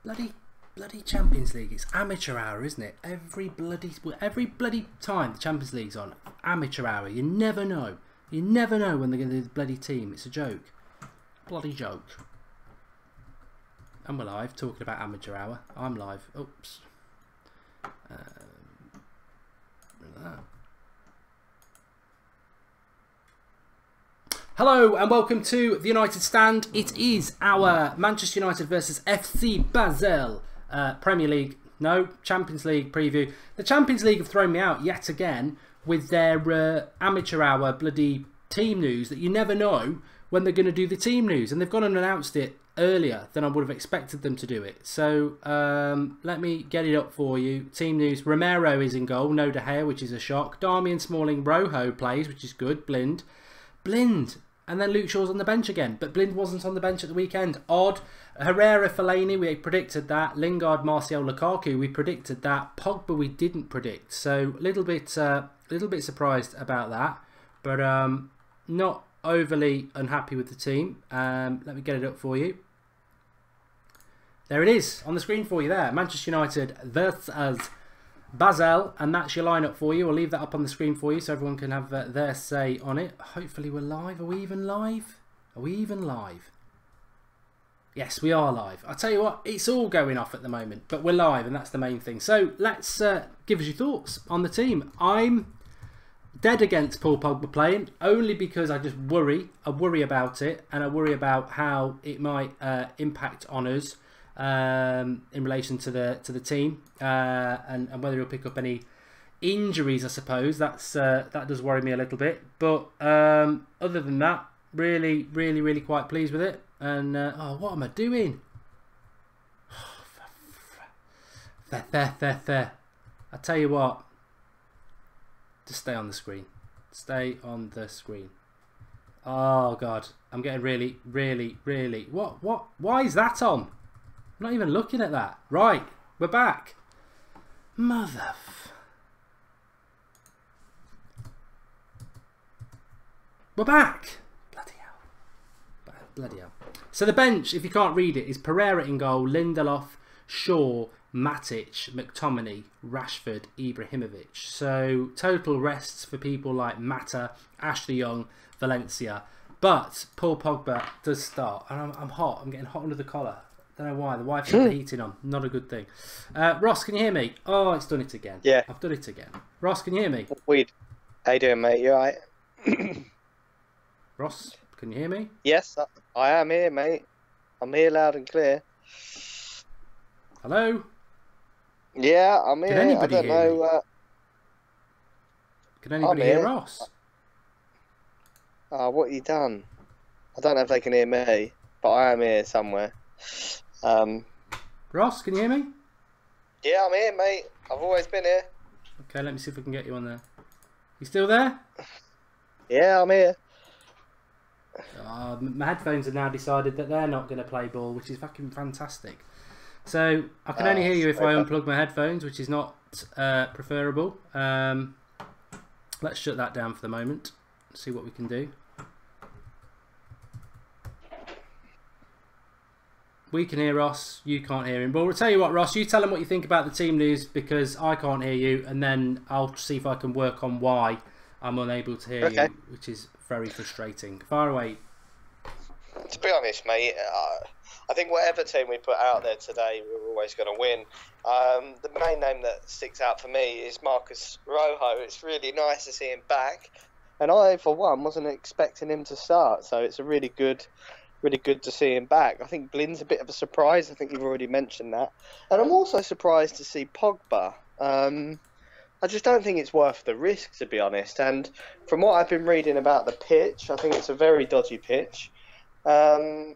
Bloody Champions League. It's amateur hour, isn't it? Every bloody time the Champions League's on, amateur hour. You never know. You never know when they're going to do the bloody team. It's a joke. Bloody joke. And we're live talking about amateur hour. I'm live. Oops. Hello and welcome to the United Stand. It is our Manchester United versus FC Basel Premier League, no, Champions League preview. The Champions League have thrown me out yet again with their amateur hour bloody team news that you never know when they're going to do the team news. And they've gone and announced it earlier than I would have expected them to do it. So let me get it up for you. Team news: Romero is in goal, no De Gea, which is a shock. Darmian, Smalling, Rojo plays, which is good. Blind. And then Luke Shaw's on the bench again. But Blind wasn't on the bench at the weekend. Odd. Herrera, Fellaini, we predicted that. Lingard, Martial, Lukaku, we predicted that. Pogba, we didn't predict. So a little bit surprised about that. But not overly unhappy with the team. Let me get it up for you. There it is on the screen for you there. Manchester United versus Basel, and that's your lineup for you. I'll leave that up on the screen for you so everyone can have their say on it. Hopefully we're live. Are we even live? Are we even live? Yes, we are live. I'll tell you what, it's all going off at the moment, but we're live and that's the main thing. So let's give us your thoughts on the team. I'm dead against Paul Pogba playing, only because I just worry. I worry about it, and I worry about how it might impact on us. In relation to the team and whether he'll pick up any injuries, I suppose that does worry me a little bit. But other than that, really quite pleased with it. And oh, what am I doing? Fair. I tell you what, just stay on the screen. Stay on the screen. Oh God, I'm getting really. What? Why is that on? I'm not even looking at that. Right, we're back. We're back. Bloody hell. So the bench, if you can't read it, is Herrera in goal, Lindelof, Shaw, Matic, McTominay, Rashford, Ibrahimovic. So total rests for people like Mata, Ashley Young, Valencia. But Paul Pogba does start. And I'm hot. I'm getting hot under the collar. Don't know why. The wife's got the heating on. Not a good thing. Ross, can you hear me? Oh, it's done it again. Yeah. I've done it again. Ross, can you hear me? Weird. How you doing, mate? You alright? Ross, can you hear me? Yes, I am here, mate. I'm here loud and clear. Hello? Yeah, I'm here. Can anybody I don't hear know. me? Can anybody hear Ross? What have you done? I don't know if they can hear me, but I am here somewhere. Ross, can you hear me? Yeah, I'm here, mate. I've always been here. Okay, let me see if we can get you on there. You still there? Yeah, I'm here. My headphones have now decided that they're not going to play ball, which is fucking fantastic. So I can only hear you if I unplug my headphones, which is not preferable. Let's shut that down for the moment. See what we can do. We can hear Ross, you can't hear him. But we'll tell you what, Ross, you tell him what you think about the team news, because I can't hear you, and then I'll see if I can work on why I'm unable to hear you, which is very frustrating. Far away. To be honest, mate, I think whatever team we put out there today, we're always going to win. The main name that sticks out for me is Marcus Rojo. It's really nice to see him back, and I, for one, wasn't expecting him to start, so it's a really good to see him back. I think Blind's a bit of a surprise. I think you've already mentioned that. And I'm also surprised to see Pogba. I just don't think it's worth the risk, to be honest. And from what I've been reading about the pitch, I think it's a very dodgy pitch. And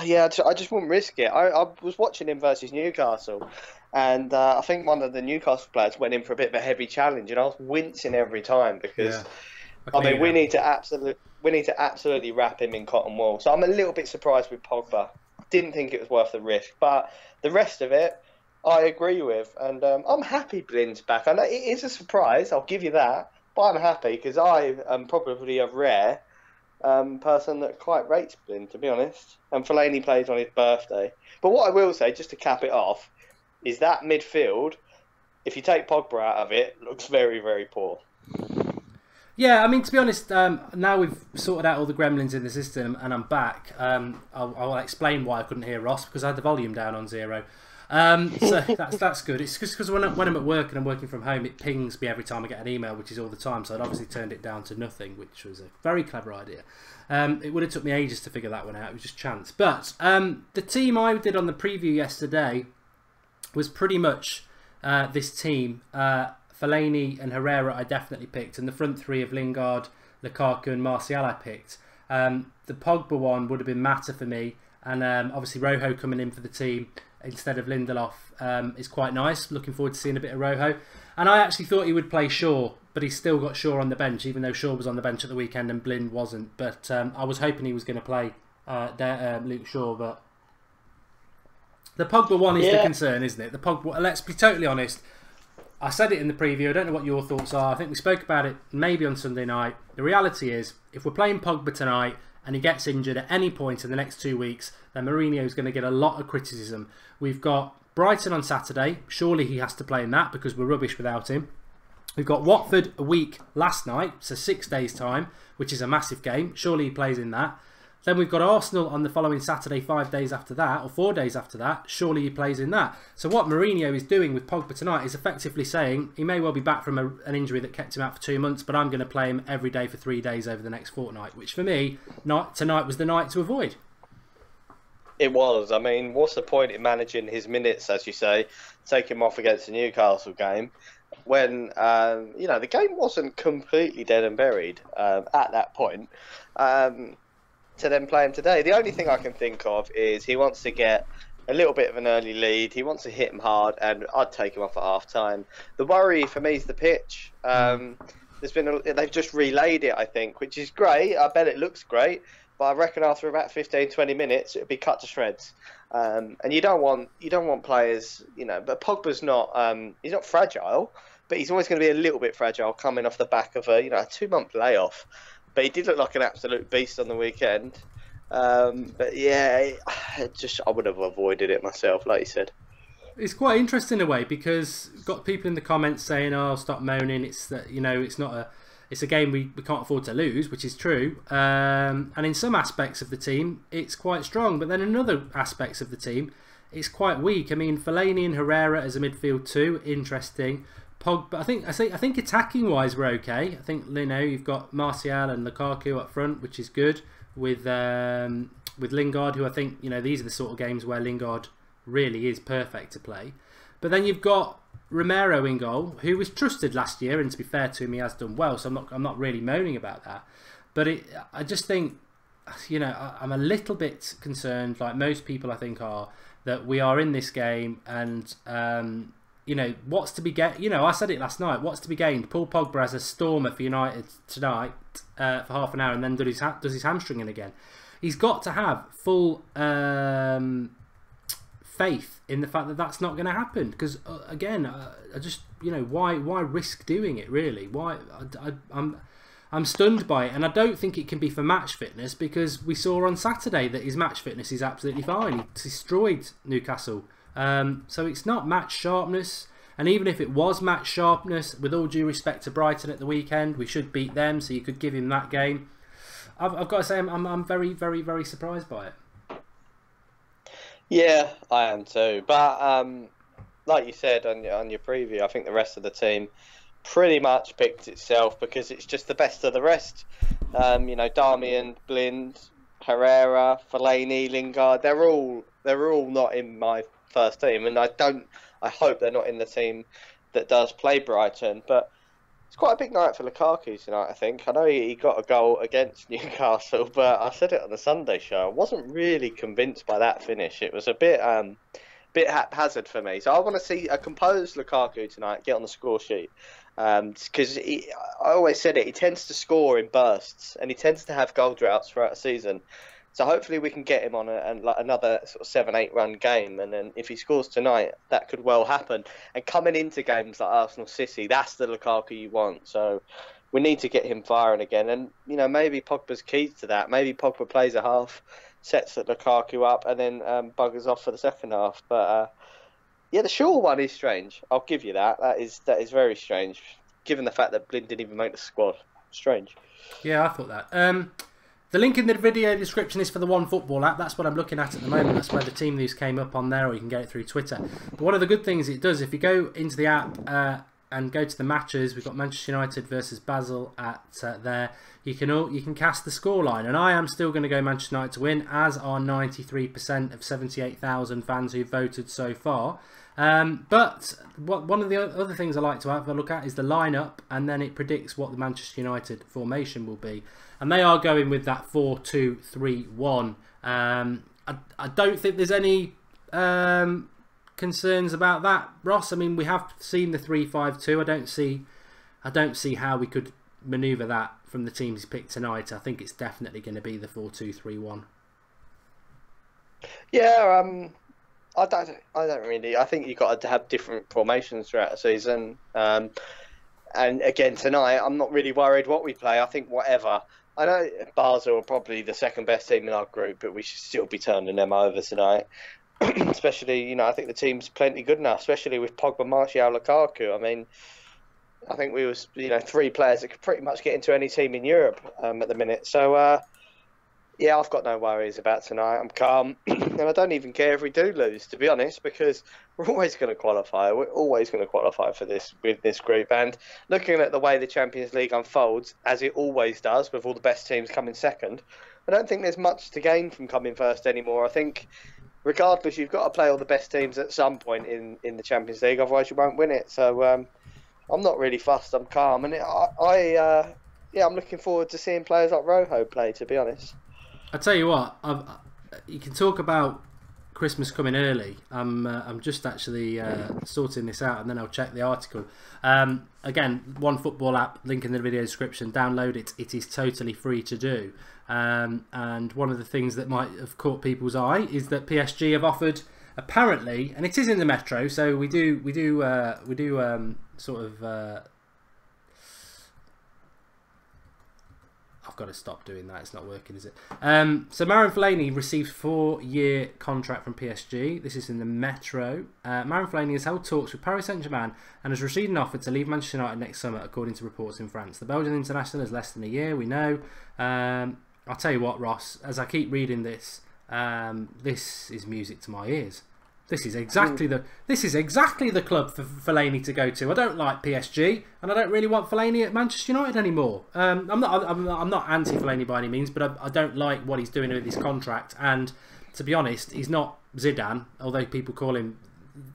yeah, I just wouldn't risk it. I was watching him versus Newcastle, and I think one of the Newcastle players went in for a bit of a heavy challenge, and I was wincing every time because we need to absolutely wrap him in cotton wool. So I'm a little bit surprised with Pogba. Didn't think it was worth the risk, but the rest of it, I agree with, and I'm happy Blind's back. I know it is a surprise, I'll give you that, but I'm happy because I am probably a rare person that quite rates Blind, to be honest. And Fellaini plays on his birthday. But what I will say, just to cap it off, is that midfield, if you take Pogba out of it, looks very, very poor. Yeah, I mean, to be honest, now we've sorted out all the gremlins in the system and I'm back, I'll explain why I couldn't hear Ross, because I had the volume down on 0. So that's good. It's just because when I'm at work and I'm working from home, it pings me every time I get an email, which is all the time. So I'd obviously turned it down to nothing, which was a very clever idea. It would have took me ages to figure that one out. It was just chance. But the team I did on the preview yesterday was pretty much this team. Fellaini and Herrera I definitely picked, and the front three of Lingard, Lukaku and Martial I picked. The Pogba one would have been Mata for me, and obviously Rojo coming in for the team instead of Lindelof is quite nice. Looking forward to seeing a bit of Rojo. And I actually thought he would play Shaw, but he's still got Shaw on the bench, even though Shaw was on the bench at the weekend and Blind wasn't. But I was hoping he was going to play Luke Shaw, but the Pogba one is the concern, isn't it? The Pogba. Let's be totally honest. I said it in the preview. I don't know what your thoughts are. I think we spoke about it maybe on Sunday night. The reality is, if we're playing Pogba tonight and he gets injured at any point in the next 2 weeks, then Mourinho is going to get a lot of criticism. We've got Brighton on Saturday. Surely he has to play in that because we're rubbish without him. We've got Watford a week last night, so 6 days' time, which is a massive game. Surely he plays in that. Then we've got Arsenal on the following Saturday, 5 days after that, or 4 days after that. Surely he plays in that. So what Mourinho is doing with Pogba tonight is effectively saying he may well be back from an injury that kept him out for 2 months, but I'm going to play him every day for 3 days over the next fortnight, which for me, tonight was the night to avoid. It was. I mean, what's the point in managing his minutes, as you say, take him off against the Newcastle game, when, the game wasn't completely dead and buried at that point. To then play him today. The only thing I can think of is he wants to get a little bit of an early lead. He wants to hit him hard, and I'd take him off at half time. The worry for me is the pitch. They've just relayed it, I think, which is great. I bet it looks great, but I reckon after about 15-20 minutes it'll be cut to shreds. And you don't want players, But Pogba's not he's not fragile, but he's always going to be a little bit fragile coming off the back of a 2-month layoff. But he did look like an absolute beast on the weekend. But yeah, I would have avoided it myself, like you said. It's quite interesting in a way because you've got people in the comments saying, "Oh, stop moaning. It's a game we can't afford to lose," which is true. And in some aspects of the team, it's quite strong. But then in other aspects of the team, it's quite weak. I mean, Fellaini and Herrera as a midfield too, interesting. Pogba, I think attacking wise we're okay. I think you've got Martial and Lukaku up front, which is good. With Lingard, who I think these are the sort of games where Lingard really is perfect to play. But then you've got Romero in goal, who was trusted last year, and to be fair to him, he has done well. So I'm not really moaning about that. But I just think I'm a little bit concerned, like most people I think are, that we are in this game and. What's to be gained? I said it last night. What's to be gained? Paul Pogba as a stormer for United tonight for half an hour and then does his hamstringing again. He's got to have full faith in the fact that that's not going to happen. Because again, I just why risk doing it really? Why I'm stunned by it, and I don't think it can be for match fitness because we saw on Saturday that his match fitness is absolutely fine. He destroyed Newcastle. So it's not match sharpness, and even if it was match sharpness, with all due respect to Brighton at the weekend, we should beat them, so you could give him that game. I've got to say I'm very, very, very surprised by it. Yeah, I am too. But like you said on your preview, I think the rest of the team pretty much picked itself because it's just the best of the rest. Darmian, Blind, Herrera, Fellaini, Lingard, they're all not in my first team, and I hope they're not in the team that does play Brighton. But it's quite a big night for Lukaku tonight, I think. I know he got a goal against Newcastle, but I said it on the Sunday show, I wasn't really convinced by that finish. It was a bit haphazard for me. So I want to see a composed Lukaku tonight get on the score sheet. Because I always said it, he tends to score in bursts, and he tends to have goal droughts throughout the season. So hopefully we can get him on another sort of 7-8 run game, and then if he scores tonight, that could well happen. And coming into games like Arsenal City, that's the Lukaku you want. So we need to get him firing again. And, you know, maybe Pogba's key to that. Maybe Pogba plays a half, sets Lukaku up, and then buggers off for the second half. But, yeah, the Shaw one is strange. I'll give you that. That is very strange, given the fact that Blind didn't even make the squad. Strange. Yeah, I thought that. The link in the video description is for the One Football app. That's what I'm looking at the moment. That's where the team news came up on there, or you can get it through Twitter. But one of the good things it does, if you go into the app and go to the matches, we've got Manchester United versus Basel at there. You can cast the scoreline, and I am still going to go Manchester United to win, as are 93% of 78,000 fans who've voted so far. But one of the other things I like to have a look at is the lineup, and then it predicts what the Manchester United formation will be. And they are going with that 4-2-3-1. I don't think there's any concerns about that, Ross. I mean, we have seen the 3-5-2. I don't see how we could manoeuvre that from the teams picked tonight. I think it's definitely going to be the 4-2-3-1. Yeah, I don't really. I think you've got to have different formations throughout the season. And again, tonight, I'm not really worried what we play. I think whatever. I know Basel are probably the second best team in our group, but we should still be turning them over tonight. Especially, you know, I think the team's plenty good enough, especially with Pogba, Martial, Lukaku. I mean, I think we was, you know, 3 players that could pretty much get into any team in Europe at the minute. So, yeah, I've got no worries about tonight. I'm calm, and I don't even care if we do lose, to be honest, because we're always going to qualify. We're always going to qualify for this with this group. And looking at the way the Champions League unfolds, as it always does, with all the best teams coming second, I don't think there's much to gain from coming first anymore. I think, regardless, you've got to play all the best teams at some point in the Champions League, otherwise you won't win it. So I'm not really fussed. I'm calm, and I'm looking forward to seeing players like Rojo play, to be honest. I tell you what, you can talk about Christmas coming early. I'm just actually sorting this out, and then I'll check the article. Again, One Football app, link in the video description. Download it. It is totally free to do. And one of the things that might have caught people's eye is that PSG have offered, apparently, and it is in the Metro, so we do sort of. I've got to stop doing that. It's not working, is it? So Marouane Fellaini received a 4-year contract from PSG. This is in the Metro. Marouane Fellaini has held talks with Paris Saint-Germain and has received an offer to leave Manchester United next summer, according to reports in France. The Belgian international has less than a year, we know. I'll tell you what, Ross, as I keep reading this, this is music to my ears. This is exactly the club for Fellaini to go to. I don't like PSG, and I don't really want Fellaini at Manchester United anymore. I'm not anti Fellaini by any means, but I don't like what he's doing with his contract. And to be honest, he's not Zidane, although people call him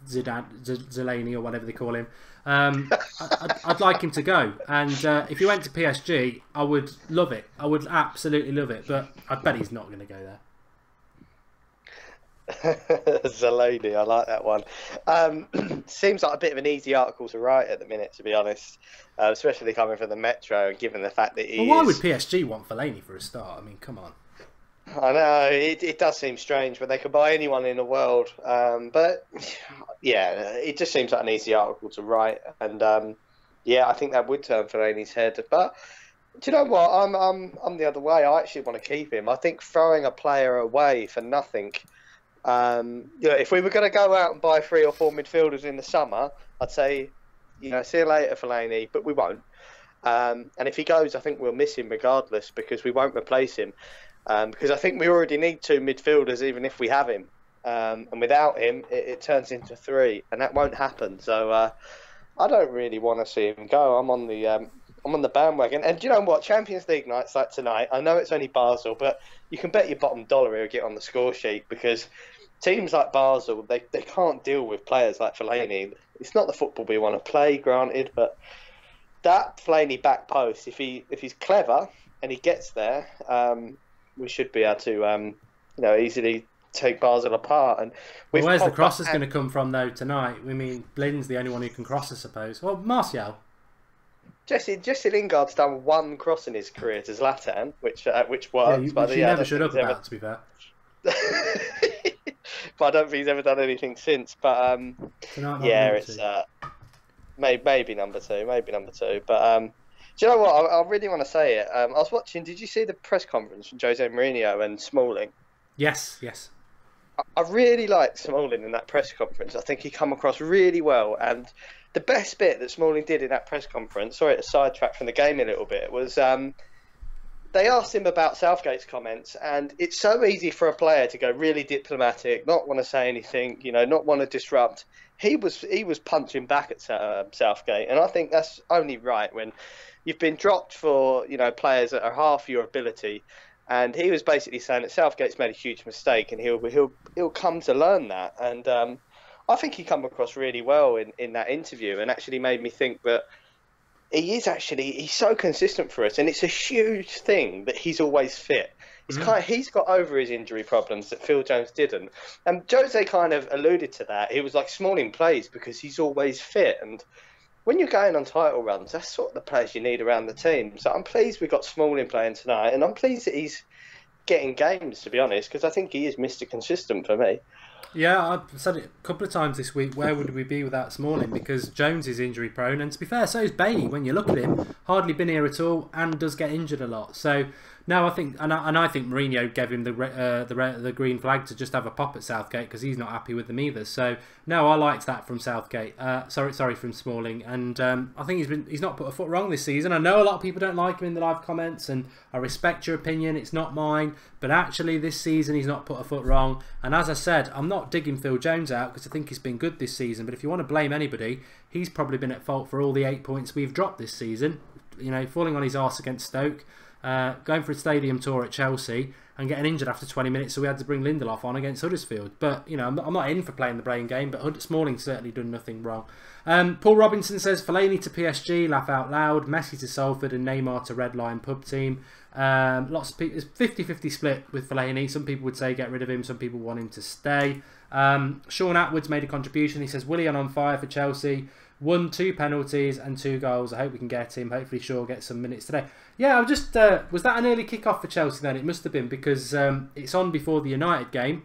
Zelani or whatever they call him. I'd like him to go, and if he went to PSG, I would love it. I would absolutely love it, but I bet he's not going to go there. Zelani, I like that one. Seems like a bit of an easy article to write at the minute, to be honest, especially coming from the Metro, and given the fact that why would PSG want Fellaini for a start? I mean, come on. I know, it does seem strange, but they could buy anyone in the world. But yeah, it just seems like an easy article to write, and yeah, I think that would turn Fellaini's head. But do you know what? I'm the other way. I actually want to keep him. I think throwing a player away for nothing. If we were going to go out and buy 3 or 4 midfielders in the summer, I'd say, see you later, Fellaini, but we won't. And if he goes, I think we'll miss him regardless, because we won't replace him. Because I think we already need 2 midfielders, even if we have him. And without him, it turns into 3, and that won't happen. So I don't really want to see him go. I'm on the bandwagon. And do you know what? Champions League nights like tonight, I know it's only Basel, but you can bet your bottom dollar he'll get on the score sheet, because teams like Basel, they can't deal with players like Fellaini. It's not the football we want to play, granted, but that Fellaini back post, if he's clever and he gets there, we should be able to easily take Basel apart. And where's the crosses going to come from though tonight? I mean, Blind's the only one who can cross, I suppose. Well, Martial. Jesse Lingard's done 1 cross in his career to Zlatan, which works. Yeah, you never shut up about, to be fair. But I don't think he's ever done anything since. But yeah, it's maybe number two. But Do you know what? I really want to say it. I was watching. Did you see the press conference from Jose Mourinho and Smalling? Yes, yes. I really liked Smalling in that press conference. I think he come across really well. And the best bit that Smalling did in that press conference, sorry to sidetrack from the game a little bit, was they asked him about Southgate's comments. And it's so easy for a player to go really diplomatic, not want to say anything, not want to disrupt. He was punching back at Southgate. And I think that's only right when you've been dropped for, players that are half your ability. And he was basically saying that Southgate's made a huge mistake, and he'll come to learn that. And I think he come across really well in that interview, and actually made me think that he's so consistent for us, and it's a huge thing that he's always fit. He's got over his injury problems that Phil Jones didn't, and Jose kind of alluded to that. He was like, Smalling plays because he's always fit, and when you're going on title runs, that's sort of the players you need around the team. So I'm pleased we got Smalling playing tonight, and I'm pleased that he's getting games, to be honest, because I think he is Mr. Consistent for me. Yeah, I've said it a couple of times this week. Where would we be without Smalling? Because Jones is injury prone, and to be fair, so is Bailey. When you look at him, hardly been here at all, and does get injured a lot. So no, I think, and I think Mourinho gave him the green flag to just have a pop at Southgate because he's not happy with them either. So no, I liked that from Southgate. Sorry from Smalling, and I think he's not put a foot wrong this season. I know a lot of people don't like him in the live comments, and I respect your opinion. It's not mine, but actually this season he's not put a foot wrong. And as I said, I'm not digging Phil Jones out because I think he's been good this season. But if you want to blame anybody, he's probably been at fault for all the 8 points we've dropped this season. Falling on his arse against Stoke. Going for a stadium tour at Chelsea and getting injured after 20 minutes, so we had to bring Lindelof on against Huddersfield. But, I'm not in for playing the blame game, but Smalling certainly done nothing wrong. Paul Robinson says, Fellaini to PSG, laugh out loud, Messi to Salford and Neymar to Red Lion pub team. Lots of people, it's 50-50 split with Fellaini. Some people would say get rid of him, some people want him to stay. Sean Atwood's made a contribution. He says, Willian on fire for Chelsea. 1, 2 penalties and 2 goals. I hope we can get him. Hopefully Shaw gets some minutes today. Yeah, was that an early kick-off for Chelsea then? It must have been because it's on before the United game.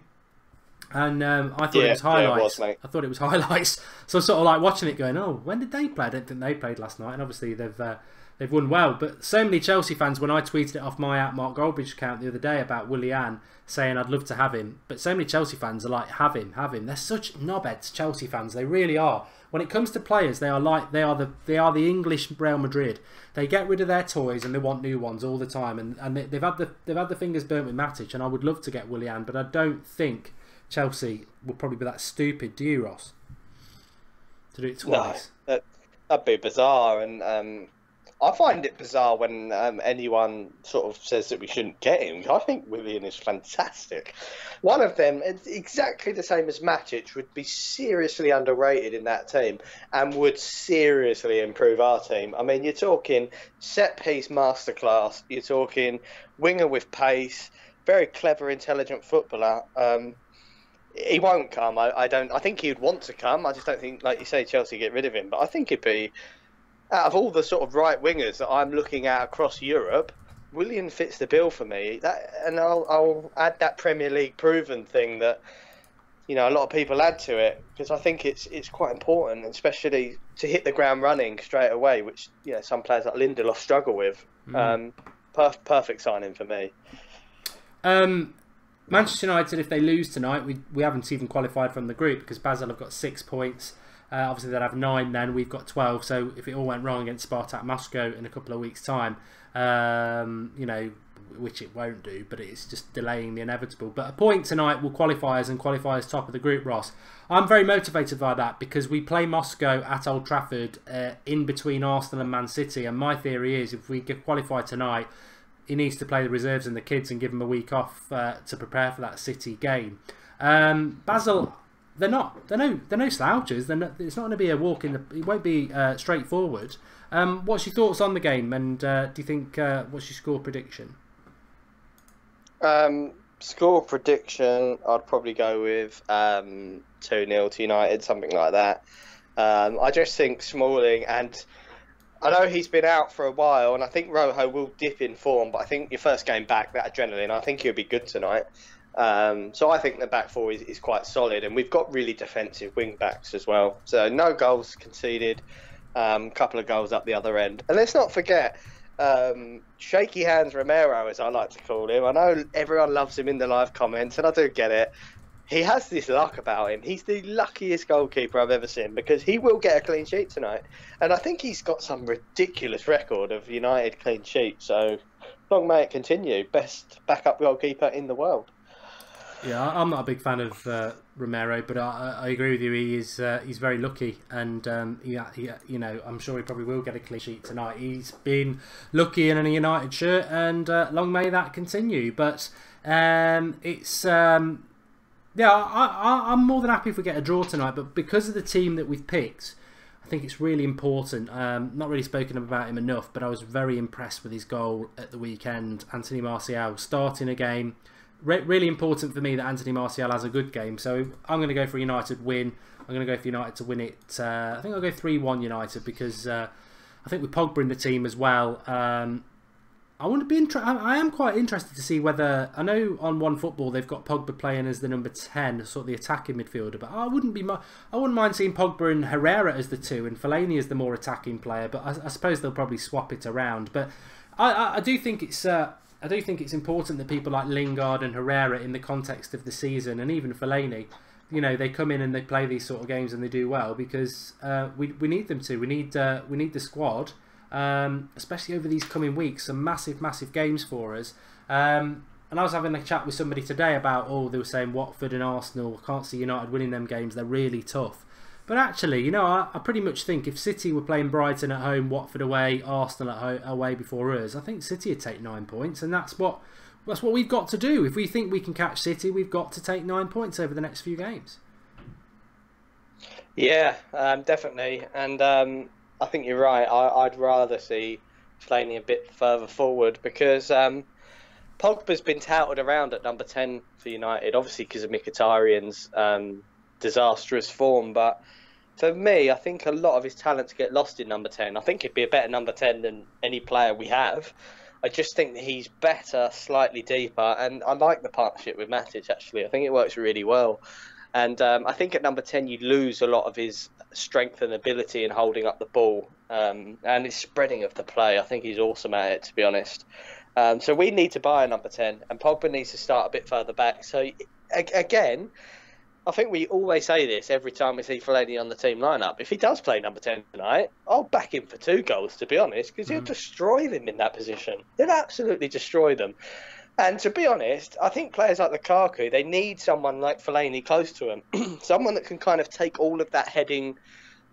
And I thought it was highlights. Yeah, it was, mate. I thought it was highlights. So I was sort of like watching it going, oh, when did they play? I don't think they played last night. And obviously they've won well. But so many Chelsea fans, when I tweeted it off my @Goldbridge account the other day about Willian, saying I'd love to have him. But so many Chelsea fans are like, have him. They're such knobheads, Chelsea fans. They really are. When it comes to players, they are the English Real Madrid. They get rid of their toys and they want new ones all the time. And they've had the fingers burnt with Matic. And I would love to get Willian, but I don't think Chelsea will probably be that stupid. Do you, Ross? To do it twice? No, that'd be bizarre. And I find it bizarre when anyone sort of says that we shouldn't get him. I think Willian is fantastic. One of them, exactly the same as Matic, would be seriously underrated in that team and would seriously improve our team. I mean, you're talking set-piece masterclass. You're talking winger with pace, very clever, intelligent footballer. He won't come. I think he'd want to come. I just don't think, like you say, Chelsea get rid of him. But I think he'd be, out of all the sort of right wingers that I'm looking at across Europe, Willian fits the bill for me. And I'll add that Premier League proven thing that a lot of people add to it, because I think it's quite important, especially to hit the ground running straight away, which some players like Lindelof struggle with. Perfect signing for me. Manchester United, if they lose tonight, we haven't even qualified from the group because Basel have got 6 points. Obviously, they'll have 9 then. We've got 12. So if it all went wrong against Spartak Moscow in a couple of weeks' time, which it won't do, but it's just delaying the inevitable. But a point tonight will qualify us and qualify as top of the group, Ross. I'm very motivated by that because we play Moscow at Old Trafford in between Arsenal and Man City. And my theory is if we get qualified tonight, he needs to play the reserves and the kids and give them a week off to prepare for that City game. Basel, they're no slouches. It's not going to be a walk in the. It won't be straightforward. What's your thoughts on the game? And do you think what's your score prediction? Score prediction, I'd probably go with 2-0 to United, something like that. I just think Smalling, and I know he's been out for a while, and I think Rojo will dip in form, but I think your first game back, that adrenaline, I think he'll be good tonight. So I think the back four is quite solid, and we've got really defensive wing backs as well. So no goals conceded, Couple of goals up the other end. And let's not forget, Shaky Hands Romero, as I like to call him. I know everyone loves him in the live comments, and I do get it. He has this luck about him. He's the luckiest goalkeeper I've ever seen because he will get a clean sheet tonight. And I think he's got some ridiculous record of United clean sheets. So long may it continue. Best backup goalkeeper in the world. Yeah, I'm not a big fan of Romero, but I agree with you. He's very lucky, and you know, I'm sure he probably will get a clean sheet tonight. He's been lucky in a United shirt, and long may that continue. But it's yeah, I'm more than happy if we get a draw tonight. But because of the team that we've picked, I think it's really important. Not really spoken about him enough, but I was very impressed with his goal at the weekend. Anthony Martial starting a game. Really important for me that Anthony Martial has a good game. So I'm going to go for a United win. I'm going to go for United to win it. I think I'll go 3-1 United because I think with Pogba in the team as well, I want to be. I am quite interested to see whether, I know on One Football they've got Pogba playing as the number 10, sort of the attacking midfielder. But I wouldn't mind seeing Pogba and Herrera as the 2 and Fellaini as the more attacking player. But I suppose they'll probably swap it around. But I do think it's. I do think it's important that people like Lingard and Herrera, in the context of the season, and even Fellaini, you know, they come in and they play these sort of games and they do well because we need them to. We need the squad, especially over these coming weeks. Some massive games for us. And I was having a chat with somebody today about, they were saying Watford and Arsenal, can't see United winning them games. They're really tough. But actually, you know, I pretty much think if City were playing Brighton at home, Watford away, Arsenal away before us, I think City would take 9 points, and that's what we've got to do. If we think we can catch City, we've got to take 9 points over the next few games. Yeah, definitely, and I think you're right. I'd rather see Fellaini a bit further forward because Pogba's been touted around at number 10 for United, obviously because of Mkhitaryan's disastrous form, but for me, I think a lot of his talents get lost in number 10. I think he'd be a better number 10 than any player we have. I just think that he's better, slightly deeper, and I like the partnership with Matic, actually. I think it works really well. And I think at number 10, you lose a lot of his strength and ability in holding up the ball and his spreading of the play. I think he's awesome at it, to be honest. So we need to buy a number 10, and Pogba needs to start a bit further back. So, again, I think we always say this every time we see Fellaini on the team lineup. If he does play number 10 tonight, I'll back him for 2 goals, to be honest, because he'll destroy them in that position. He'll absolutely destroy them. And to be honest, I think players like Lukaku, they need someone like Fellaini close to him. Someone that can kind of take all of that heading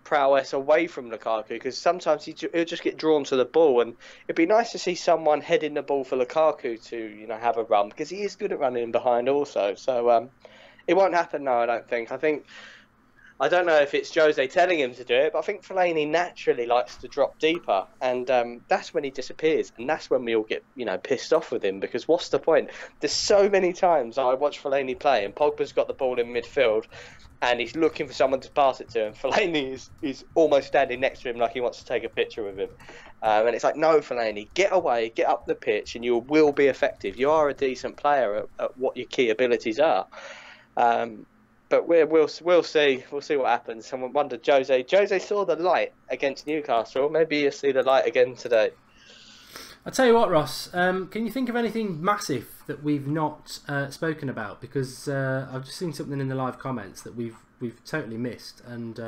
prowess away from Lukaku, because sometimes he'll just get drawn to the ball, and it'd be nice to see someone heading the ball for Lukaku to, you know, have a run, because he is good at running in behind also. So, it won't happen now, I don't think. I don't know if it's Jose telling him to do it, but I think Fellaini naturally likes to drop deeper, and that's when he disappears, and that's when we all get, you know, pissed off with him, because what's the point? There's so many times I watch Fellaini play, and Pogba's got the ball in midfield, and he's looking for someone to pass it to, and Fellaini is almost standing next to him like he wants to take a picture with him. And it's like, no, Fellaini, get away, get up the pitch, and you will be effective. You are a decent player at what your key abilities are. But we'll see. We'll see what happens. Someone wondered, Jose saw the light against Newcastle. Maybe you'll see the light again today. I'll tell you what, Ross. Can you think of anything massive that we've not spoken about? Because I've just seen something in the live comments that we've totally missed. And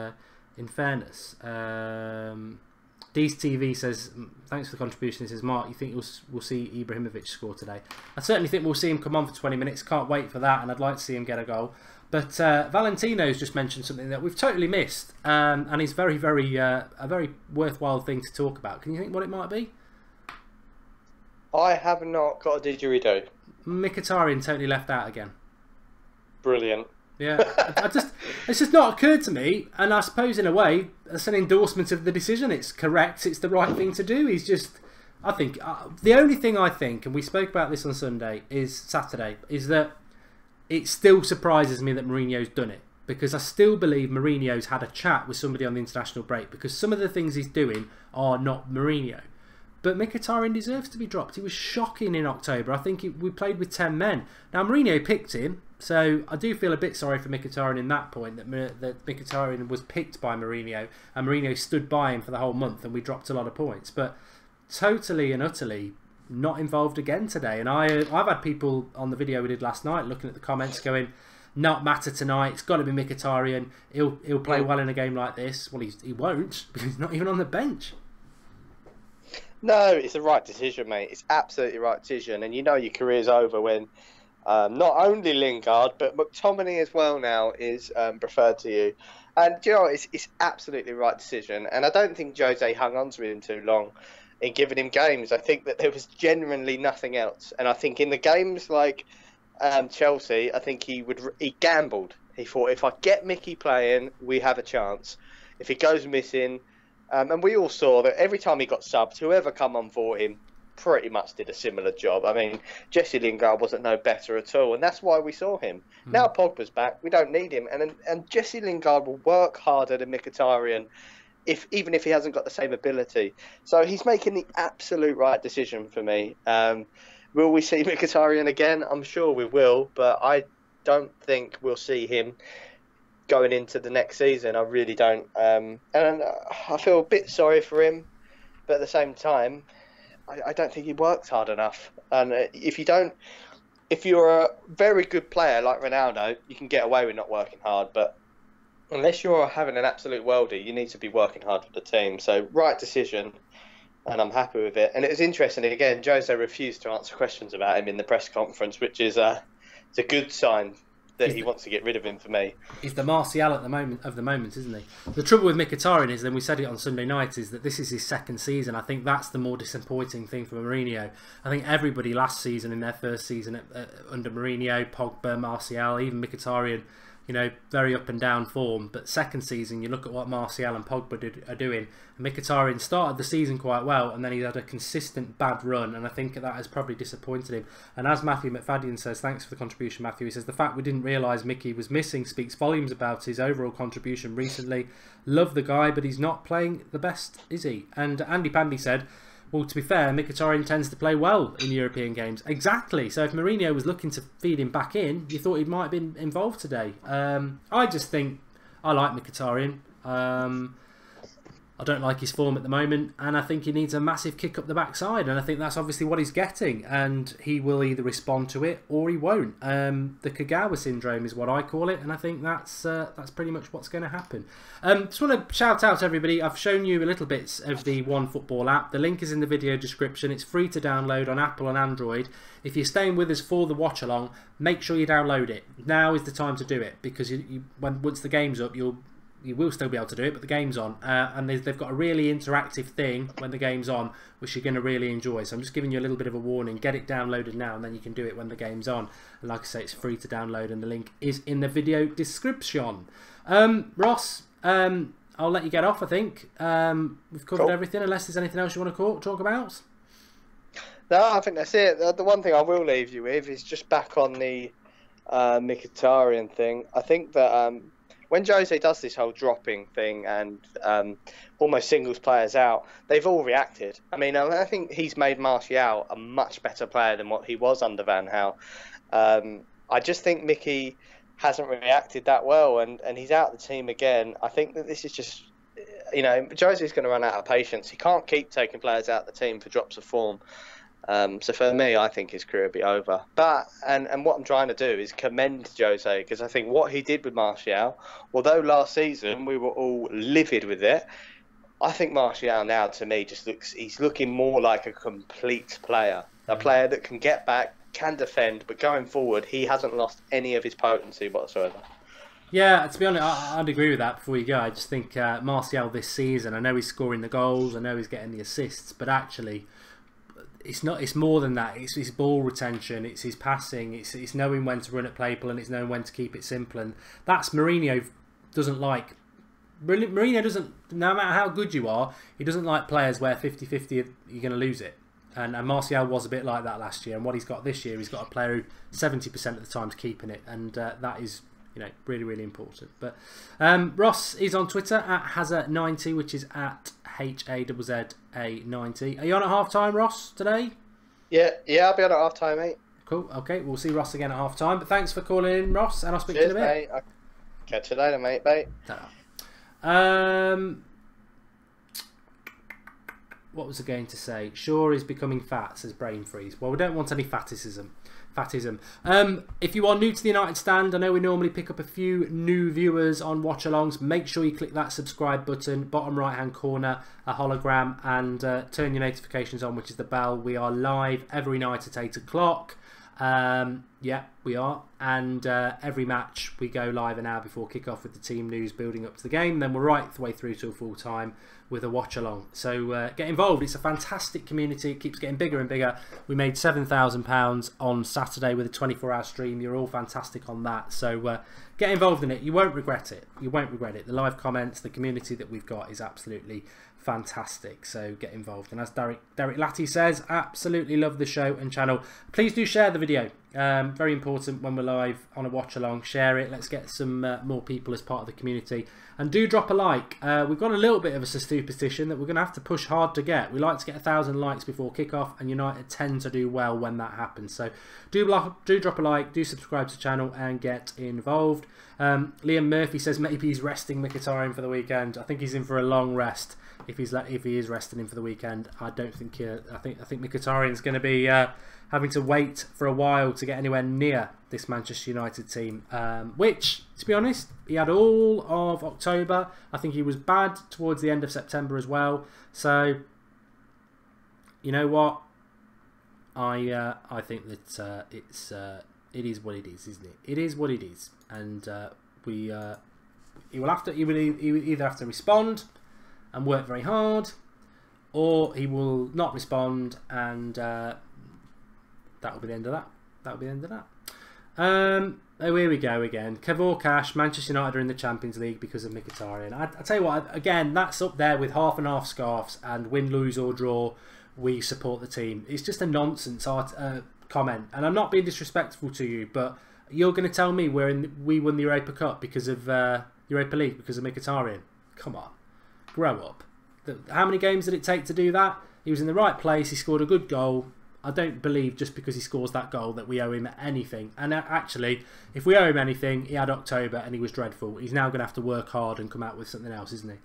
in fairness, Deez TV says, thanks for the contribution. He says, Mark, you think we'll see Ibrahimovic score today? I certainly think we'll see him come on for 20 minutes. Can't wait for that, and I'd like to see him get a goal. But Valentino's just mentioned something that we've totally missed, and is very, very a very worthwhile thing to talk about. Can you think what it might be? I have not got a didgeridoo. Mkhitaryan totally left out again. Brilliant. Yeah, it's just not occurred to me, and I suppose in a way that's an endorsement of the decision. It's correct. It's the right thing to do. He's just, I think, the only thing I think, and we spoke about this on Saturday, is that it still surprises me that Mourinho's done it, because I still believe Mourinho's had a chat with somebody on the international break, because some of the things he's doing are not Mourinho. But Mkhitaryan deserves to be dropped. He was shocking in October. I think we played with 10 men. Now, Mourinho picked him, so I do feel a bit sorry for Mkhitaryan in that point, that Mkhitaryan was picked by Mourinho, and Mourinho stood by him for the whole month, and we dropped a lot of points. But totally and utterly not involved again today. And I've had people on the video we did last night looking at the comments going, not matter tonight, it's got to be Mkhitaryan. He'll play well in a game like this. Well, he won't, because he's not even on the bench. No, it's the right decision, mate. It's absolutely the right decision. And you know your career's over when not only Lingard, but McTominay as well now is preferred to you. And you know, it's absolutely the right decision. And I don't think Jose hung on to him too long in giving him games. I think that there was genuinely nothing else. And I think in the games like Chelsea, I think he gambled. He thought, if I get Mickey playing, we have a chance. If he goes missing... and we all saw that every time he got subbed, whoever come on for him pretty much did a similar job. I mean, Jesse Lingard wasn't no better at all, and that's why we saw him. Now Pogba's back, we don't need him, and Jesse Lingard will work harder than Mkhitaryan, even if he hasn't got the same ability. So he's making the absolute right decision for me. Will we see Mkhitaryan again? I'm sure we will, but I don't think we'll see him going into the next season. I really don't. And I feel a bit sorry for him, but at the same time, I don't think he works hard enough. And if you're a very good player like Ronaldo, you can get away with not working hard. But unless you're having an absolute worldie, you need to be working hard for the team. So right decision, and I'm happy with it. And it was interesting, again, Jose refused to answer questions about him in the press conference, which is it's a good sign that he wants to get rid of him for me. He's the Martial at the moment, isn't he? The trouble with Mkhitaryan is, and we said it on Sunday night, is that this is his second season. I think that's the more disappointing thing for Mourinho. I think everybody last season, in their first season under Mourinho, Pogba, Martial, even Mkhitaryan, you know, very up and down form. But second season, you look at what Martial and Pogba are doing. Mkhitaryan started the season quite well, and then he had a consistent bad run, and I think that has probably disappointed him. And as Matthew McFadden says, thanks for the contribution, Matthew, he says, the fact we didn't realise Mickey was missing speaks volumes about his overall contribution recently. Love the guy, but he's not playing the best, is he? And Andy Pandy said, well, to be fair, Mkhitaryan tends to play well in European games. Exactly. So if Mourinho was looking to feed him back in, you thought he might have been involved today. I just think I like Mkhitaryan. I don't like his form at the moment, and I think he needs a massive kick up the backside, and I think that's obviously what he's getting, and he will either respond to it or he won't. The Kagawa syndrome is what I call it, and I think that's pretty much what's going to happen. Just want to shout out to everybody. I've shown you a little bits of the OneFootball app. The link is in the video description. It's free to download on Apple and Android. If you're staying with us for the watch-along, make sure you download it. Now is the time to do it, because once the game's up, you will still be able to do it, but the game's on, and they've got a really interactive thing when the game's on, which you're going to really enjoy. So I'm just giving you a little bit of a warning. Get it downloaded now, and then you can do it when the game's on. And like I say, it's free to download, and the link is in the video description. Ross, I'll let you get off, I think. We've covered everything, unless there's anything else you want to talk about. No, I think that's it. The one thing I will leave you with is just back on the Mkhitaryan thing. I think that... when Jose does this whole dropping thing and almost singles players out, they've all reacted. I mean, I think he's made Martial a much better player than what he was under Van Gaal. I just think Mickey hasn't reacted that well, and he's out of the team again. I think that this is just, you know, Jose's going to run out of patience. He can't keep taking players out of the team for drops of form. So for me, I think his career will be over. But and what I'm trying to do is commend Jose, because I think what he did with Martial, although last season we were all livid with it, I think Martial now, to me, he's looking more like a complete player. A player that can get back, can defend, but going forward, he hasn't lost any of his potency whatsoever. Yeah, to be honest, I'd agree with that before you go. I just think Martial this season, I know he's scoring the goals, I know he's getting the assists, but actually... It's more than that. It's his ball retention, it's his passing, it's knowing when to run at people, and it's knowing when to keep it simple. And that's Mourinho doesn't like. Mourinho doesn't, no matter how good you are, he doesn't like players where 50-50 you're going to lose it. And Martial was a bit like that last year. And what he's got this year, he's got a player who 70% of the time's keeping it, and that is, you know, really, really important. But Ross is on Twitter at Hazard90, which is at HAZZA90. Are you on at half time, Ross, today? Yeah, I'll be on at half time, mate. Cool. Okay, we'll see Ross again at half time. But thanks for calling in, Ross, and I'll speak to you in a bit. Mate. I'll catch you later, mate. Bye. What was I going to say? Shaw is becoming fat, says Brain Freeze. Well, we don't want any fatism. If you are new to the United Stand, I know we normally pick up a few new viewers on watch-alongs. Make sure you click that subscribe button, bottom right-hand corner, a hologram, and turn your notifications on, which is the bell. We are live every night at 8 o'clock. Yeah, we are. And every match we go live an hour before kick-off with the team news building up to the game. Then we're right the way through to a full-time with a watch-along. So get involved. It's a fantastic community. It keeps getting bigger and bigger. We made £7,000 on Saturday with a 24-hour stream. You're all fantastic on that. So get involved in it. You won't regret it. You won't regret it. The live comments, the community that we've got is absolutely fantastic. So get involved. And as Derek Latty says, absolutely love the show and channel. Please do share the video. Very important when we're live on a watch along. Share it. Let's get some more people as part of the community. And do drop a like. We've got a little bit of a superstition that we're going to have to push hard to get. We like to get 1,000 likes before kickoff, and United tend to do well when that happens. So do drop a like, do subscribe to the channel, and get involved. Liam Murphy says maybe he's resting Mkhitaryan for the weekend. I think he's in for a long rest. If he is resting him for the weekend, I don't think. I think Mkhitaryan's going to be having to wait for a while to get anywhere near this Manchester United team. Which, to be honest, he had all of October. I think he was bad towards the end of September as well. So, you know what? I think that it is what it is, isn't it? It is what it is, and he will either have to respond and work very hard, or he will not respond, and that will be the end of that. That will be the end of that. Oh, here we go again. Kevor Cash, Manchester United are in the Champions League because of Mkhitaryan. I tell you what, again, that's up there with half and half scarves and win, lose or draw, we support the team. It's just a nonsense comment, and I'm not being disrespectful to you, but you're going to tell me we won the Europa Cup because of Europa League because of Mkhitaryan? Come on, grow up. How many games did it take to do that? He was in the right place. He scored a good goal. I don't believe just because he scores that goal that we owe him anything. And actually, if we owe him anything, he had October and he was dreadful. He's now going to have to work hard and come out with something else, isn't he?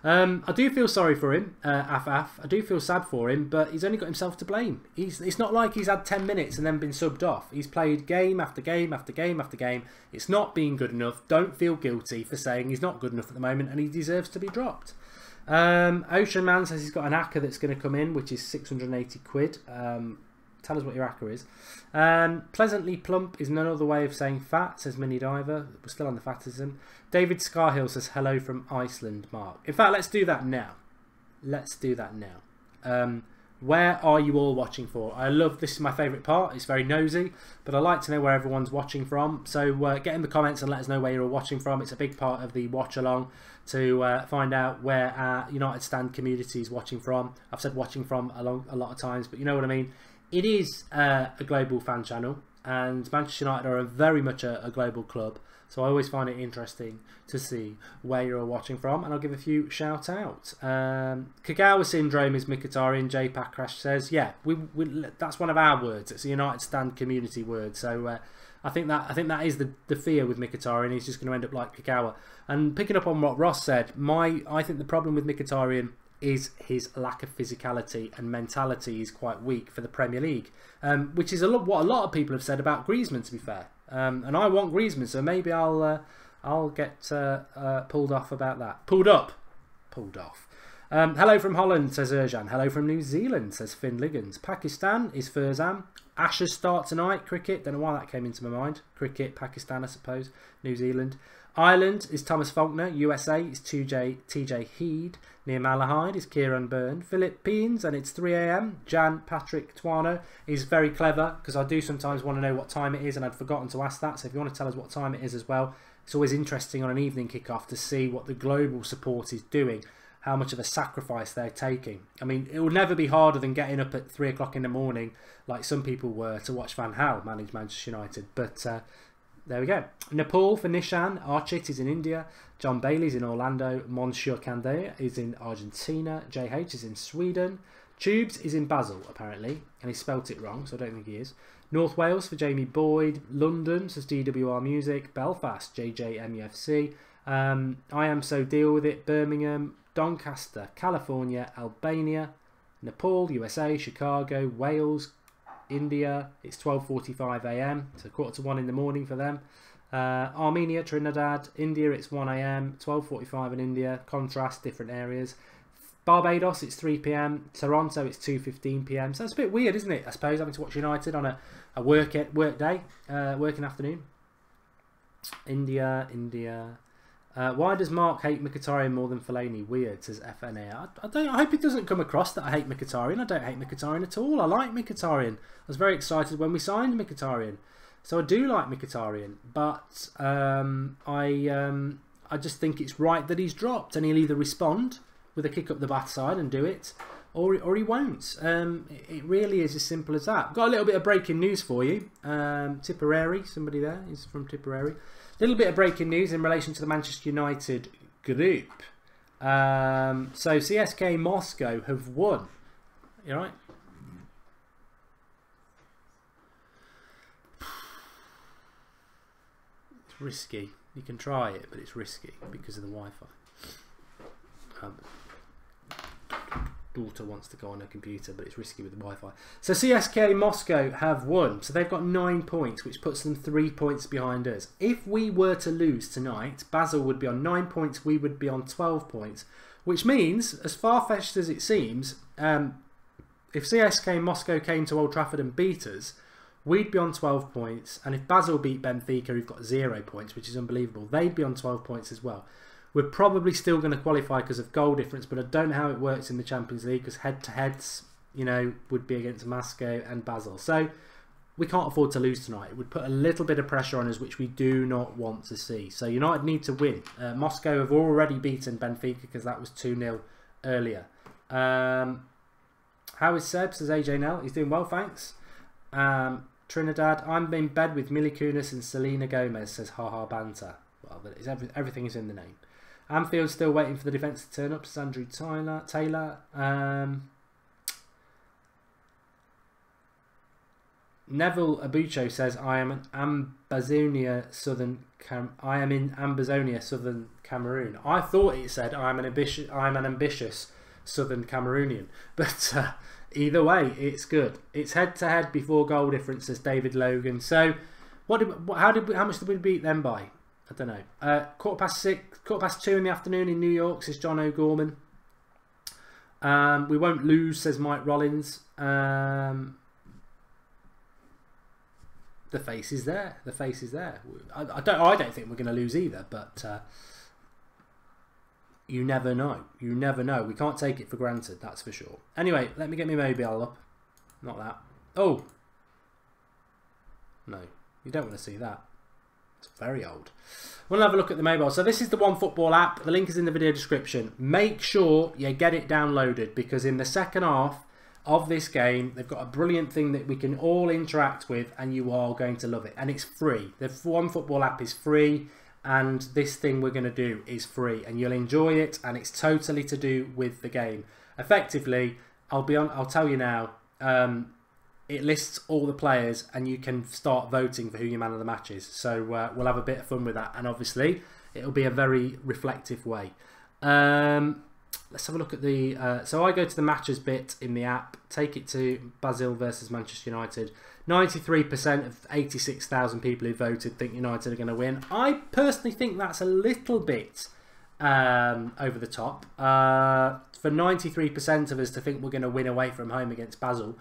I do feel sorry for him, I do feel sad for him, but he's only got himself to blame. It's not like he's had 10 minutes and then been subbed off. He's played game after game after game after game. It's not been good enough. Don't feel guilty for saying he's not good enough at the moment and he deserves to be dropped. Ocean Man says he's got an acca that's going to come in, which is 680 quid. Tell us what your acca is. Pleasantly plump is no other way of saying fat, says Mini Diver. We're still on the fatism. David Scarhill says hello from Iceland, Mark. In fact, let's do that now. Let's do that now. Where are you all watching for? I love, this is my favourite part. It's very nosy, but I like to know where everyone's watching from. So get in the comments and let us know where you're all watching from. It's a big part of the watch along to find out where our United Stand community is watching from. I've said watching from a lot of times, but you know what I mean. It is a global fan channel, and Manchester United are very much a global club. So I always find it interesting to see where you're all watching from, and I'll give a few shout outs. Kagawa syndrome is Mkhitaryan. J Packrash says, yeah, that's one of our words. It's a United Stand community word. So I think that is the fear with Mkhitaryan. He's just going to end up like Kagawa. And picking up on what Ross said, I think the problem with Mkhitaryan is his lack of physicality and mentality is quite weak for the Premier League, which is what a lot of people have said about Griezmann, to be fair. And I want Griezmann, so maybe I'll get pulled off about that. Pulled off. Hello from Holland, says Erjan. Hello from New Zealand, says Finn Liggins. Pakistan is Furzam. Ashes start tonight. Cricket, don't know why that came into my mind. Cricket, Pakistan, I suppose. New Zealand. Ireland is Thomas Faulkner. USA is TJ Heed. Near Malahide is Kieran Byrne. Philippines, and it's 3 AM. Jan Patrick Tuano is very clever, because I do sometimes want to know what time it is, and I'd forgotten to ask that. So if you want to tell us what time it is as well, it's always interesting on an evening kickoff to see what the global support is doing, how much of a sacrifice they're taking. I mean, it will never be harder than getting up at 3 o'clock in the morning, like some people were, to watch Van Gaal manage Manchester United. But There we go. Nepal for Nishan. Archit is in India. John Bailey's in Orlando. Monsieur Candé is in Argentina. JH is in Sweden. Tubes is in Basel, apparently. And he spelt it wrong, so I don't think he is. North Wales for Jamie Boyd. London says DWR Music. Belfast, JJMUFC. I Am So Deal With It. Birmingham. Doncaster, California. Albania. Nepal, USA. Chicago. Wales. India, it's 12:45 AM, so 1:45 in the morning for them. Armenia, Trinidad, India, it's 1 AM, 12:45 in India. Contrast, different areas. Barbados, it's 3 PM. Toronto, it's 2:15 PM. So it's a bit weird, isn't it? I suppose having to watch United on a work day, working afternoon. India. Why does Mark hate Mkhitaryan more than Fellaini? Weird, says FNA. I hope it doesn't come across that I hate Mkhitaryan. I don't hate Mkhitaryan at all. I like Mkhitaryan. I was very excited when we signed Mkhitaryan. So I do like Mkhitaryan. But I just think it's right that he's dropped. And he'll either respond with a kick up the backside and do it, or he won't. It really is as simple as that. Got a little bit of breaking news for you. Tipperary, somebody there is from Tipperary. Little bit of breaking news in relation to the Manchester United group. So CSK Moscow have won. You all right? It's risky. You can try it, but it's risky because of the Wi-Fi. Daughter wants to go on her computer, but it's risky with the Wi-Fi. So CSK Moscow have won. So they've got 9 points, which puts them 3 points behind us. If we were to lose tonight, Basel would be on 9 points, we would be on 12 points. Which means, as far-fetched as it seems, if CSK Moscow came to Old Trafford and beat us, we'd be on 12 points. And if Basel beat Benfica, who've got 0 points, which is unbelievable, they'd be on 12 points as well. We're probably still going to qualify because of goal difference, but I don't know how it works in the Champions League because head-to-heads, you know, would be against Moscow and Basel. So we can't afford to lose tonight. It would put a little bit of pressure on us, which we do not want to see. So United need to win. Moscow have already beaten Benfica because that was 2-0 earlier. How is Seb? Says AJ Nell. He's doing well, thanks. Trinidad, I'm in bed with Mili Kunis and Selena Gomez, says haha banter. Well, but it's everything is in the name. Anfield's still waiting for the defence to turn up, says Andrew Taylor. Neville Abucho says I am in Ambazonia, Southern Cameroon. I thought it said I'm an ambitious Southern Cameroonian, but either way, it's good. It's head-to-head before goal difference, says David Logan. So, how much did we beat them by? I don't know. 2:15 in the afternoon in New York, says John O'Gorman. We won't lose, says Mike Rollins. The face is there. The face is there. I don't think we're going to lose either, but you never know. You never know. We can't take it for granted, that's for sure. Anyway, let me get my mobile up. Not that. Oh! No, you don't want to see that. It's very old. We'll have a look at the mobile. So this is the OneFootball app. The link is in the video description. Make sure you get it downloaded because in the second half of this game, they've got a brilliant thing that we can all interact with and you are going to love it. And it's free. The OneFootball app is free and this thing we're going to do is free and you'll enjoy it and it's totally to do with the game. Effectively, I'll tell you now, it lists all the players and you can start voting for who your man of the match is. So we'll have a bit of fun with that. And obviously, it'll be a very reflective way. Let's have a look at the... so I go to the matches bit in the app. Take it to Basel versus Manchester United. 93% of 86,000 people who voted think United are going to win. I personally think that's a little bit over the top. For 93% of us to think we're going to win away from home against Basel.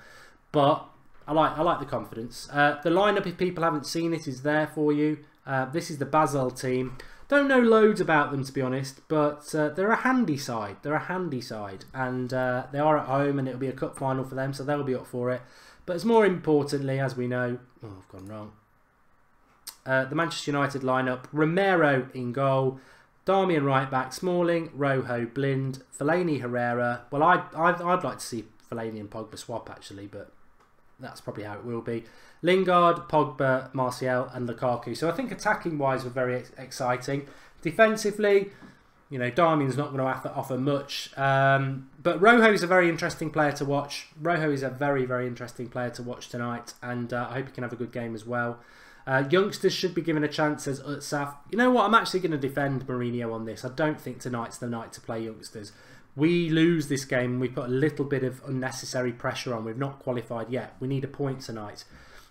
But... I like the confidence. The lineup, if people haven't seen it, is there for you. This is the Basel team. Don't know loads about them, to be honest, but they're a handy side. They're a handy side, and they are at home, and it'll be a cup final for them, so they'll be up for it. But as more importantly, as we know, I've gone wrong. The Manchester United lineup: Romero in goal, Darmian right back, Smalling, Rojo, Blind, Fellaini, Herrera. Well, I'd like to see Fellaini and Pogba swap actually, but that's probably how it will be. Lingard, Pogba, Martial and Lukaku. So I think attacking wise we're very exciting. Defensively, you know, Darmian's not going to have to offer much. But Rojo is a very interesting player to watch. Rojo is a very, very interesting player to watch tonight. And I hope he can have a good game as well. Youngsters should be given a chance as Utsaf. You know what? I'm actually going to defend Mourinho on this. I don't think tonight's the night to play youngsters. We lose this game and we put a little bit of unnecessary pressure on. We've not qualified yet. We need a point tonight.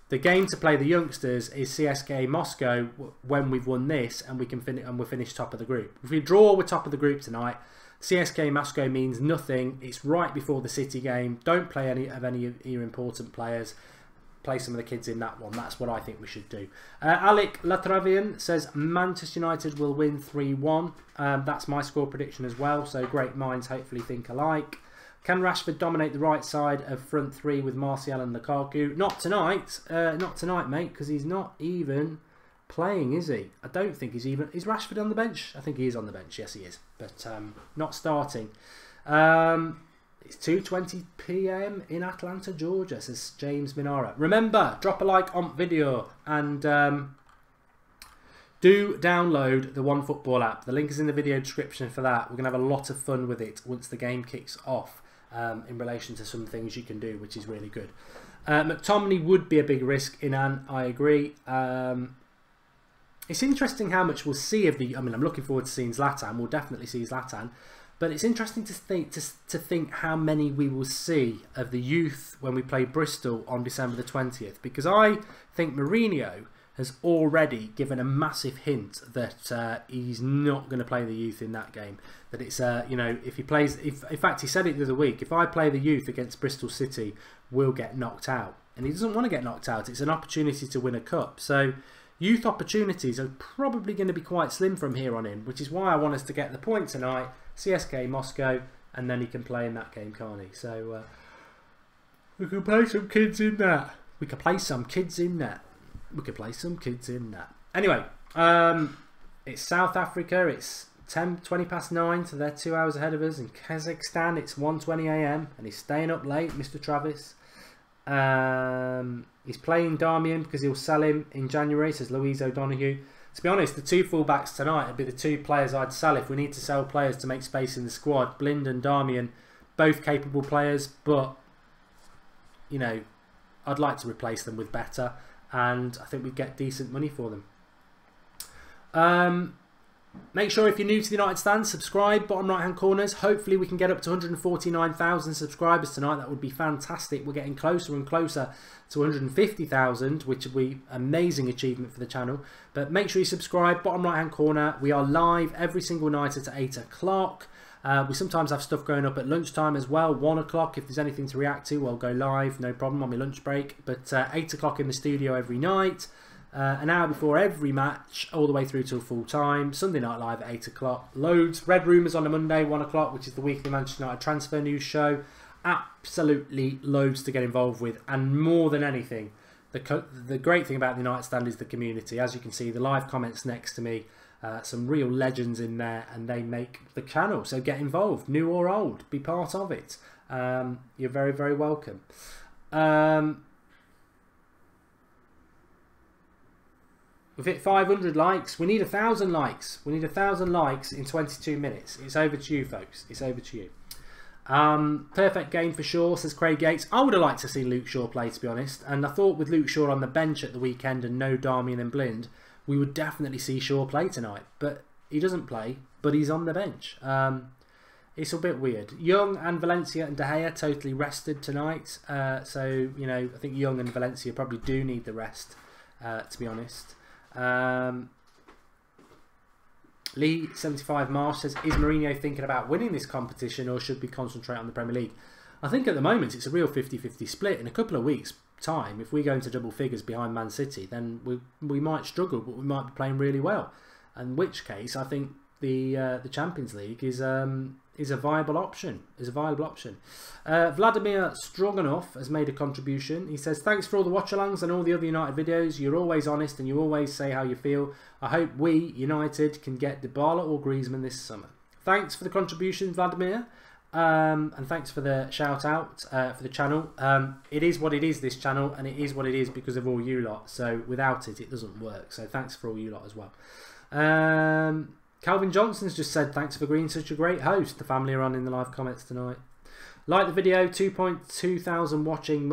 The game to play the youngsters is CSKA Moscow when we've won this and we can finish and we're finished top of the group. If we draw, we're top of the group tonight. CSKA Moscow means nothing. It's right before the City game. Don't play any of your important players. Play some of the kids in that one. That's what I think we should do. Alec Latravian says Manchester United will win 3-1. That's my score prediction as well. So great minds hopefully think alike. Can Rashford dominate the right side of front three with Martial and Lukaku? Not tonight. Not tonight, mate, because he's not even playing, is he? I don't think he's even... Is Rashford on the bench? I think he is on the bench. Yes, he is. But not starting. It's 2:20 PM in Atlanta, Georgia, says James Minara. Remember, drop a like on video and do download the OneFootball app. The link is in the video description for that. We're going to have a lot of fun with it once the game kicks off in relation to some things you can do, which is really good. McTominay would be a big risk in An, I agree. It's interesting how much we'll see of the... I mean, I'm looking forward to seeing Zlatan. We'll definitely see Zlatan. But it's interesting to think how many we will see of the youth when we play Bristol on December the 20th. Because I think Mourinho has already given a massive hint that he's not going to play the youth in that game. That it's, you know, if he plays... in fact, he said it the other week. If I play the youth against Bristol City, we'll get knocked out. And he doesn't want to get knocked out. It's an opportunity to win a cup. So... youth opportunities are probably going to be quite slim from here on in, which is why I want us to get the point tonight, CSKA Moscow, and then he can play in that game, can't he? So we can play some kids in that. We can play some kids in that. We can play some kids in that. Anyway, it's South Africa. It's 20 past 9, so they're 2 hours ahead of us. In Kazakhstan, it's 1:20 AM, and he's staying up late, Mr. Travis. He's playing Darmian because he'll sell him in January, says Louise O'Donoghue. To be honest, the two fullbacks tonight would be the two players I'd sell if we need to sell players to make space in the squad. Blind and Darmian, both capable players, but you know, I'd like to replace them with better, and I think we'd get decent money for them. Make sure if you're new to the United Stand, subscribe, bottom right hand corners. Hopefully we can get up to 149,000 subscribers tonight. That would be fantastic. We're getting closer and closer to 150,000, which would be an amazing achievement for the channel. But make sure you subscribe, bottom right hand corner. We are live every single night at 8 o'clock. We sometimes have stuff going up at lunchtime as well, 1 o'clock. If there's anything to react to, I'll go live, no problem, on my lunch break. But 8 o'clock in the studio every night. An hour before every match, all the way through till full time. Sunday Night Live at 8 o'clock. Loads. Red Rumours on a Monday, 1 o'clock, which is the weekly Manchester United transfer news show. Absolutely loads to get involved with. And more than anything, the great thing about the United Stand is the community. As you can see, the live comments next to me, some real legends in there, and they make the channel. So get involved, new or old. Be part of it. You're very, very welcome. We've hit 500 likes. We need 1,000 likes. We need 1,000 likes in 22 minutes. It's over to you, folks. It's over to you. Perfect game for Shaw, says Craig Yates. I would have liked to see Luke Shaw play, to be honest. And I thought with Luke Shaw on the bench at the weekend and no Darmian and Blind, we would definitely see Shaw play tonight. But he doesn't play, but he's on the bench. It's a bit weird. Young and Valencia and De Gea totally rested tonight. So, you know, I think Young and Valencia probably do need the rest, to be honest. Lee 75 Marsh says, is Mourinho thinking about winning this competition or should we concentrate on the Premier League? I think at the moment it's a real 50-50 split. In a couple of weeks time, if we go into double figures behind Man City, then we might struggle, but we might be playing really well, in which case I think the Champions League is a viable option. Vladimir Stroganov has made a contribution. He says, thanks for all the watch-alongs and all the other United videos. You're always honest and you always say how you feel. I hope we, United, can get Dybala or Griezmann this summer. Thanks for the contribution, Vladimir. and thanks for the shout out for the channel. It is what it is, this channel, and it is what it is because of all you lot. So without it, it doesn't work. So thanks for all you lot as well. Calvin Johnson's just said thanks for being such a great host. The family are on in the live comments tonight. Like the video, 2.2 thousand watching.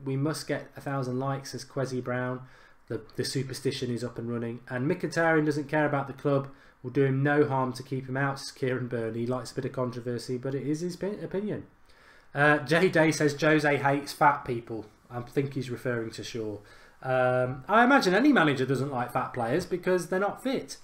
We must get 1,000 likes, says Quezzy Brown. The superstition is up and running. And Mkhitaryan doesn't care about the club. Will do him no harm to keep him out, says Kieran Burnley. He likes a bit of controversy, but it is his opinion. J Day says Jose hates fat people. I think he's referring to Shaw. I imagine any manager doesn't like fat players because they're not fit.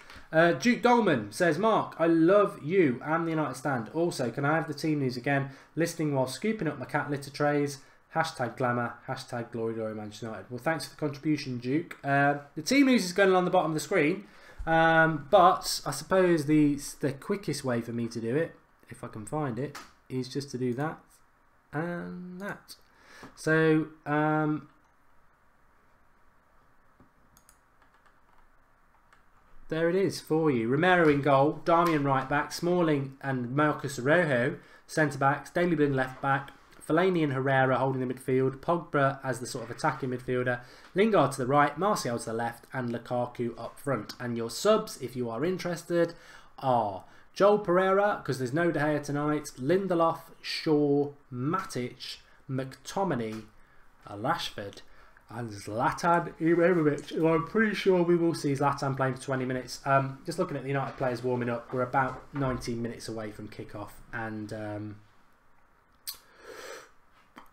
Duke Dolman says, Mark, I love you and the United Stand. Also, can I have the team news again? Listening while scooping up my cat litter trays. Hashtag glamour, hashtag glory glory Manchester United. Well, thanks for the contribution, Duke. The team news is going on the bottom of the screen, but I suppose the quickest way for me to do it, if I can find it, is just to do that and that. So, there it is for you. Romero in goal, Darmian right back, Smalling and Marcus Rojo centre backs, Daley Blind left back, Fellaini and Herrera holding the midfield, Pogba as the sort of attacking midfielder, Lingard to the right, Martial to the left, and Lukaku up front. And your subs, if you are interested, are Joel Pereira, because there's no De Gea tonight, Lindelof, Shaw, Matic, McTominay, Rashford, and Zlatan Ibrahimovic. Well, I'm pretty sure we will see Zlatan playing for 20 minutes. Just looking at the United players warming up, we're about 19 minutes away from kick-off, and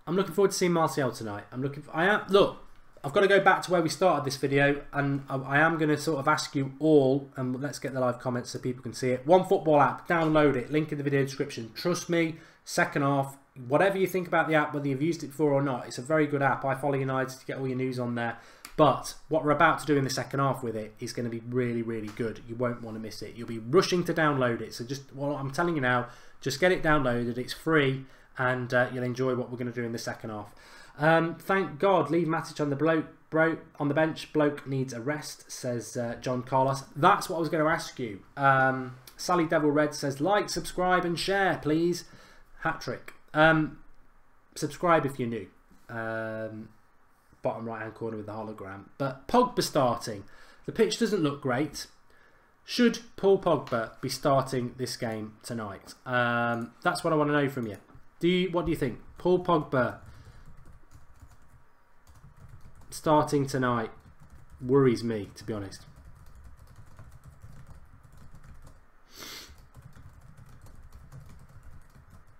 I'm looking forward to seeing Martial tonight. Look, I've got to go back to where we started this video, and I am going to sort of ask you all, and let's get the live comments so people can see it. One Football app, download it, link in the video description. Trust me, second half, whatever you think about the app, whether you've used it before or not, it's a very good app. I follow United to get all your news on there. But what we're about to do in the second half with it is going to be really, really good. You won't want to miss it. You'll be rushing to download it. So just, well, I'm telling you now, just get it downloaded. It's free, and you'll enjoy what we're going to do in the second half. Thank God, leave Matic on the bench. Bloke needs a rest, says John Carlos. That's what I was going to ask you. Sally Devil Red says, like, subscribe and share, please. Hat trick. Subscribe if you're new. Bottom right hand corner with the hologram. But Pogba starting. The pitch doesn't look great. Should Paul Pogba be starting this game tonight? That's what I want to know from you. What do you think? Paul Pogba starting tonight worries me, to be honest.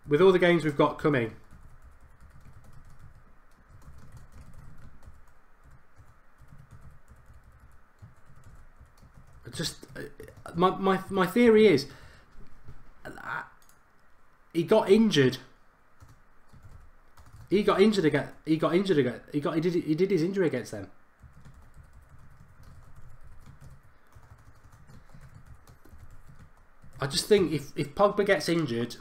With all the games we've got coming, just my theory is he got injured. He did his injury against them. I just think if Pogba gets injured,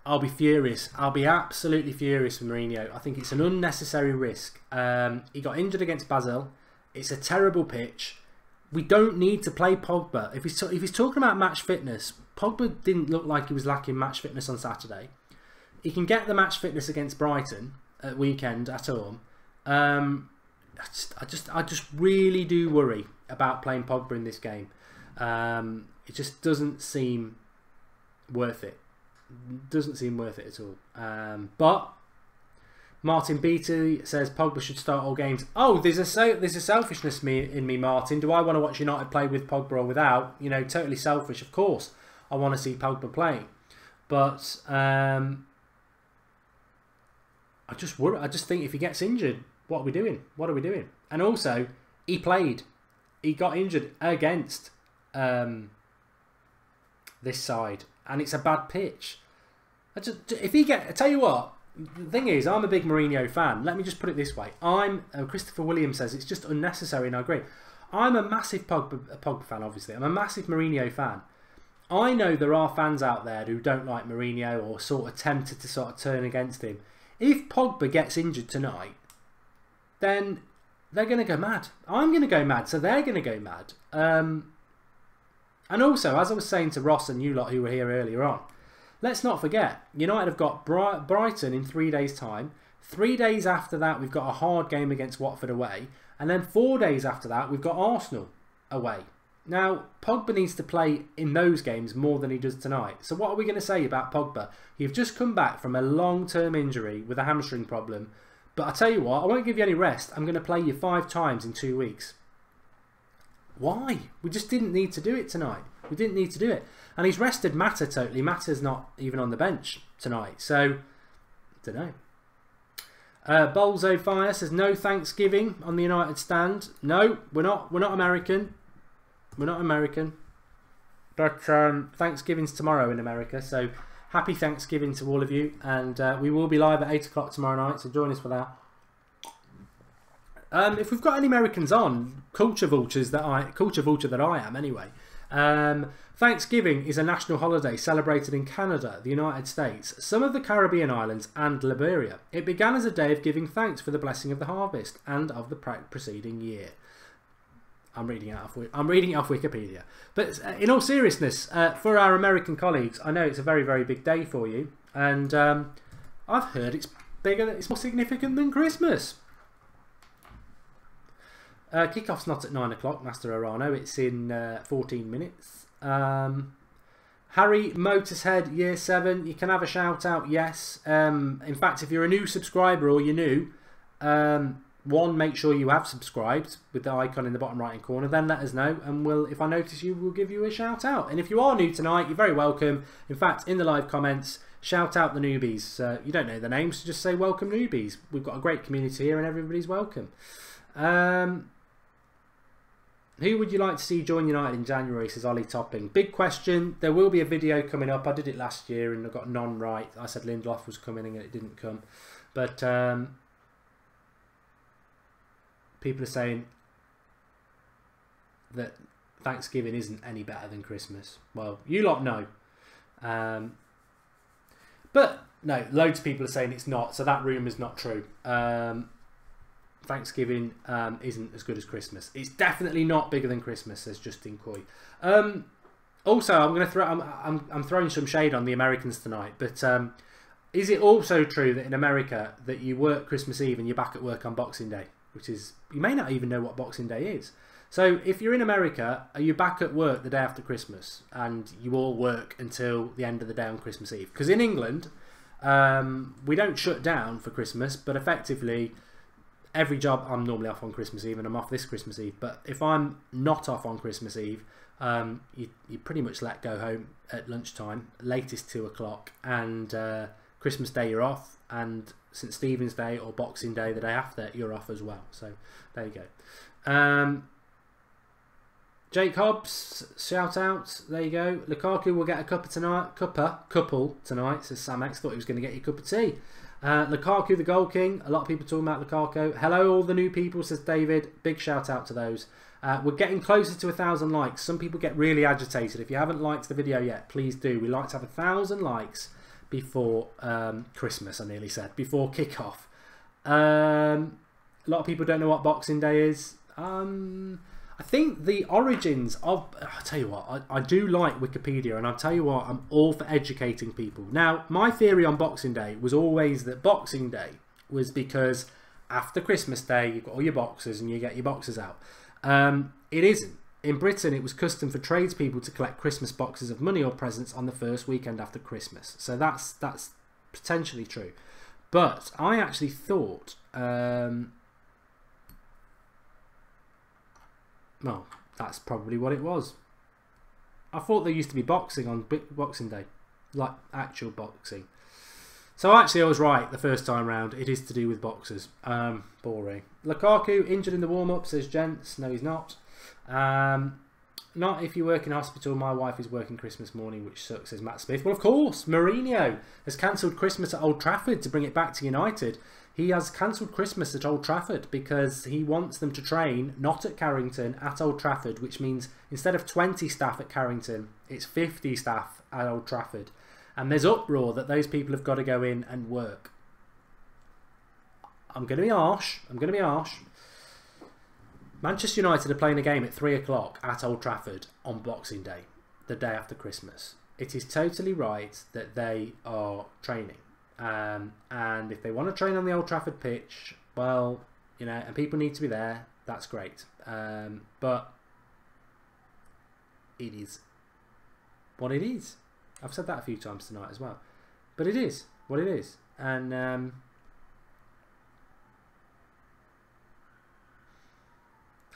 I'll be furious. I'll be absolutely furious with Mourinho. I think it's an unnecessary risk. He got injured against Basel. It's a terrible pitch. We don't need to play Pogba. If he's talking about match fitness, Pogba didn't look like he was lacking match fitness on Saturday. He can get the match fitness against Brighton at weekend at home. I just really do worry about playing Pogba in this game. It just doesn't seem worth it. Doesn't seem worth it at all. But Martin Beatty says Pogba should start all games. Oh, there's a selfishness in me, Martin. Do I want to watch United play with Pogba or without? You know, totally selfish. Of course, I want to see Pogba playing, but I just think if he gets injured, what are we doing? What are we doing? And also, he played. He got injured against this side, and it's a bad pitch. I tell you what, the thing is, I'm a big Mourinho fan. Let me just put it this way: Christopher Williams says it's just unnecessary, and I agree. I'm a massive Pogba fan. Obviously, I'm a massive Mourinho fan. I know there are fans out there who don't like Mourinho or sort of tempted to sort of turn against him. If Pogba gets injured tonight, then they're going to go mad. I'm going to go mad, so they're going to go mad. And also, as I was saying to Ross and you lot who were here earlier on, let's not forget, United have got Brighton in 3 days' time. 3 days after that, we've got a hard game against Watford away. And then 4 days after that, we've got Arsenal away. Now, Pogba needs to play in those games more than he does tonight. So what are we going to say about Pogba? You've just come back from a long-term injury with a hamstring problem. But I tell you what, I won't give you any rest. I'm going to play you 5 times in 2 weeks. Why? We just didn't need to do it tonight. We didn't need to do it. And he's rested Mata totally. Mata's not even on the bench tonight. So, don't know. Bolzo Fire says no Thanksgiving on the United stand. No, we're not American. We're not American. But Thanksgiving's tomorrow in America. So happy Thanksgiving to all of you. And we will be live at 8 o'clock tomorrow night. So join us for that. If we've got any Americans on, culture vulture that I am anyway. Thanksgiving is a national holiday celebrated in Canada, the United States, some of the Caribbean islands and Liberia. It began as a day of giving thanks for the blessing of the harvest and of the preceding year. I'm reading it off Wikipedia. But in all seriousness, for our American colleagues, I know it's a very, very big day for you. And I've heard it's bigger, it's more significant than Christmas. Kickoff's not at 9 o'clock, Master Arano. It's in 14 minutes. Harry Motorshead, Year 7. You can have a shout out, yes. In fact, if you're a new subscriber or you're new, one, make sure you have subscribed with the icon in the bottom right hand corner. Then let us know, and if I notice you, we'll give you a shout out. And if you are new tonight, you're very welcome. In fact, in the live comments, shout out the newbies. You don't know the names, so just say welcome newbies. We've got a great community here, and everybody's welcome. Who would you like to see join United in January, says Ollie Topping. Big question. There will be a video coming up. I did it last year and I got none right. I said Lindelof was coming and it didn't come. But people are saying that Thanksgiving isn't any better than Christmas. Well, you lot know. But no, loads of people are saying it's not. So that rumour's not true. Thanksgiving isn't as good as Christmas. It's definitely not bigger than Christmas, says Justin Coy. Also, I'm throwing some shade on the Americans tonight, but is it also true that in America that you work Christmas Eve and you're back at work on Boxing Day? Which is, you may not even know what Boxing Day is. So if you're in America, are you back at work the day after Christmas and you all work until the end of the day on Christmas Eve? Because in England, we don't shut down for Christmas, but effectively every job, I'm normally off on Christmas Eve and I'm off this Christmas Eve, but if I'm not off on Christmas Eve, you pretty much go home at lunchtime, latest 2 o'clock, and Christmas Day you're off, and St Stephen's Day or Boxing Day the day after you're off as well. So there you go. Jake Hobbs, shout out, there you go. Lukaku will get a couple tonight, says Sam X. Thought he was going to get you a cup of tea. Lukaku, the goal king. A lot of people talking about Lukaku. Hello, all the new people, says David. Big shout out to those. We're getting closer to 1,000 likes. Some people get really agitated. If you haven't liked the video yet, please do. We like to have 1,000 likes before Christmas, I nearly said, before kickoff. A lot of people don't know what Boxing Day is. I think the origins of... I'll tell you what, I do like Wikipedia, and I'll tell you what, I'm all for educating people. Now, my theory on Boxing Day was always that Boxing Day was because after Christmas Day, you've got all your boxes and you get your boxes out. It isn't. In Britain, it was custom for tradespeople to collect Christmas boxes of money or presents on the first weekend after Christmas. So that's potentially true. But I actually thought... well, that's probably what it was. I thought there used to be boxing on Boxing Day, like actual boxing. So actually I was right the first time round. It is to do with boxers. Boring. Lukaku injured in the warm-up, says Gents. No, he's not. Not if you work in hospital. My wife is working Christmas morning, which sucks, says Matt Smith. Well, of course, Mourinho has cancelled Christmas at Old Trafford to bring it back to United. He has cancelled Christmas at Old Trafford because he wants them to train, not at Carrington, at Old Trafford, which means instead of 20 staff at Carrington, it's 50 staff at Old Trafford. And there's uproar that those people have got to go in and work. I'm going to be harsh. Manchester United are playing a game at 3 o'clock at Old Trafford on Boxing Day. the day after Christmas. It is totally right that they are training. And if they want to train on the Old Trafford pitch, well, you know, and people need to be there, that's great. But it is what it is. I've said that a few times tonight as well. But it is what it is. And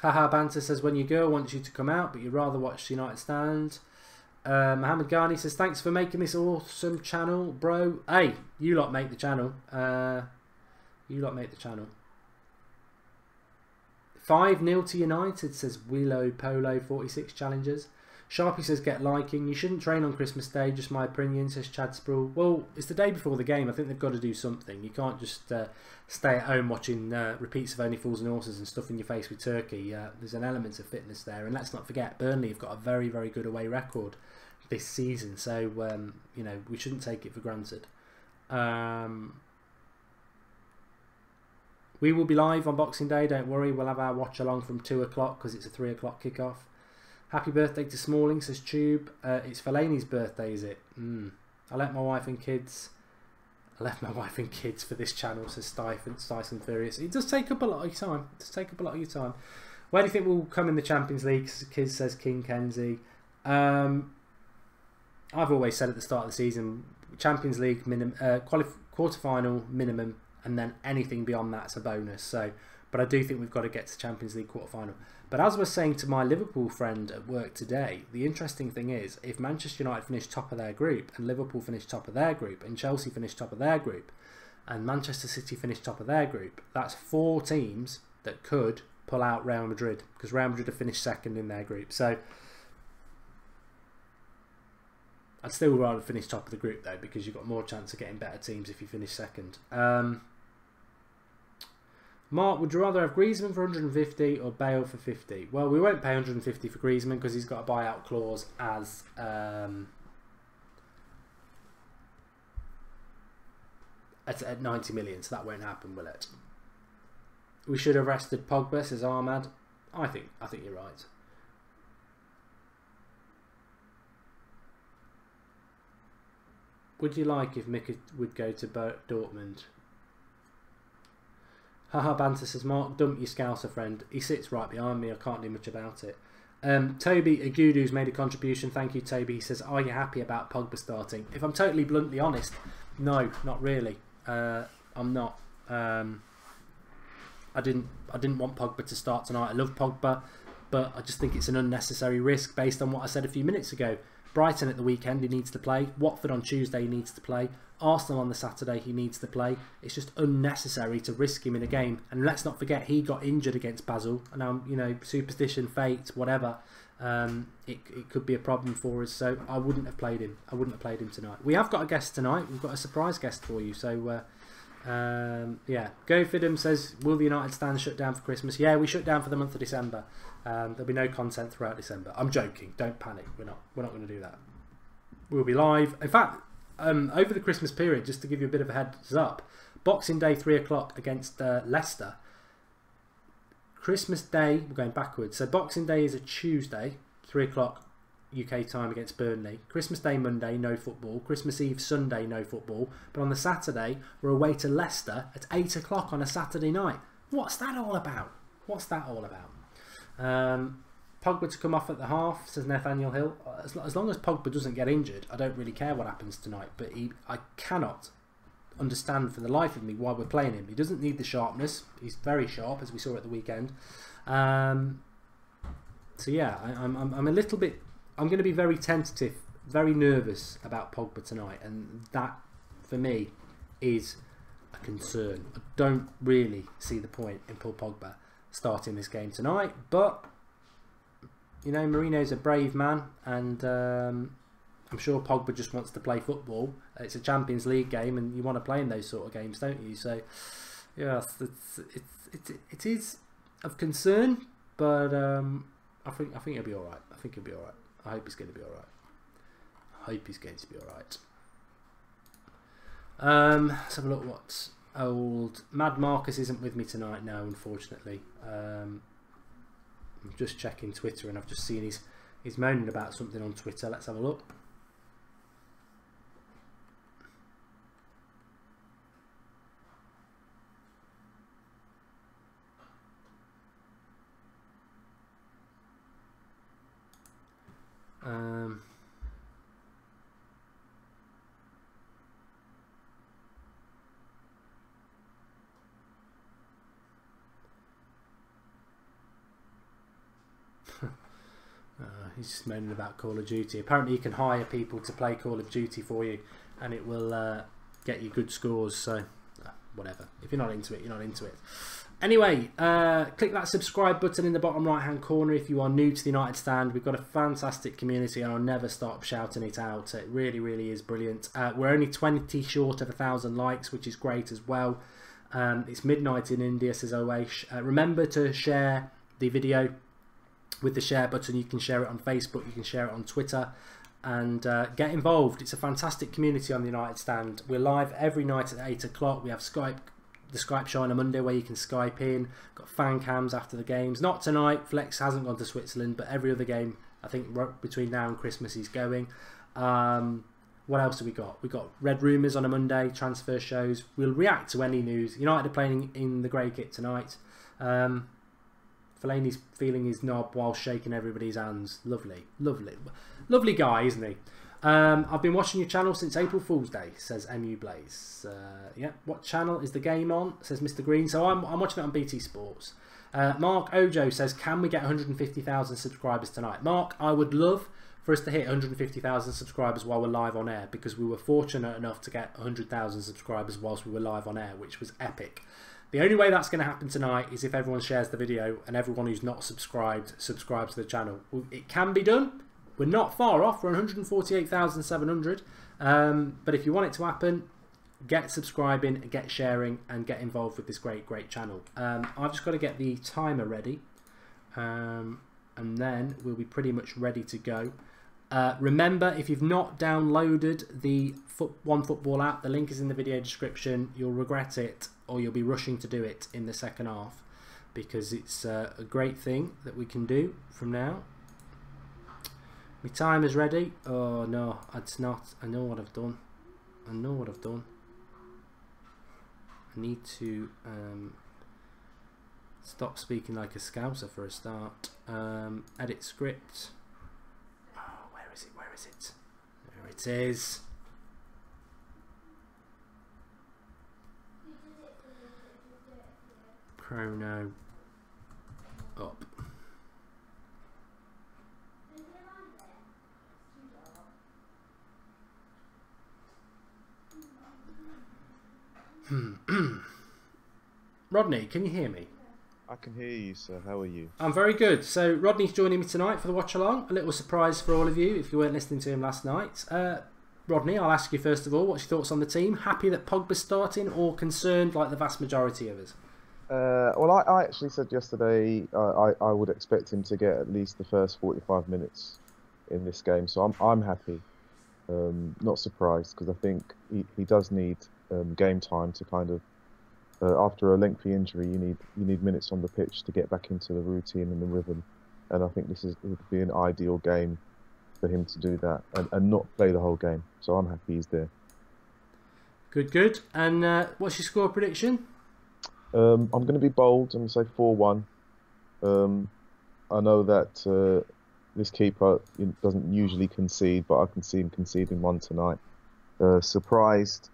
Haha Banter says, when your girl wants you to come out, but you'd rather watch United stand. Mohammed Ghani says, thanks for making this awesome channel, bro. Hey, you lot make the channel. You lot make the channel. 5-0 to United, says Willow Polo 46 Challengers. Sharpie says, get liking. You shouldn't train on Christmas Day, just my opinion, says Chad Sproul. Well, it's the day before the game. I think they've got to do something. You can't just stay at home watching repeats of Only Fools and Horses and stuff in your face with turkey. There's an element of fitness there. And let's not forget, Burnley have got a very, very good away record this season. So, you know, we shouldn't take it for granted. We will be live on Boxing Day, don't worry. We'll have our watch along from 2 o'clock because it's a 3 o'clock kickoff. Happy birthday to Smalling, says Tube. It's Fellaini's birthday, is it? I left my wife and kids for this channel, says Dyson Furious. It does take up a lot of your time. It does take up a lot of your time. Where do you think we'll come in the Champions League? Kids says King Kenzie. I've always said at the start of the season, Champions League quarter-final minimum, and then anything beyond that's a bonus. So, but I do think we've got to get to Champions League quarter-final. But as I was saying to my Liverpool friend at work today, the interesting thing is, if Manchester United finish top of their group, and Liverpool finish top of their group, and Chelsea finish top of their group, and Manchester City finish top of their group, that's 4 teams that could pull out Real Madrid, because Real Madrid have finished second in their group. So I'd still rather finish top of the group though, because you've got more chance of getting better teams if you finish second. Mark, would you rather have Griezmann for 150 or Bale for 50? Well, we won't pay 150 for Griezmann because he's got a buyout clause as at 90 million, so that won't happen, will it? We should have rested Pogba, says Ahmad. I think you're right. Would you like if Mick would go to Dortmund? Haha Banter says, Mark, dump your Scouser friend. He sits right behind me. I can't do much about it. Toby Agudu's made a contribution. Thank you, Toby. He says, are you happy about Pogba starting? If I'm totally bluntly honest, no, not really. I'm not. I didn't want Pogba to start tonight. I love Pogba, but I just think it's an unnecessary risk based on what I said a few minutes ago. Brighton at the weekend, he needs to play. Watford on Tuesday, he needs to play. Arsenal on the Saturday, he needs to play. It's just unnecessary to risk him in a game. And let's not forget, he got injured against Basel. And you know, superstition, fate, whatever. It could be a problem for us. So I wouldn't have played him. I wouldn't have played him tonight. We have got a guest tonight. We've got a surprise guest for you. So yeah, Go Fidham says, will the United stand shut down for Christmas? Yeah, we shut down for the month of December. There'll be no content throughout December. I'm joking. Don't panic. We're not going to do that. We'll be live. In fact, over the Christmas period, just to give you a bit of a heads up, Boxing Day 3 o'clock against Leicester. Christmas Day, we're going backwards. So Boxing Day is a Tuesday, 3 o'clock UK time against Burnley. Christmas Day Monday, no football. Christmas Eve Sunday, no football. But on the Saturday, we're away to Leicester at 8 o'clock on a Saturday night. What's that all about? What's that all about? Pogba to come off at the half, says Nathaniel Hill. As long as Pogba doesn't get injured, I don't really care what happens tonight. But I cannot understand for the life of me why we're playing him. He doesn't need the sharpness. He's very sharp, as we saw at the weekend. So yeah, I'm a little bit. I'm going to be very tentative, very nervous about Pogba tonight, and that for me is a concern. I don't really see the point in Paul Pogba starting this game tonight, but you know, Mourinho's a brave man, and I'm sure Pogba just wants to play football. It's a Champions League game, and you want to play in those sort of games, don't you? So, yeah, it is of concern, but I think he'll be all right. I think he'll be all right. I hope he's going to be all right. I hope he's going to be all right. Let's have a look. What's old Mad Marcus isn't with me tonight now, unfortunately. I'm just checking Twitter, and I've just seen He's moaning about something on Twitter. Let's have a look. He's just moaning about Call of Duty. Apparently you can hire people to play Call of Duty for you and it will get you good scores, so whatever. If you're not into it, you're not into it. Anyway, click that subscribe button in the bottom right hand corner if you are new to the United Stand. We've got a fantastic community and I'll never stop shouting it out. It really, really is brilliant. We're only 20 short of 1,000 likes, which is great as well. It's midnight in India, says Owesh. Remember to share the video with the share button. You can share it on Facebook, you can share it on Twitter, and get involved. It's a fantastic community on the United Stand. We're live every night at 8 o'clock. We have the Skype show on a Monday where you can Skype in. Got fan cams after the games. Not tonight, Flex hasn't gone to Switzerland, but every other game, I think between now and Christmas he's going. What else have we got? We've got Red Rumours on a Monday, transfer shows. We'll react to any news. United are playing in the grey kit tonight. Fellaini's feeling his knob while shaking everybody's hands. Lovely, lovely, lovely guy, isn't he? I've been watching your channel since April Fool's Day, says MU Blaze. Yeah, what channel is the game on? Says Mr. Green. So I'm watching it on BT Sports. Mark Ojo says, can we get 150,000 subscribers tonight? Mark, I would love for us to hit 150,000 subscribers while we're live on air, because we were fortunate enough to get 100,000 subscribers whilst we were live on air, which was epic. The only way that's going to happen tonight is if everyone shares the video and everyone who's not subscribed subscribes to the channel. It can be done. We're not far off. We're 148,700. But if you want it to happen, get subscribing, get sharing, and get involved with this great, great channel. I've just got to get the timer ready, and then we'll be pretty much ready to go. Remember, if you've not downloaded the One Football app, the link is in the video description. You'll regret it, or you'll be rushing to do it in the second half, because it's a great thing that we can do from now. My time is ready. Oh no, it's not. I know what I've done. I know what I've done. I need to stop speaking like a scouser for a start. Edit script. Oh, where is it? Where is it? There it is. Chrono up. Rodney, can you hear me? I can hear you, sir. How are you? I'm very good. So Rodney's joining me tonight for the watch-along. A little surprise for all of you if you weren't listening to him last night. Rodney, I'll ask you first of all, what's your thoughts on the team? Happy that Pogba's starting, or concerned like the vast majority of us? Well, I actually said yesterday I would expect him to get at least the first 45 minutes in this game, so I'm happy. Not surprised, because I think he does need game time to kind of, after a lengthy injury, you need minutes on the pitch to get back into the routine and the rhythm, and I think it would be an ideal game for him to do that and not play the whole game. So I'm happy he's there. Good, good. And what's your score prediction? I'm going to be bold. I'm going to say 4-1. I know that this keeper doesn't usually concede, but I can see him conceding one tonight. Surprised.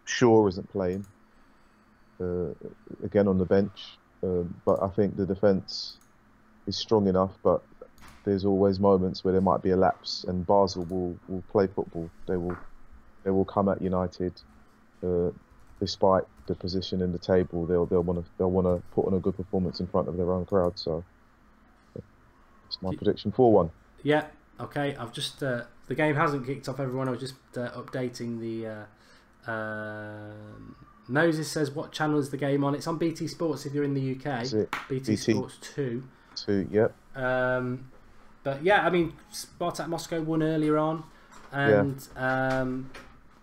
Shaw isn't playing. Again on the bench. But I think the defence is strong enough, but there's always moments where there might be a lapse, and Basel will play football. They will come at United, despite the position in the table. They'll want to put on a good performance in front of their own crowd. So it's my prediction: 4-1. Yeah. Okay. I've just the game hasn't kicked off. Everyone, I was just updating the. Moses says, "What channel is the game on?" It's on BT Sports if you're in the UK. BT Sports 2. 2. Yep. But yeah, I mean, Spartak Moscow won earlier on, and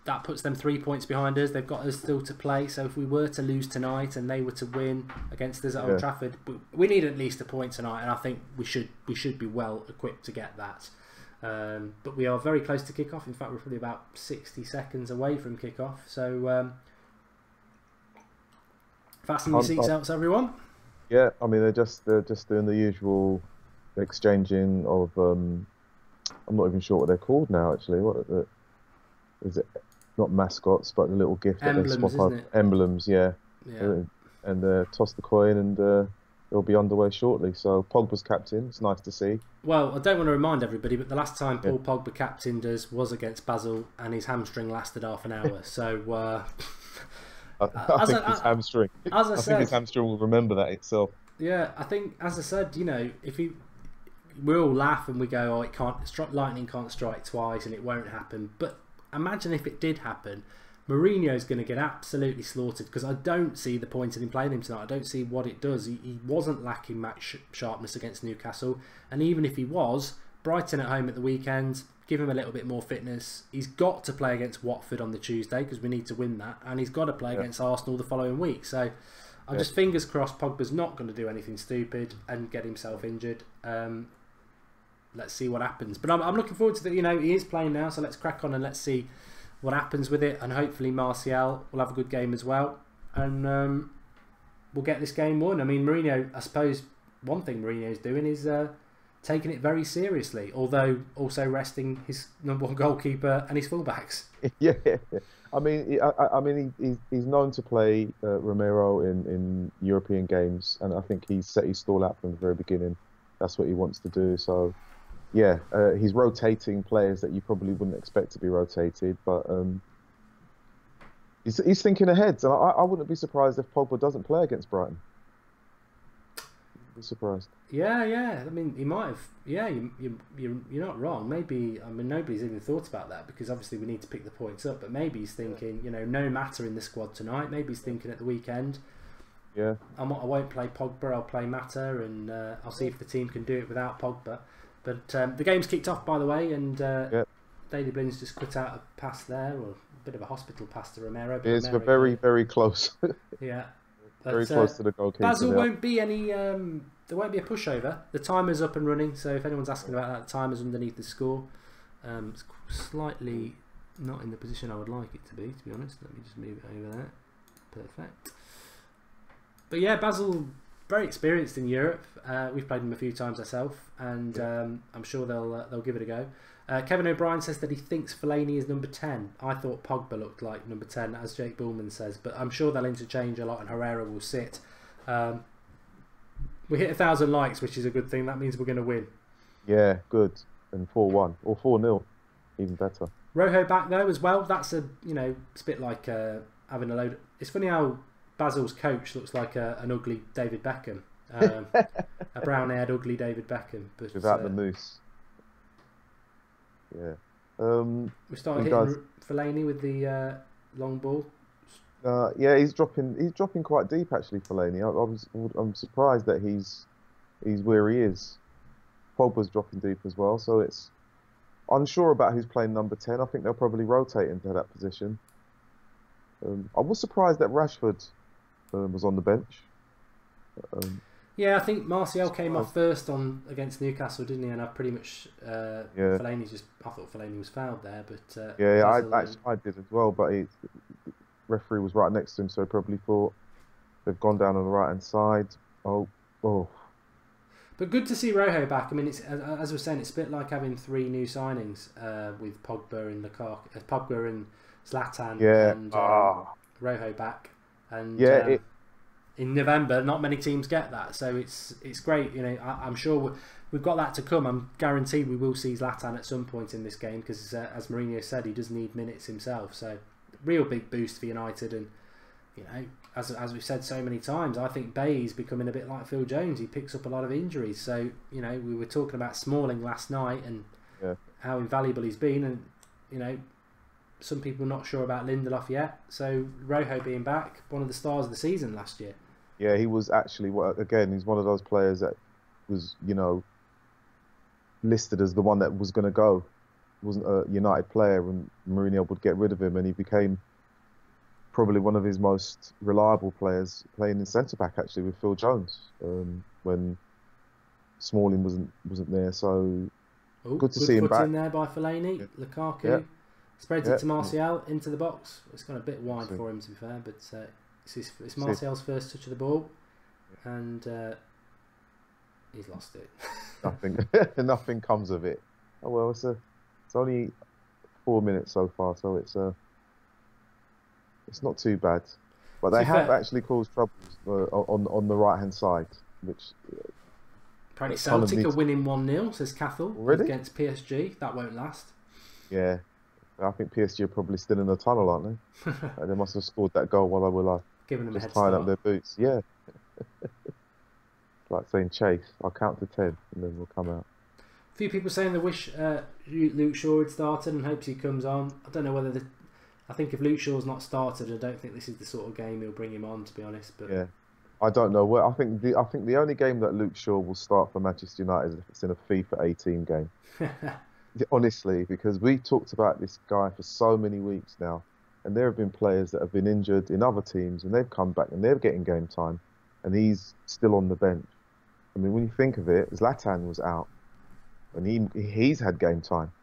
that puts them 3 points behind us. They've got us still to play. So if we were to lose tonight and they were to win against us at Old Trafford, we need at least a point tonight, and I think we should be well equipped to get that. But we are very close to kick-off. In fact, we're probably about 60 seconds away from kick-off. So fasten your seatbelts, everyone. Yeah, I mean they're just doing the usual exchanging of I'm not even sure what they're called now. Actually, is it? Not mascots, but the little gift emblems, that they swap isn't it? Emblems, yeah. And toss the coin, and it'll be underway shortly. So Pogba's captain. It's nice to see. Well, I don't want to remind everybody, but the last time Paul Pogba captained us was against Basel, and his hamstring lasted half an hour. So I think his hamstring. I think his hamstring will remember that itself. Yeah, I think, as I said, if we all laugh and we go, "Oh, lightning can't strike twice, and it won't happen." But imagine if it did happen. Mourinho's going to get absolutely slaughtered, because I don't see the point in him playing him tonight. I don't see what it does. He wasn't lacking match sharpness against Newcastle, and even if he was, Brighton at home at the weekend, give him a little bit more fitness. He's got to play against Watford on the Tuesday, because we need to win that, and he's got to play against Arsenal the following week. So I'm just fingers crossed Pogba's not going to do anything stupid and get himself injured. Let's see what happens. But I'm looking forward to that. He is playing now, so let's crack on and let's see what happens with it. And hopefully Martial will have a good game as well, and we'll get this game won. I mean, Mourinho, I suppose one thing Mourinho's doing is taking it very seriously, although also resting his number one goalkeeper and his fullbacks. Yeah, I mean, he's known to play Romero in European games, and I think he's set his stall out from the very beginning. That's what he wants to do. So, yeah, he's rotating players that you probably wouldn't expect to be rotated, but he's thinking ahead. And I wouldn't be surprised if Pogba doesn't play against Brighton. Be surprised. Yeah. I mean, he might have. Yeah, you're not wrong. Maybe, I mean, nobody's even thought about that, because obviously we need to pick the points up. But maybe he's thinking, no matter in the squad tonight. Maybe he's thinking at the weekend. Yeah. I won't play Pogba. I'll play Mata, and I'll see if the team can do it without Pogba. But the game's kicked off, by the way, and Daley Blinn's just cut out a pass there, or a bit of a hospital pass to Herrera. It's very, very close. Yeah. Very close to the goalkeeper. Basel won't be any. There won't be a pushover. The timer's up and running. So if anyone's asking about that, the timer's underneath the score. It's slightly not in the position I would like it to be honest. Let me just move it over there. Perfect. But yeah, Basel, very experienced in Europe. We've played them a few times ourselves, and I'm sure they'll give it a go. Kevin O'Brien says that he thinks Fellaini is number 10. I thought Pogba looked like number 10, as Jake Bullman says, but I'm sure they'll interchange a lot, and Herrera will sit. We hit 1,000 likes, which is a good thing. That means we're going to win. Yeah, good. And 4-1 or 4-0, even better. Rojo back though as well. That's it's a bit like having a load. It's funny how Basil's coach looks like an ugly David Beckham, a brown-haired ugly David Beckham, but without the moose. Yeah. We started hitting Fellaini with the long ball. Yeah, he's dropping quite deep actually, Fellaini. I'm surprised that he's where he is. Pogba's dropping deep as well, so it's unsure about who's playing number 10. I think they'll probably rotate into that position. I was surprised that Rashford was on the bench. Yeah, I think Martial came off first against Newcastle, didn't he? And I pretty much Fellaini I thought Fellaini was fouled there, but I did as well. But the referee was right next to him, so I probably thought they've gone down on the right hand side. Oh. But good to see Rojo back. I mean, it's as we're saying, it's a bit like having 3 new signings with Pogba and Pogba and Zlatan and Rojo back. And in November, not many teams get that, so it's great. I'm sure we've got that to come. I'm guaranteed we will see Zlatan at some point in this game, because as Mourinho said, he does need minutes himself. So real big boost for United, and as we've said so many times, I think Bay's becoming a bit like Phil Jones. He picks up a lot of injuries. So we were talking about Smalling last night and how invaluable he's been, and some people not sure about Lindelof yet. So Rojo being back, one of the stars of the season last year. Yeah, he was actually, again, he's one of those players that was, listed as the one that was going to go wasn't a United player, and Mourinho would get rid of him, and he became probably one of his most reliable players, playing in centre back actually with Phil Jones when Smalling wasn't there. So good to see him back. In there by Fellaini. Yeah. Lukaku. Yeah. Spreads it to Martial into the box. It's gone a bit wide for him, to be fair, but it's Martial's first touch of the ball, and he's lost it. Nothing comes of it. Oh well, it's only 4 minutes so far, so it's not too bad. But they have actually caused troubles on the right hand side, which apparently Celtic are winning 1-0, says Cathal, against PSG. That won't last. Yeah. I think PSG are probably still in the tunnel, aren't they? They must have scored that goal while they were giving them just a head start. tying up their boots. Yeah. Like saying, Chase, I'll count to 10 and then we'll come out. A few people saying they wish Luke Shaw had started and hopes he comes on. I don't know whether I think if Luke Shaw's not started, I don't think this is the sort of game he'll bring him on, to be honest. But yeah, I don't know. Well, I think the only game that Luke Shaw will start for Manchester United is if it's in a FIFA 18 game. Honestly, because we talked about this guy for so many weeks now, and there have been players that have been injured in other teams, and they've come back and they're getting game time, and he's still on the bench. I mean, when you think of it, Zlatan was out, and he's had game time.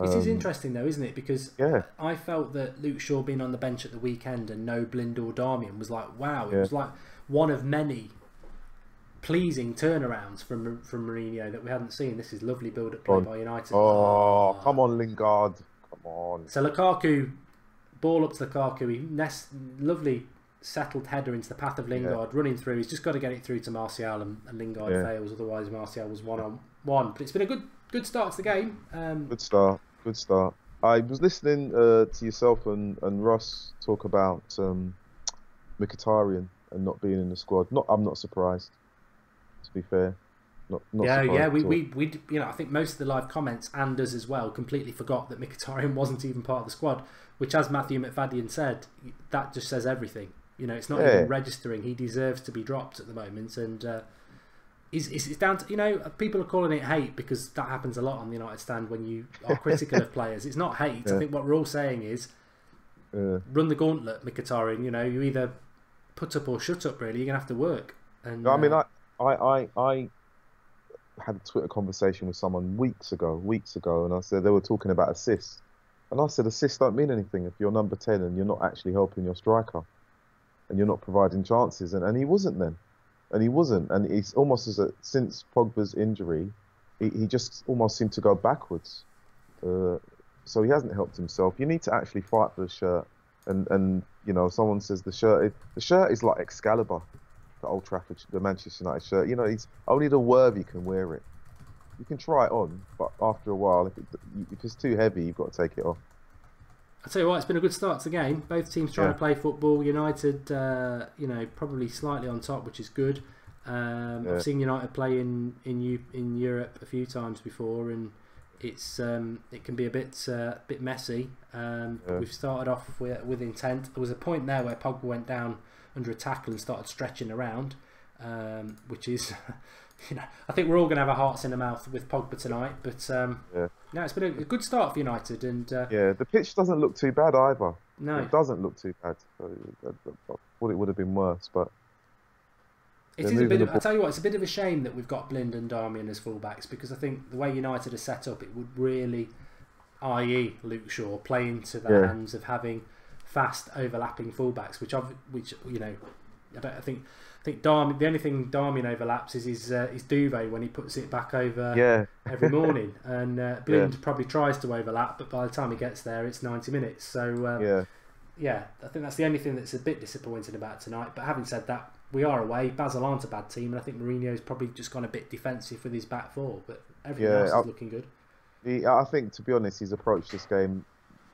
It is interesting though, isn't it? Because I felt that Luke Shaw being on the bench at the weekend and no Blind or Darmian was like, wow, it was like one of many pleasing turnarounds from Mourinho that we hadn't seen. This is lovely build-up play by United. Oh, come on, Lingard. Come on. So Lukaku, ball up to Lukaku. He lovely settled header into the path of Lingard, running through. He's just got to get it through to Martial, and Lingard fails. Otherwise, Martial was 1-on-1. But it's been a good start to the game. Good start. I was listening to yourself and Russ talk about Mkhitaryan and not being in the squad. I'm not surprised. To be fair, not we I think most of the live comments and us as well completely forgot that Mkhitaryan wasn't even part of the squad, which, as Matthew McFadden said, that just says everything. It's not even registering. He deserves to be dropped at the moment, and it's down to, people are calling it hate because that happens a lot on the United stand when you are critical of players. It's not hate. I think what we're all saying is run the gauntlet, Mkhitaryan. You either put up or shut up. Really, you're gonna have to work. And I mean, I had a Twitter conversation with someone weeks ago, and I said they were talking about assists, and I said assists don't mean anything if you're number 10 and you're not actually helping your striker, and you're not providing chances, and he wasn't then, and he's almost since Pogba's injury, he just almost seemed to go backwards, so he hasn't helped himself. You need to actually fight for the shirt, and someone says the shirt is like Excalibur. The Old Trafford, the Manchester United shirt. It's only the worthy can wear it. You can try it on, but after a while, if it's too heavy, you've got to take it off. I'll tell you what, it's been a good start to the game. Both teams trying to play football. United, probably slightly on top, which is good. I've seen United play in Europe a few times before, and it can be a bit messy. We've started off with intent. There was a point there where Pogba went down under a tackle and started stretching around, which is, I think we're all going to have our hearts in the mouth with Pogba tonight. But it's been a good start for United, and the pitch doesn't look too bad either. No, it doesn't look too bad. I thought it would have been worse, but it is a bit. I tell you what, it's a bit of a shame that we've got Blind and Darmian as fullbacks, because I think the way United are set up, it would really, i.e. Luke Shaw, play into the hands of having fast overlapping fullbacks, which I think Darmian, the only thing Darmian overlaps is his duvet when he puts it back over every morning, and Blind probably tries to overlap, but by the time he gets there, it's 90 minutes. So I think that's the only thing that's a bit disappointing about tonight. But having said that, we are away. Basel aren't a bad team, and I think Mourinho's probably just gone a bit defensive with his back four, but everything else is looking good. I think, to be honest, he's approached this game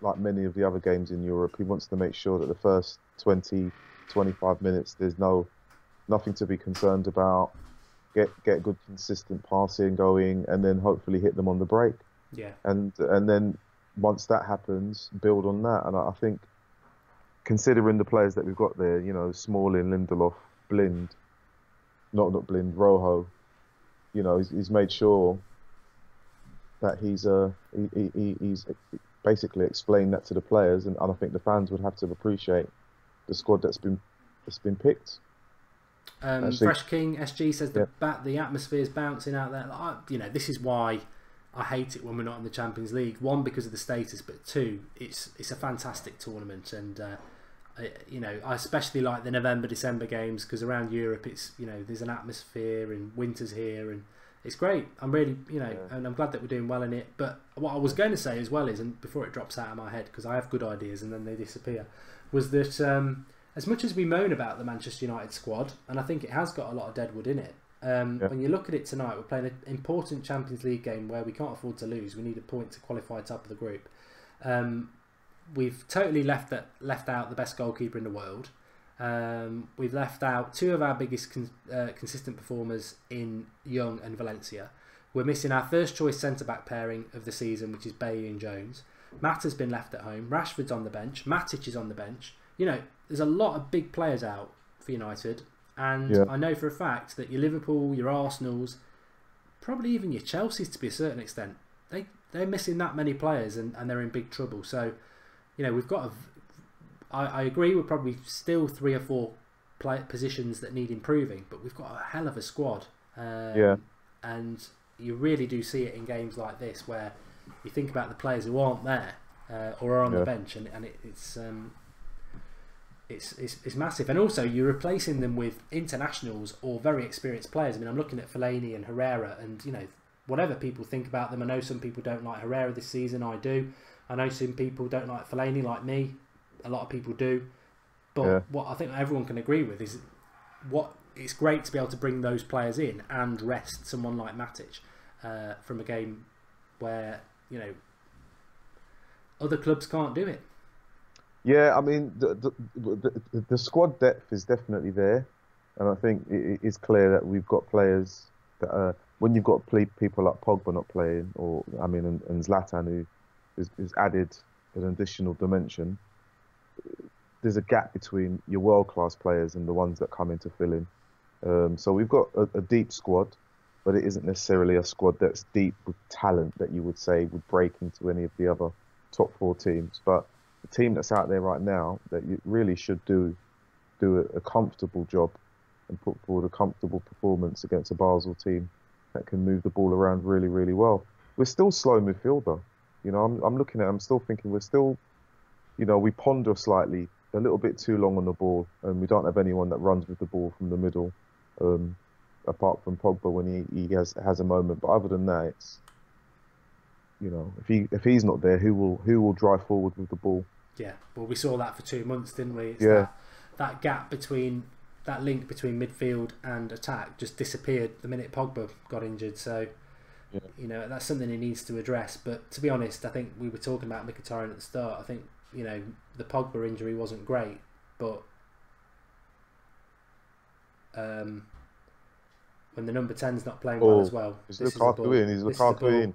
like many of the other games in Europe. He wants to make sure that the first 20, 25 minutes there's nothing to be concerned about. Get good consistent passing going, and then hopefully hit them on the break. Yeah. And then once that happens, build on that. And I think, considering the players that we've got there, Smalling, Lindelof, Blind, not Blind, Rojo, he's made sure that he's basically explained that to the players, and I think the fans would have to appreciate the squad that's been picked. Actually, Fresh King SG says yeah, the atmosphere's bouncing out there. This is why I hate it when we're not in the Champions League. One, because of the status, but two, it's a fantastic tournament, and I especially like the November-December games because around Europe it's there's an atmosphere and winter's here and it's great. I'm really and I'm glad that we're doing well in it. But what I was going to say as well is, and before it drops out of my head because I have good ideas and then they disappear, was that as much as we moan about the Manchester United squad, and I think it has got a lot of deadwood in it, when you look at it tonight, we're playing an important Champions League game where we can't afford to lose. We need a point to qualify top of the group. We've totally left out the best goalkeeper in the world. We've left out two of our biggest consistent performers in Young and Valencia. We're missing our first choice centre-back pairing of the season, which is Bailly and Jones. Matt has been left at home. Rashford's on the bench. Matic is on the bench. There's a lot of big players out for United. And I know for a fact that your Liverpool, your Arsenals, probably even your Chelsea's to be a certain extent, they're missing that many players and they're in big trouble. So, we've got I agree we're probably still 3 or 4 positions that need improving, but we've got a hell of a squad. And you really do see it in games like this where you think about the players who aren't there or are on the bench, and it's massive. And also you're replacing them with internationals or very experienced players. I mean, I'm looking at Fellaini and Herrera, and whatever people think about them, I know some people don't like Herrera this season. I do. I know some people don't like Fellaini, like me. A lot of people do. But what I think everyone can agree with is it's great to be able to bring those players in and rest someone like Matic from a game where other clubs can't do it. Yeah, I mean the squad depth is definitely there, and I think it is clear that we've got players that when you've got people like Pogba not playing, and Zlatan who is added an additional dimension. There's a gap between your world-class players and the ones that come in to fill in. So we've got a deep squad, but it isn't necessarily a squad that's deep with talent that you would say would break into any of the other top 4 teams. But the team that's out there right now that you really should do a comfortable job and put forward a comfortable performance against a Basel team that can move the ball around really, really well. We're still slow midfield though. I'm looking at it, I'm still thinking we're still, we ponder slightly, a little bit too long on the ball, and we don't have anyone that runs with the ball from the middle, apart from Pogba when he has a moment. But other than that, it's, if he's not there, who will drive forward with the ball? Yeah, well, we saw that for 2 months, didn't we? It's that gap between that link between midfield and attack just disappeared the minute Pogba got injured. So. That's something he needs to address. But to be honest, I think we were talking about Mkhitaryan at the start. I think the Pogba injury wasn't great, but when the number 10's not playing well as well, he's Lukaku in. He's Lukaku in.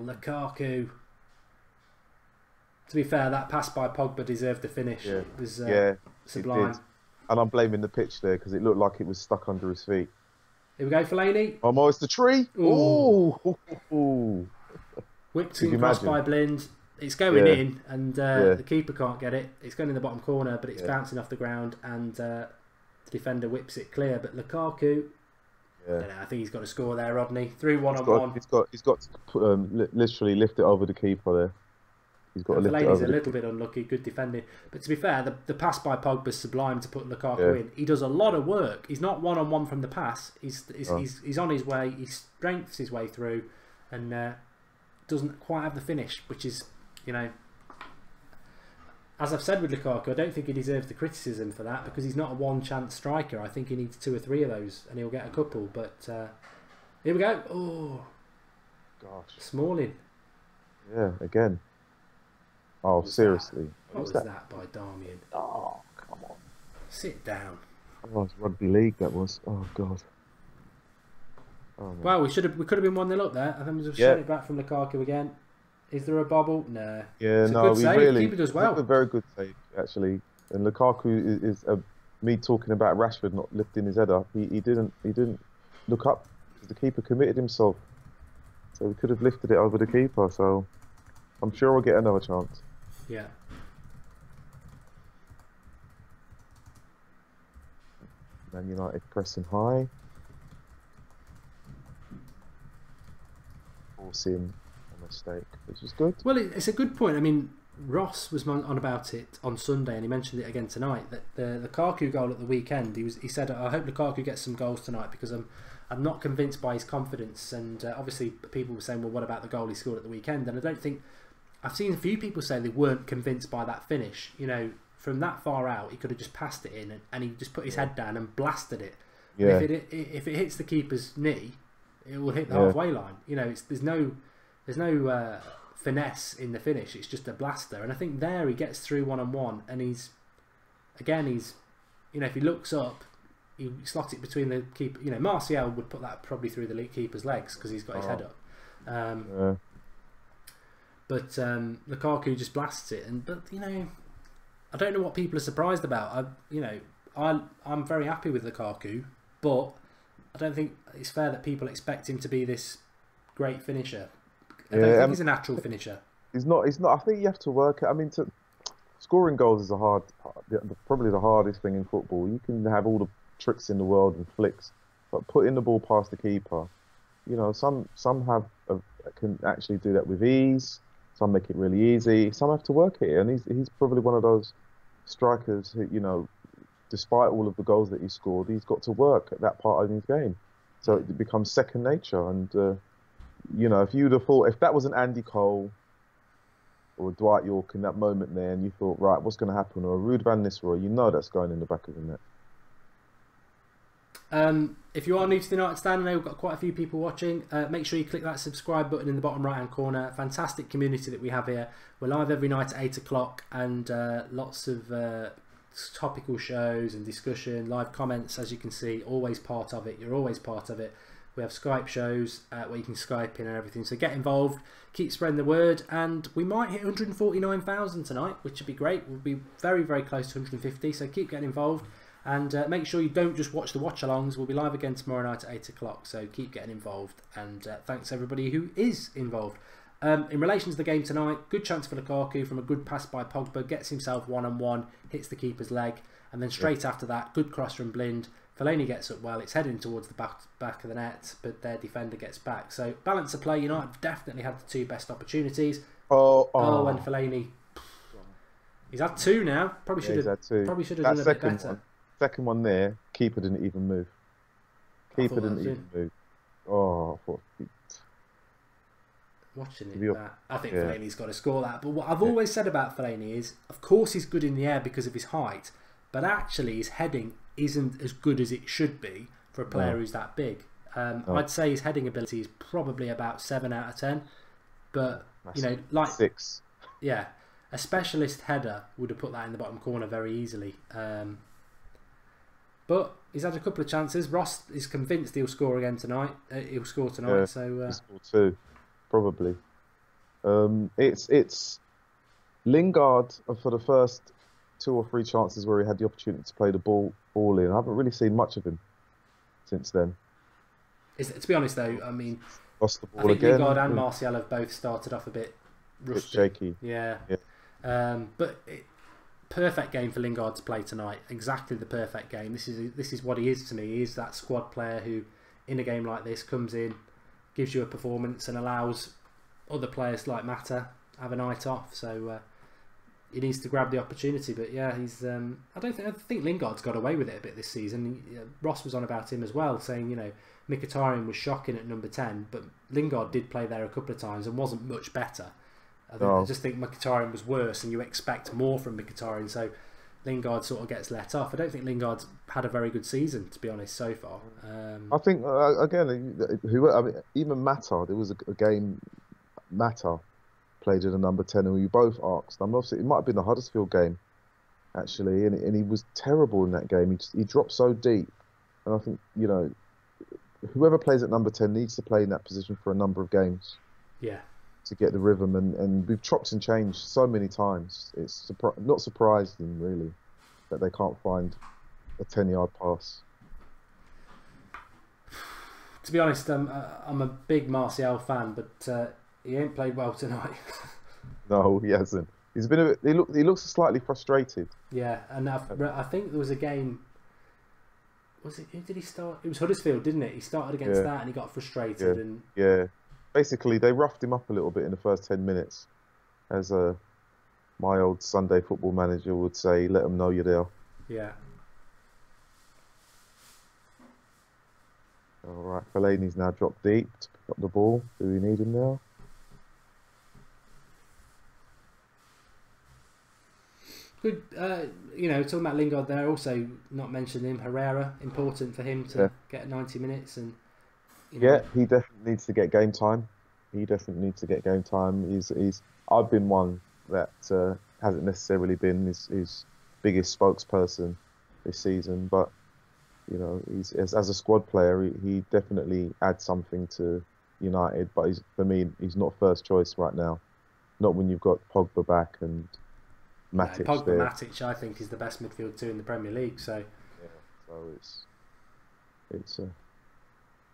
Lukaku. To be fair, that pass by Pogba deserved the finish. Yeah. It was It sublime. did. And I'm blaming the pitch there because it looked like it was stuck under his feet. Here we go, Fellaini. It's the tree. Ooh. Whipped and crossed by Blind. It's going in, and the keeper can't get it. It's going in the bottom corner, but it's bouncing off the ground, and the defender whips it clear. But Lukaku, I think he's got to score there, Rodney. Through one-on-one. He's got to literally lift it over the keeper there. He's got to lift it over. Fellaini's a little bit unlucky, good defending. But to be fair, the pass by Pogba's sublime to put Lukaku in. He does a lot of work. He's not one-on-one from the pass. He's on his way. He strengthens his way through, and doesn't quite have the finish, which is, as I've said with Lukaku, I don't think he deserves the criticism for that because he's not a one-chance striker. I think he needs 2 or 3 of those, and he'll get a couple. But here we go. Oh, gosh, Smalling. Yeah, again. Oh, seriously. What was that by Darmian? Oh, come on. Sit down. Oh, it's rugby league, that was. Oh, God. Oh, well, we could have been 1-0 up there. I think we just shot it back from Lukaku again. Is there a bobble? No. Yeah, it's a good save. Really... Keeper does well. It's a very good save, actually. And Lukaku is me talking about Rashford not lifting his head up. He didn't look up because the keeper committed himself. So we could have lifted it over the keeper. So I'm sure we'll get another chance. Yeah. Man United pressing high, forcing a mistake, which is good. Well, it's a good point. I mean, Ross was on about it on Sunday, and he mentioned it again tonight. That the Lukaku goal at the weekend, he said, "I hope Lukaku gets some goals tonight because I'm not convinced by his confidence." And obviously, people were saying, "Well, what about the goal he scored at the weekend?" And I don't think I've seen a few people say they weren't convinced by that finish. You know, from that far out, he could have just passed it in, and he just put his head down and blasted it. Yeah. And if it hits the keeper's knee, it will hit the halfway line. You know, there's no finesse in the finish. It's just a blaster. And I think there he gets through one-on-one, and he's you know, if he looks up, he slots it between the keeper. You know, Martial would put that probably through the keeper's legs because he's got his head up. But Lukaku just blasts it, but you know, I don't know what people are surprised about. I'm very happy with Lukaku, but I don't think it's fair that people expect him to be this great finisher. I don't think he's a natural finisher. He's not. I think you have to work. I mean, scoring goals is probably the hardest thing in football. You can have all the tricks in the world and flicks, but putting the ball past the keeper, you know, some can actually do that with ease. Some make it really easy. Some have to work it, and he's probably one of those strikers who, you know, despite all of the goals that he scored, he's got to work at that part of his game, so it becomes second nature. And you know, if you'd have thought if that was an Andy Cole or a Dwight York in that moment there, and you thought, right, what's going to happen, or a Ruud van Nistelrooy, you know that's going in the back of the net. If you are new to the United Stand, I know we've got quite a few people watching. Make sure you click that subscribe button in the bottom right hand corner. Fantastic community that we have here. We're live every night at 8 o'clock, and lots of topical shows and discussion, live comments, as you can see. Always part of it. You're always part of it. We have Skype shows where you can Skype in and everything. So get involved, keep spreading the word, and we might hit 149,000 tonight, which would be great. We'll be very, very close to 150. So keep getting involved. And make sure you don't just watch the watch-alongs. We'll be live again tomorrow night at 8 o'clock, so keep getting involved. And thanks everybody who is involved. In relation to the game tonight, good chance for Lukaku from a good pass by Pogba. Gets himself one-on-one, hits the keeper's leg. And then straight after that, good cross from Blind. Fellaini gets up well. It's heading towards the back of the net, but their defender gets back. So balance of play. United definitely had the two best opportunities. And Fellaini... He's had two now. Probably should have done a bit better. Second one there, keeper didn't even move. Keeper didn't even move. Oh, I thought... Watching it, I think Fellaini's got to score that. But what I've always said about Fellaini is, of course he's good in the air because of his height, but actually his heading isn't as good as it should be for a player who's that big. I'd say his heading ability is probably about 7 out of 10. But, you know, like... 6. Yeah, a specialist header would have put that in the bottom corner very easily. But he's had a couple of chances. Ross is convinced he'll score again tonight. He'll score tonight. Yeah, so he'll score too, probably. It's Lingard for the first 2 or 3 chances where he had the opportunity to play the ball in. I haven't really seen much of him since then. To be honest, though, I mean, lost the ball I think again. Lingard and Martial have both started off a bit rusty, a bit shaky. Yeah. But. Perfect game for Lingard to play tonight. Exactly the perfect game. This is what he is to me. He is that squad player who, in a game like this, comes in, gives you a performance, and allows other players like Mata have a night off. So he needs to grab the opportunity. But yeah, he's. I think Lingard's got away with it a bit this season. Ross was on about him as well, saying Mkhitaryan was shocking at number 10, but Lingard did play there a couple of times and wasn't much better. I just think Mkhitaryan was worse, and you expect more from Mkhitaryan, so Lingard sort of gets let off. I don't think Lingard's had a very good season, to be honest, so far. I think again, even Mata. There was a game Mata played at a number 10, who you both asked. Obviously, it might have been the Huddersfield game, actually, and he was terrible in that game. He dropped so deep, and I think whoever plays at number 10 needs to play in that position for a number of games. Yeah. To get the rhythm, and we've chopped and changed so many times. It's not surprising, really, that they can't find a 10-yard pass. To be honest, I'm a big Martial fan, but he ain't played well tonight. No, he hasn't. He's been a bit, he looks slightly frustrated. Yeah, and I think there was a game. Was it? Who did he start? It was Huddersfield, didn't it? He started against that, and he got frustrated. Yeah, And yeah. Basically, they roughed him up a little bit in the first 10 minutes, as my old Sunday football manager would say. Let them know you're there. yeah, All right, Fellaini's now dropped deep to pick up the ball. Do we need him now? good. Talking about Lingard there, also not mentioning him. Herrera, important for him to get 90 minutes, and Yeah, he definitely needs to get game time. He definitely needs to get game time. I've been one that hasn't necessarily been his biggest spokesperson this season, but he's as a squad player, he definitely adds something to United. But for me, he's not first choice right now. Not when you've got Pogba back and Matic Pogba, there. Matic, I think, is the best midfield two in the Premier League. So Yeah, so it's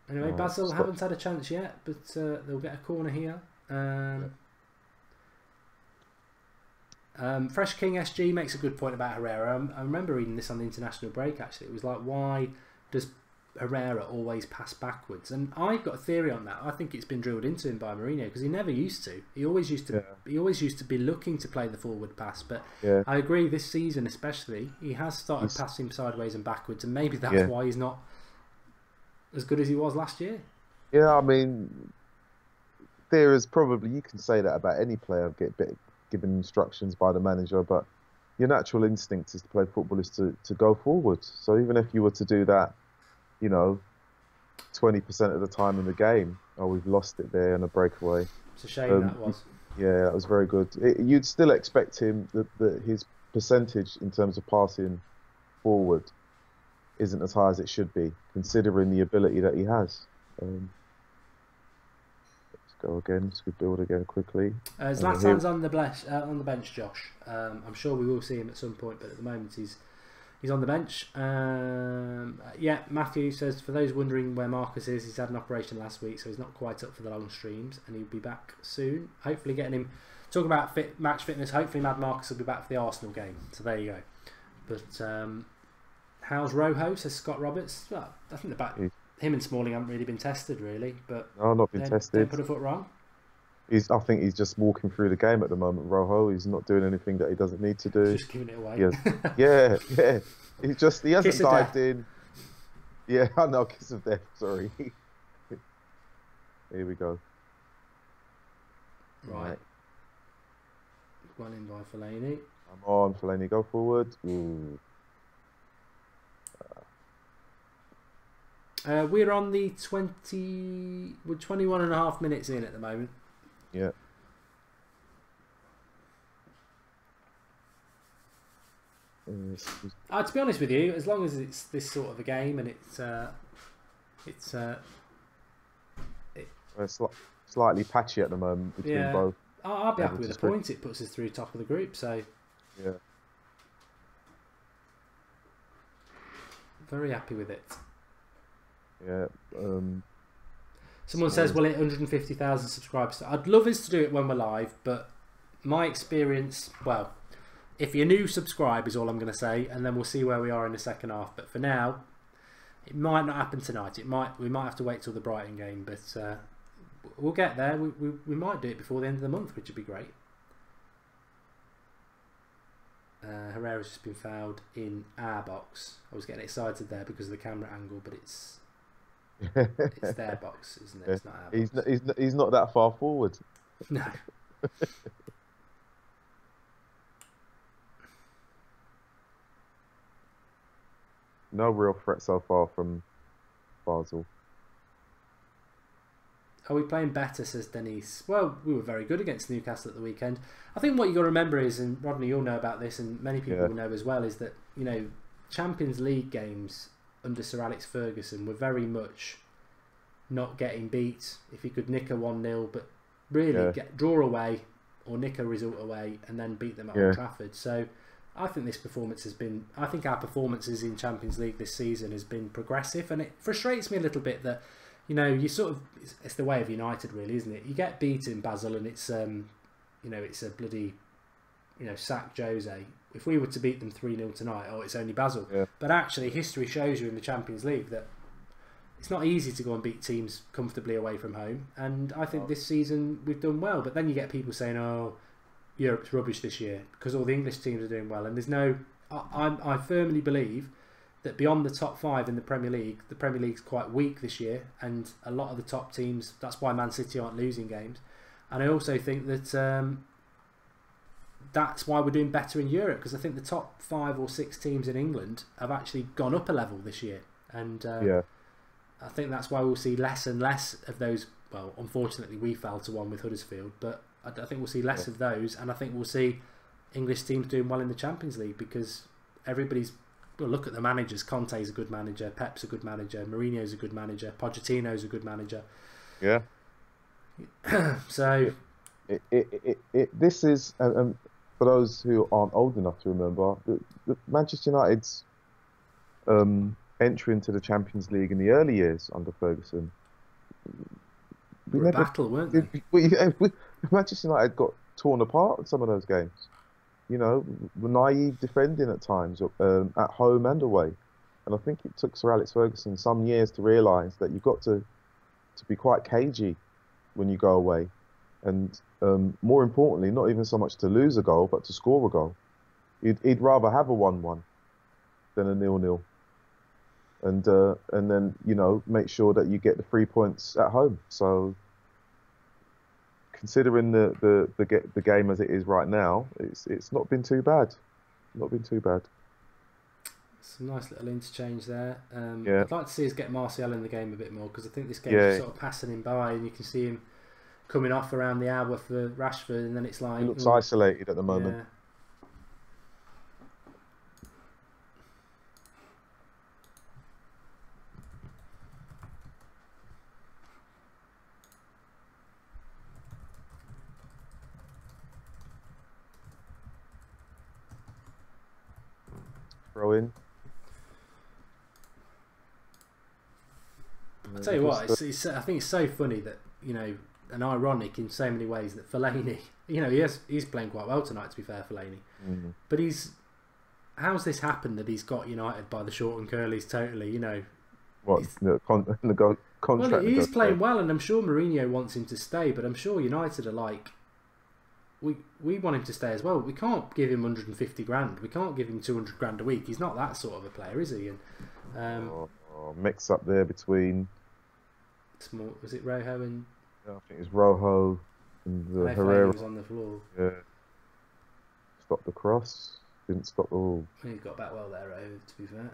anyway, Basel haven't had a chance yet, but they'll get a corner here. Fresh King SG makes a good point about Herrera. I remember reading this on the international break. Actually, it was like, why does Herrera always pass backwards? And I've got a theory on that. I think it's been drilled into him by Mourinho, because he never used to. He always used to. Yeah. He always used to be looking to play the forward pass. But yeah. I agree, this season especially, he has started passing sideways and backwards, and maybe that's why he's not as good as he was last year. Yeah, I mean, there is probably, you can say that about any player given instructions by the manager, but your natural instinct is to play football is to go forward. So even if you were to do that, 20% of the time in the game, we've lost it there in a breakaway. It's a shame that was. Yeah, that was very good. You'd still expect him that his percentage in terms of passing forward isn't as high as it should be, considering the ability that he has. Let's go again. Let's build again quickly. Zlatan's on the bench, Josh. I'm sure we will see him at some point, but at the moment he's on the bench. Matthew says, for those wondering where Marcus is, he's had an operation last week, so he's not quite up for the long streams, and he'll be back soon. Hopefully getting him... Talking about match fitness, hopefully Mad Marcus will be back for the Arsenal game. So there you go. But how's Rojo, says Scott Roberts. Well, I think him and Smalling haven't really been tested, really. But no, not been tested. Don't put a foot wrong. I think he's just walking through the game at the moment, Rojo. He's not doing anything that he doesn't need to do. Just giving it away. Yeah. He hasn't Kiss dived in. Yeah, I know, kiss of death, sorry. Here we go. Right. Well in by Fellaini. I'm on, Fellaini, go forward. Ooh. We're on the 21 and a half minutes in at the moment. Yeah. To be honest with you, as long as it's this sort of a game and it's slightly patchy at the moment between both. I'll be happy with the point. It puts us through top of the group, so yeah, very happy with it. Yeah. Someone says, "Well, 150,000 subscribers." I'd love us to do it when we're live, but my experience, well, if you're new, subscribe is all I'm going to say, and then we'll see where we are in the second half. But for now, it might not happen tonight. We might have to wait till the Brighton game, but we'll get there. We might do it before the end of the month, which would be great. Herrera's just been fouled in our box. I was getting excited there because of the camera angle, but it's their box, isn't it? It's not our box. He's not that far forward. No. No real threat so far from Basel. Are we playing better, says Denise? Well, we were very good against Newcastle at the weekend. I think what you got to remember is, and Rodney, you'll know about this, and many people will know as well, is that, Champions League games under Sir Alex Ferguson were very much not getting beat. If you could nick a 1-0, but really draw away or nick a result away and then beat them at Old Trafford. So I think this performance has been... I think our performances in Champions League this season has been progressive, and it frustrates me a little bit that you know, you sort of, it's the way of United, really, isn't it? You get beat in Basel, and it's you know, it's a bloody, you know, sack Jose. If we were to beat them 3-0 tonight, oh, it's only Basel. Yeah. But actually, history shows you in the Champions League that it's not easy to go and beat teams comfortably away from home. And I think this season we've done well. But then you get people saying, oh, Europe's rubbish this year because all the English teams are doing well. And there's no... I firmly believe that beyond the top 5 in the Premier League's quite weak this year. And a lot of the top teams, that's why Man City aren't losing games. And I also think that... that's why we're doing better in Europe, because I think the top 5 or 6 teams in England have actually gone up a level this year, and I think that's why we'll see less and less of those. Well, unfortunately, we fell to one with Huddersfield, but I think we'll see less of those, and I think we'll see English teams doing well in the Champions League because everybody's. Well, look at the managers. Conte's a good manager. Pep's a good manager. Mourinho's a good manager. Pochettino's a good manager. Yeah. So. This is. For those who aren't old enough to remember, the Manchester United's entry into the Champions League in the early years under Ferguson, we were a battle, weren't they? Manchester United got torn apart in some of those games. You know, were naive defending at times, at home and away. And I think it took Sir Alex Ferguson some years to realise that you've got to be quite cagey when you go away. And more importantly, not even so much to lose a goal, but to score a goal. He'd rather have a 1-1 than a 0-0. And then, you know, make sure that you get the 3 points at home. So, considering the game as it is right now, it's not been too bad. Not been too bad. Some nice little interchange there. Yeah. I'd like to see us get Martial in the game a bit more, because I think this game is sort of passing him by, and you can see him coming off around the hour for Rashford, and then it's like... He looks isolated at the moment. Yeah. Throw in. I tell you what, I think it's so funny that, you know, and ironic in so many ways that Fellaini, you know, he's playing quite well tonight, to be fair, Fellaini. Mm-hmm. But how's this happened that he's got United by the short and curlies totally, you know? What, the contract? Well, he's playing well, and I'm sure Mourinho wants him to stay, but I'm sure United are like, we want him to stay as well. We can't give him 150 grand. We can't give him 200 grand a week. He's not that sort of a player, is he? And mix up there between... Was it Rojo and... I think it's Rojo and Herrera was on the floor. Yeah. Stopped the cross. Didn't stop the ball. He got back well there, Rojo, to be fair.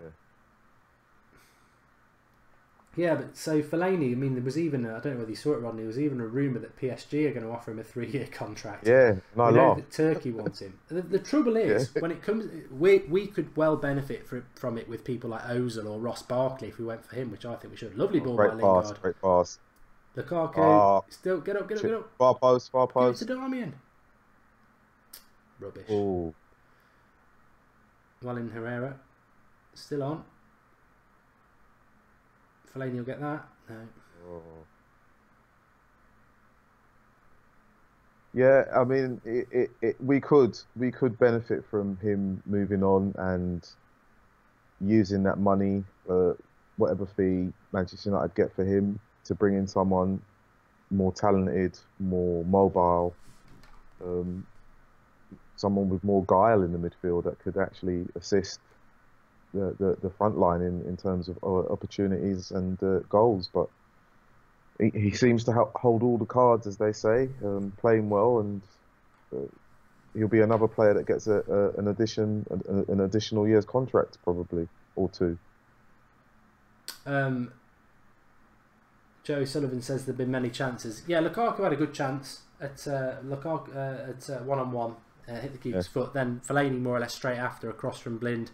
Yeah, but so Fellaini, I mean, there was even, I don't know whether you saw it, Rodney, there was even a rumour that PSG are going to offer him a 3-year contract. Yeah, and I know that Turkey wants him. The trouble is, when it comes, we could well benefit from it with people like Ozil or Ross Barkley if we went for him, which I think we should. Lovely ball by Lingard. Great pass. Lukaku, still, get up. Far post. Give it to Darmian. Rubbish. Ooh. Well in Herrera. Still on. Fellaini will get that. No. Oh. Yeah, I mean, we could benefit from him moving on and using that money, whatever fee Manchester United get for him, to bring in someone more talented, more mobile, someone with more guile in the midfield that could actually assist the front line in terms of opportunities and goals. But he seems to hold all the cards, as they say, playing well, and he'll be another player that gets an additional year's contract, probably, or two. Joe Sullivan says there've been many chances. Yeah, Lukaku had a good chance at one-on-one, hit the keeper's foot. Then Fellaini more or less straight after, across from Blind.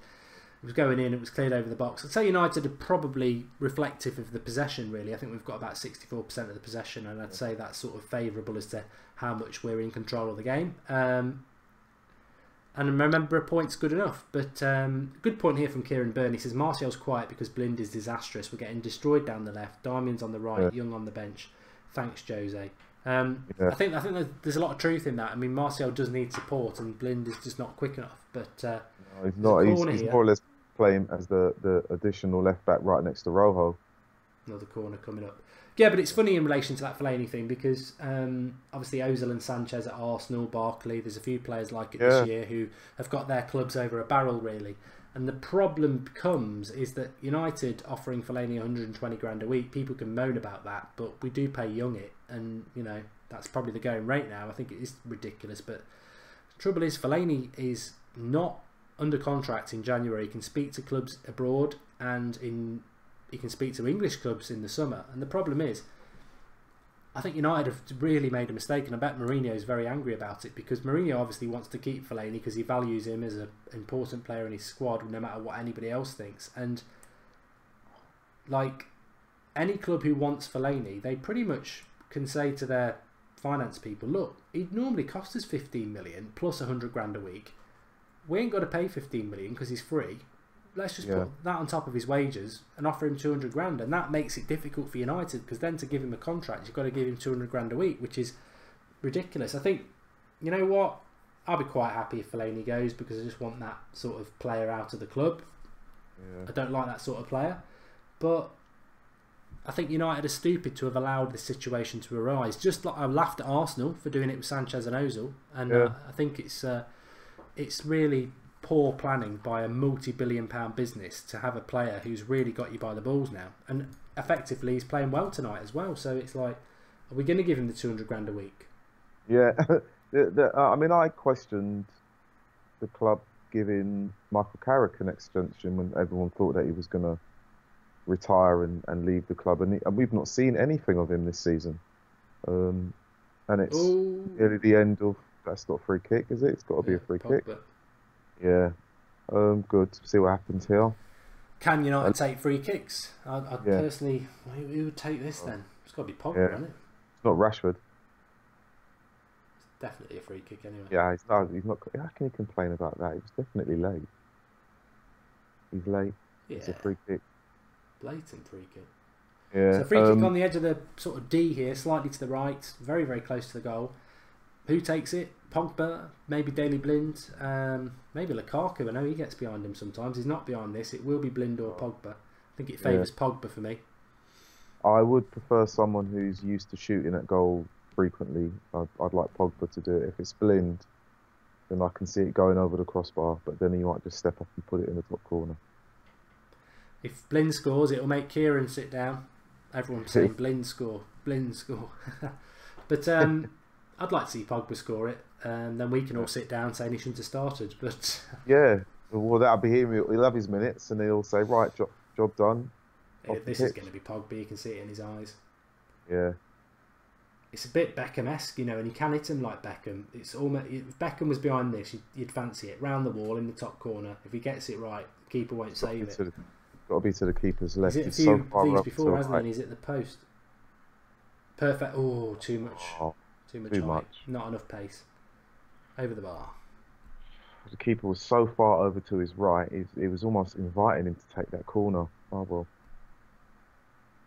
It was going in, it was cleared over the box. I'd say United are probably reflective of the possession, really. I think we've got about 64% of the possession, and I'd say that's sort of favourable as to how much we're in control of the game. And And remember, a point's good enough. But good point here from Kieran Byrne. He says Martial's quiet because Blind is disastrous. We're getting destroyed down the left. Damian's on the right. Young on the bench. Thanks, Jose. I think there's a lot of truth in that. I mean, Martial does need support, and Blind is just not quick enough. But no, he's not. He's more or less playing as the additional left back right next to Rojo. Another corner coming up. Yeah, but it's funny in relation to that Fellaini thing because obviously Ozil and Sanchez at Arsenal, Barkley, there's a few players like it this year who have got their clubs over a barrel really. And the problem becomes is that United offering Fellaini 120 grand a week, people can moan about that, but we do pay Young it, and that's probably the going rate now. I think it is ridiculous, but the trouble is Fellaini is not under contract in January. He can speak to clubs abroad and he can speak to English clubs in the summer. And the problem is, I think United have really made a mistake, and I bet Mourinho is very angry about it because Mourinho obviously wants to keep Fellaini because he values him as an important player in his squad no matter what anybody else thinks. And like any club who wants Fellaini, they pretty much can say to their finance people, look, he'd normally cost us 15 million plus 100 grand a week. We ain't got to pay 15 million because he's free. Let's just put that on top of his wages and offer him 200 grand, and that makes it difficult for United because then to give him a contract you've got to give him 200 grand a week, which is ridiculous. I think, you know what, I'll be quite happy if Fellaini goes because I just want that sort of player out of the club. I don't like that sort of player, but I think United are stupid to have allowed this situation to arise. Just like I laughed at Arsenal for doing it with Sanchez and Ozil, and I think it's really poor planning by a multi-billion-pound business to have a player who's really got you by the balls now, and effectively he's playing well tonight as well. So it's like, are we going to give him the 200 grand a week? Yeah, I mean, I questioned the club giving Michael Carrick an extension when everyone thought that he was going to retire and leave the club, and we've not seen anything of him this season. And it's nearly the end of. That's not a free kick, is it? It's got to be a free kick. Yeah. Good. See what happens here. Can United take free kicks? I'd personally, who would take this then? It's got to be Pogba, isn't it? It's not Rashford. It's definitely a free kick anyway. Yeah, he's not. How can you complain about that? He was definitely late. He's late. Yeah. It's a free kick. Blatant free kick. Yeah. So free kick on the edge of the sort of D here, slightly to the right, very, very close to the goal. Who takes it? Pogba, maybe Daley Blind, maybe Lukaku. I know he gets behind him sometimes. He's not behind this. It will be Blind or Pogba. I think it favours Pogba for me. I would prefer someone who's used to shooting at goal frequently. I'd like Pogba to do it. If it's Blind, then I can see it going over the crossbar, but then he might just step up and put it in the top corner. If Blind scores, it'll make Kieran sit down. Everyone's saying Blind score, Blind score. But I'd like to see Pogba score it, and then we can all sit down saying he shouldn't have started. But yeah, well, that'll be him. He'll have his minutes, and he'll say, "Right, job done." This is going to be Pogba. You can see it in his eyes. Yeah, it's a bit Beckham-esque, and you can hit him like Beckham. It's almost if Beckham was behind this, you'd fancy it round the wall in the top corner. If he gets it right, the keeper won't save it. Got to be to the keeper's left. He's hit a few of these before, hasn't he? And he's at the post. Perfect. Oh, too much. Oh. Too much. Not enough pace. Over the bar. The keeper was so far over to his right, it was almost inviting him to take that corner. Oh well.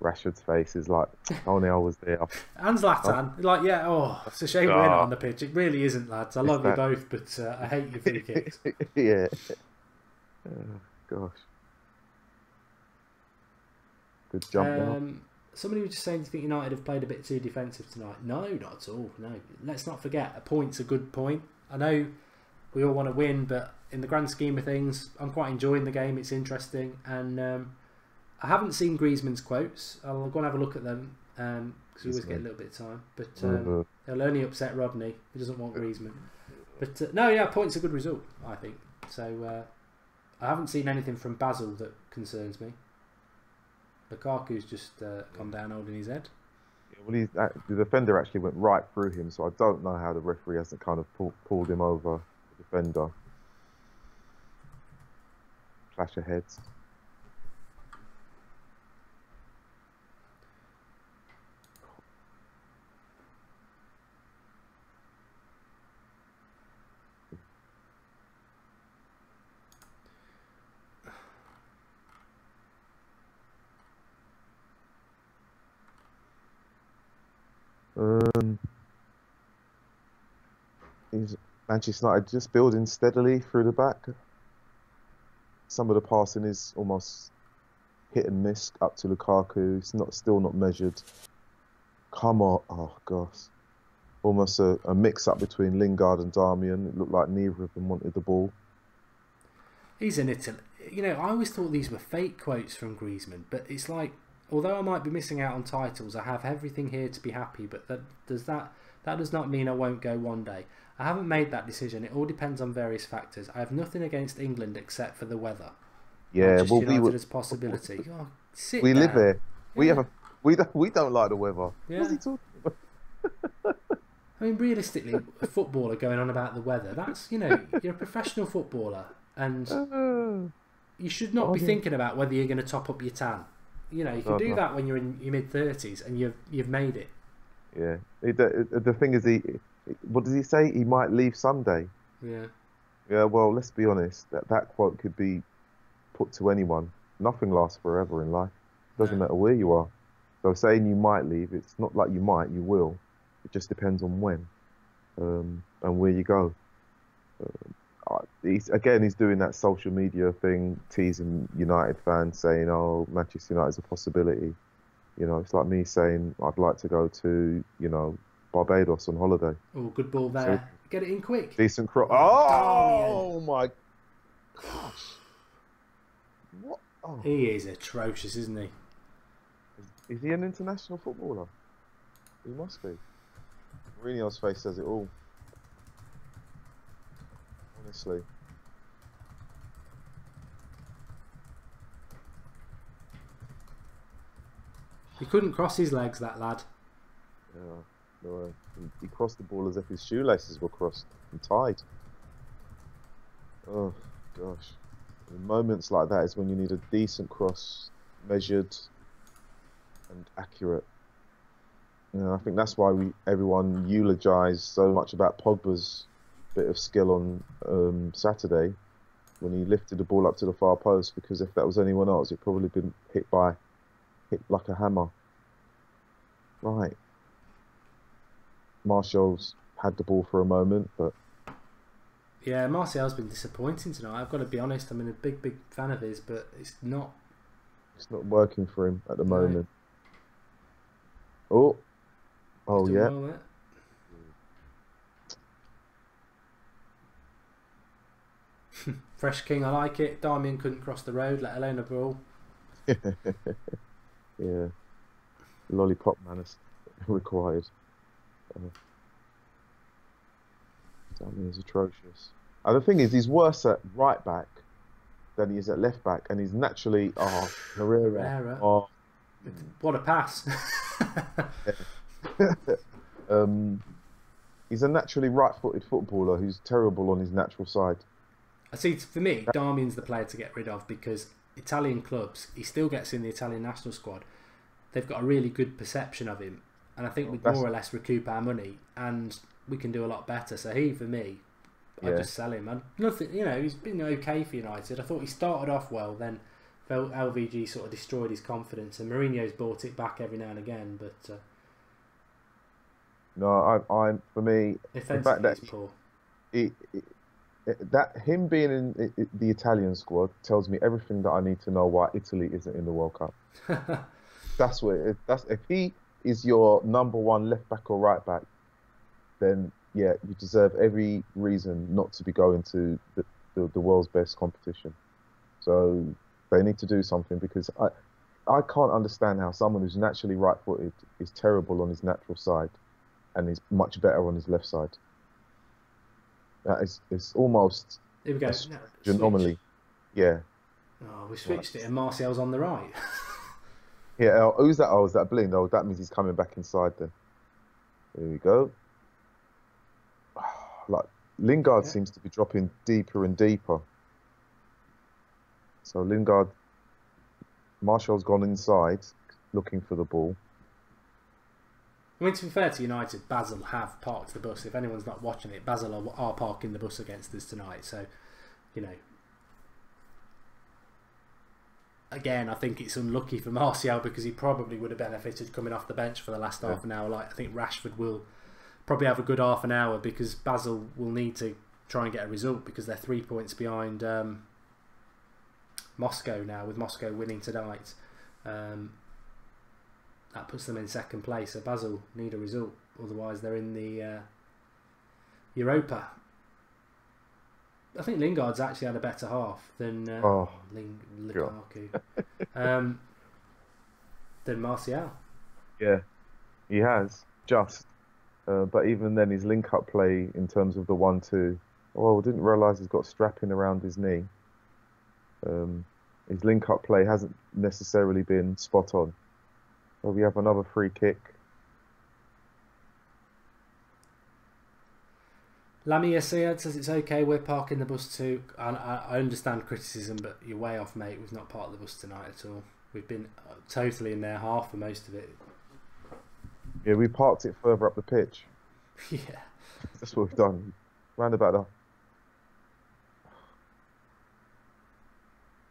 Rashford's face is like, only I was there. And Zlatan, like, yeah, it's a shame we're not on the pitch. It really isn't, lads. I love you both, but I hate your free kicks. Yeah. Oh, gosh. Good jump now. Somebody was just saying, do you think United have played a bit too defensive tonight? No, not at all. No. Let's not forget, a point's a good point. I know we all want to win, but in the grand scheme of things, I'm quite enjoying the game. It's interesting. And I haven't seen Griezmann's quotes. I'll go and have a look at them because we always get a little bit of time. But they'll only upset Rodney. He doesn't want Griezmann. But no, yeah, point's a good result, I think. So I haven't seen anything from Basel that concerns me. Lukaku's just gone down holding his head. Yeah, well, the defender actually went right through him, so I don't know how the referee hasn't kind of pulled him over the defender. Clash of heads. Is Manchester United just building steadily through the back? Some of the passing is almost hit and miss up to Lukaku. It's still not measured. Come on, oh gosh. Almost a mix-up between Lingard and Darmian. It looked like neither of them wanted the ball. He's in Italy. You know, I always thought these were fake quotes from Griezmann, but it's like, although I might be missing out on titles, I have everything here to be happy, but that does not mean I won't go one day. I haven't made that decision. It all depends on various factors. I have nothing against England except for the weather. Yeah, Manchester well, United as possibility. Oh, we down. live here. Yeah. We don't like the weather. Yeah. What's he talking about? I mean, realistically, a footballer going on about the weather, that's, you know, you're a professional footballer and you should not be thinking about whether you're going to top up your tan. You know, you can do that when you're in your mid-30s and you've made it. Yeah. The thing is, what does he say? He might leave someday. Yeah. Yeah, well, let's be honest. That quote could be put to anyone. Nothing lasts forever in life. Doesn't matter where you are. So saying you might leave, it's not like you might, you will. It just depends on when and where you go. He's doing that social media thing, teasing United fans, saying, "Oh, Manchester United is a possibility." You know, it's like me saying I'd like to go to, you know, Barbados on holiday. Oh, good ball there. So, get it in quick. Decent cross. Oh my gosh! What? Oh. He is atrocious, isn't he? Is he an international footballer? He must be. Mourinho's face says it all. Honestly. He couldn't cross his legs, that lad. Yeah, no, he crossed the ball as if his shoelaces were crossed and tied. Oh, gosh. In moments like that is when you need a decent cross, measured and accurate. You know, I think that's why everyone eulogised so much about Pogba's bit of skill on Saturday when he lifted the ball up to the far post, because if that was anyone else, it'd probably been hit like a hammer. Right. Martial's had the ball for a moment, but yeah, Martial's been disappointing tonight. I've got to be honest. I'm a big fan of his, but it's not working for him at the moment. Oh yeah. Fresh king, I like it. Darmian couldn't cross the road, let alone a ball. Yeah. Lollipop man is required. Darmian is atrocious. And the thing is, he's worse at right back than he is at left back, and he's naturally Herrera. Oh, what a pass! He's a naturally right-footed footballer who's terrible on his natural side. I see. For me, Darmian's the player to get rid of, because Italian clubs, he still gets in the Italian national squad. They've got a really good perception of him, and I think we more or less recoup our money, and we can do a lot better. So he, for me, I'd just sell him. And nothing, you know, he's been okay for United. I thought he started off well, then LVG sort of destroyed his confidence, and Mourinho's brought it back every now and again. But no, for me, the fact that poor. That him being in the Italian squad tells me everything that I need to know why Italy isn't in the World Cup. That's if he is your number one left back or right back, then yeah, you deserve every reason not to be going to the world's best competition. So they need to do something, because I can't understand how someone who's naturally right-footed is terrible on his natural side and is much better on his left side. It's almost here we go. An anomaly. Yeah. Oh, we switched it, and Martial's on the right. Yeah. Who's that? Oh, is that Blind? Oh, that means he's coming back inside then. There we go. Like Lingard seems to be dropping deeper and deeper. So Lingard, Martial's gone inside, looking for the ball. I mean, to be fair to United, Basel have parked the bus. If anyone's not watching it, Basel are parking the bus against us tonight. So, you know. again, I think it's unlucky for Martial because he probably would have benefited coming off the bench for the last half an hour. Like I think Rashford will probably have a good half an hour because Basel will need to try and get a result because they're 3 points behind Moscow now, with Moscow winning tonight. That puts them in second place. So Basel need a result, otherwise they're in the Europa. I think Lingard's actually had a better half than Lukaku, than Martial. Yeah, he has just. But even then, his link-up play in terms of the 1-2. Oh, I didn't realise he's got strapping around his knee. His link-up play hasn't necessarily been spot on. So we have another free kick. Lamia Sead says it's okay, we're parking the bus too. I understand criticism, but you're way off, mate. We've not parked the bus tonight at all. We've been totally in their half for most of it. Yeah, we parked it further up the pitch. Yeah. That's what we've done. Round about the...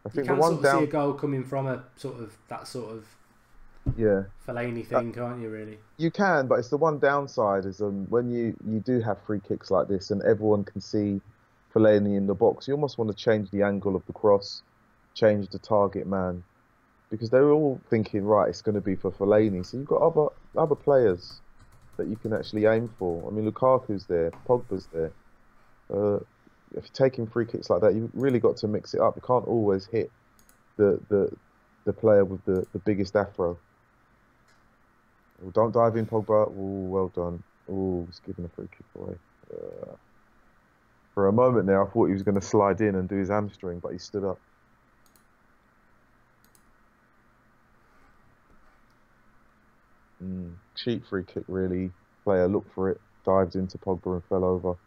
I think you the can one sort of down... see a goal coming from a sort of Fellaini thing, can't you, really? You can, but it's the one downside is when you do have free kicks like this and everyone can see Fellaini in the box, you almost want to change the angle of the cross, change the target man, because they're all thinking, right, it's going to be for Fellaini. So you've got other players that you can actually aim for. I mean, Lukaku's there, Pogba's there. If you're taking free kicks like that, you've really got to mix it up. You can't always hit the player with the biggest afro. Don't dive in, Pogba. Oh, well done. Oh, he's giving a free kick away. For a moment there, I thought he was going to slide in and do his hamstring, but he stood up. Cheap free kick, really. Player looked for it, dived into Pogba and fell over.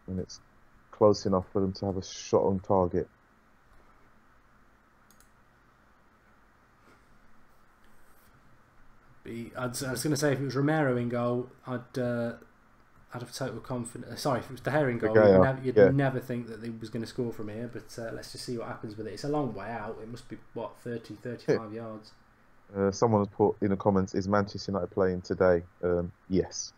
And it's close enough for them to have a shot on target. I was going to say, if it was Romero in goal, I'd have total confidence. Sorry, if it was De Gea in goal, you'd never think that he was going to score from here. But let's just see what happens with it. It's a long way out. It must be, what, 30, 35 yards? Someone has put in the comments, is Manchester United playing today? Yes.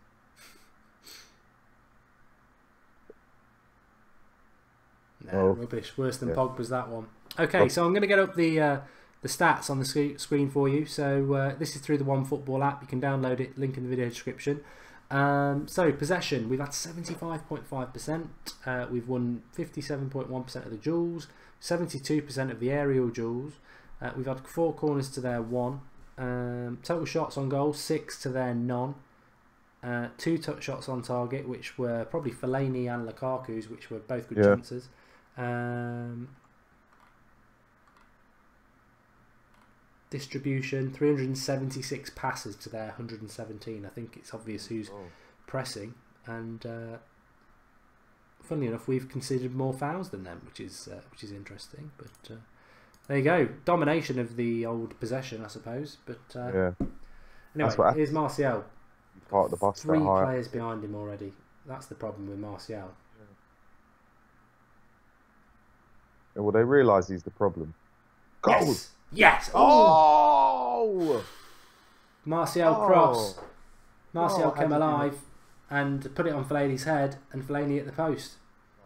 Rubbish. Worse than Pogba's, that one. Okay, so I'm going to get up the stats on the screen for you. So this is through the OneFootball app. You can download it, link in the video description. So possession, we've had 75.5%. We've won 57.1% of the duels, 72% of the aerial duels. We've had 4 corners to their 1. Total shots on goal, 6 to their none. 2 touch shots on target, which were probably Fellaini and Lukaku's, which were both good chances. Distribution, 376 passes to their 117. I think it's obvious who's pressing, and funnily enough, we've considered more fouls than them, which is interesting. But there you go, domination of the old possession, I suppose. But anyway, here's Martial. The bus 3 players behind him already. That's the problem with Martial. Well, they realise he's the problem. Goal! Yes! Oh! Martial cross. Martial came alive and put it on Fellaini's head, and Fellaini hit the post.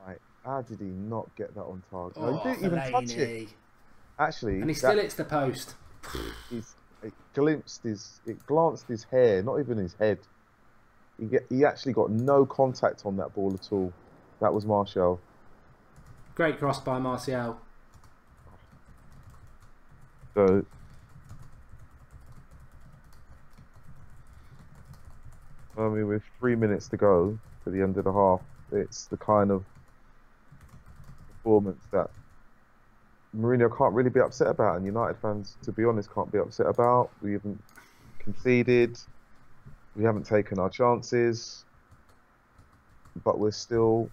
Right. How did he not get that on target? Oh, he didn't even touch it. Actually, and he still hits the post. It glanced his hair, not even his head. He actually got no contact on that ball at all. That was Martial. Great cross by Martial. So, I mean, with 3 minutes to go to the end of the half, it's the kind of performance that Mourinho can't really be upset about, and United fans, to be honest, can't be upset about. We haven't conceded, we haven't taken our chances, but we're still...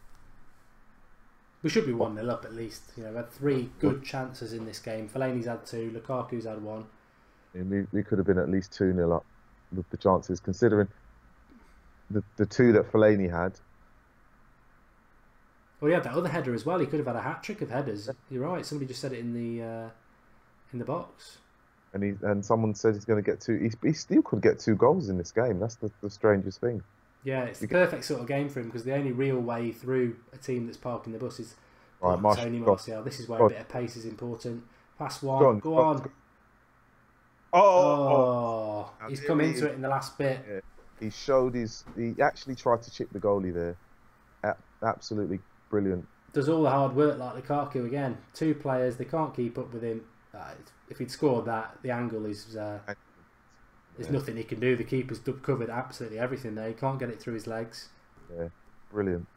We should be 1-0 up at least. You know, we've had 3 good chances in this game. Fellaini's had 2, Lukaku's had 1. And we could have been at least 2-0 up. with the chances, considering the two that Fellaini had. Well, he had that other header as well. He could have had a hat trick of headers. You're right. Somebody just said it in the box. And someone said he's going to get two. He still could get 2 goals in this game. That's the strangest thing. Yeah, it's the perfect sort of game for him, because the only real way through a team that's parking the bus is Tony Martial. This is where a bit of pace is important. Pass one. Go on. Oh, he's come into it in the last bit. Yeah. He actually tried to chip the goalie there. Absolutely brilliant. Does all the hard work like Lukaku again. 2 players, they can't keep up with him. If he'd scored that, the angle is there's nothing he can do. The keeper's covered absolutely everything there. He can't get it through his legs. Yeah, brilliant.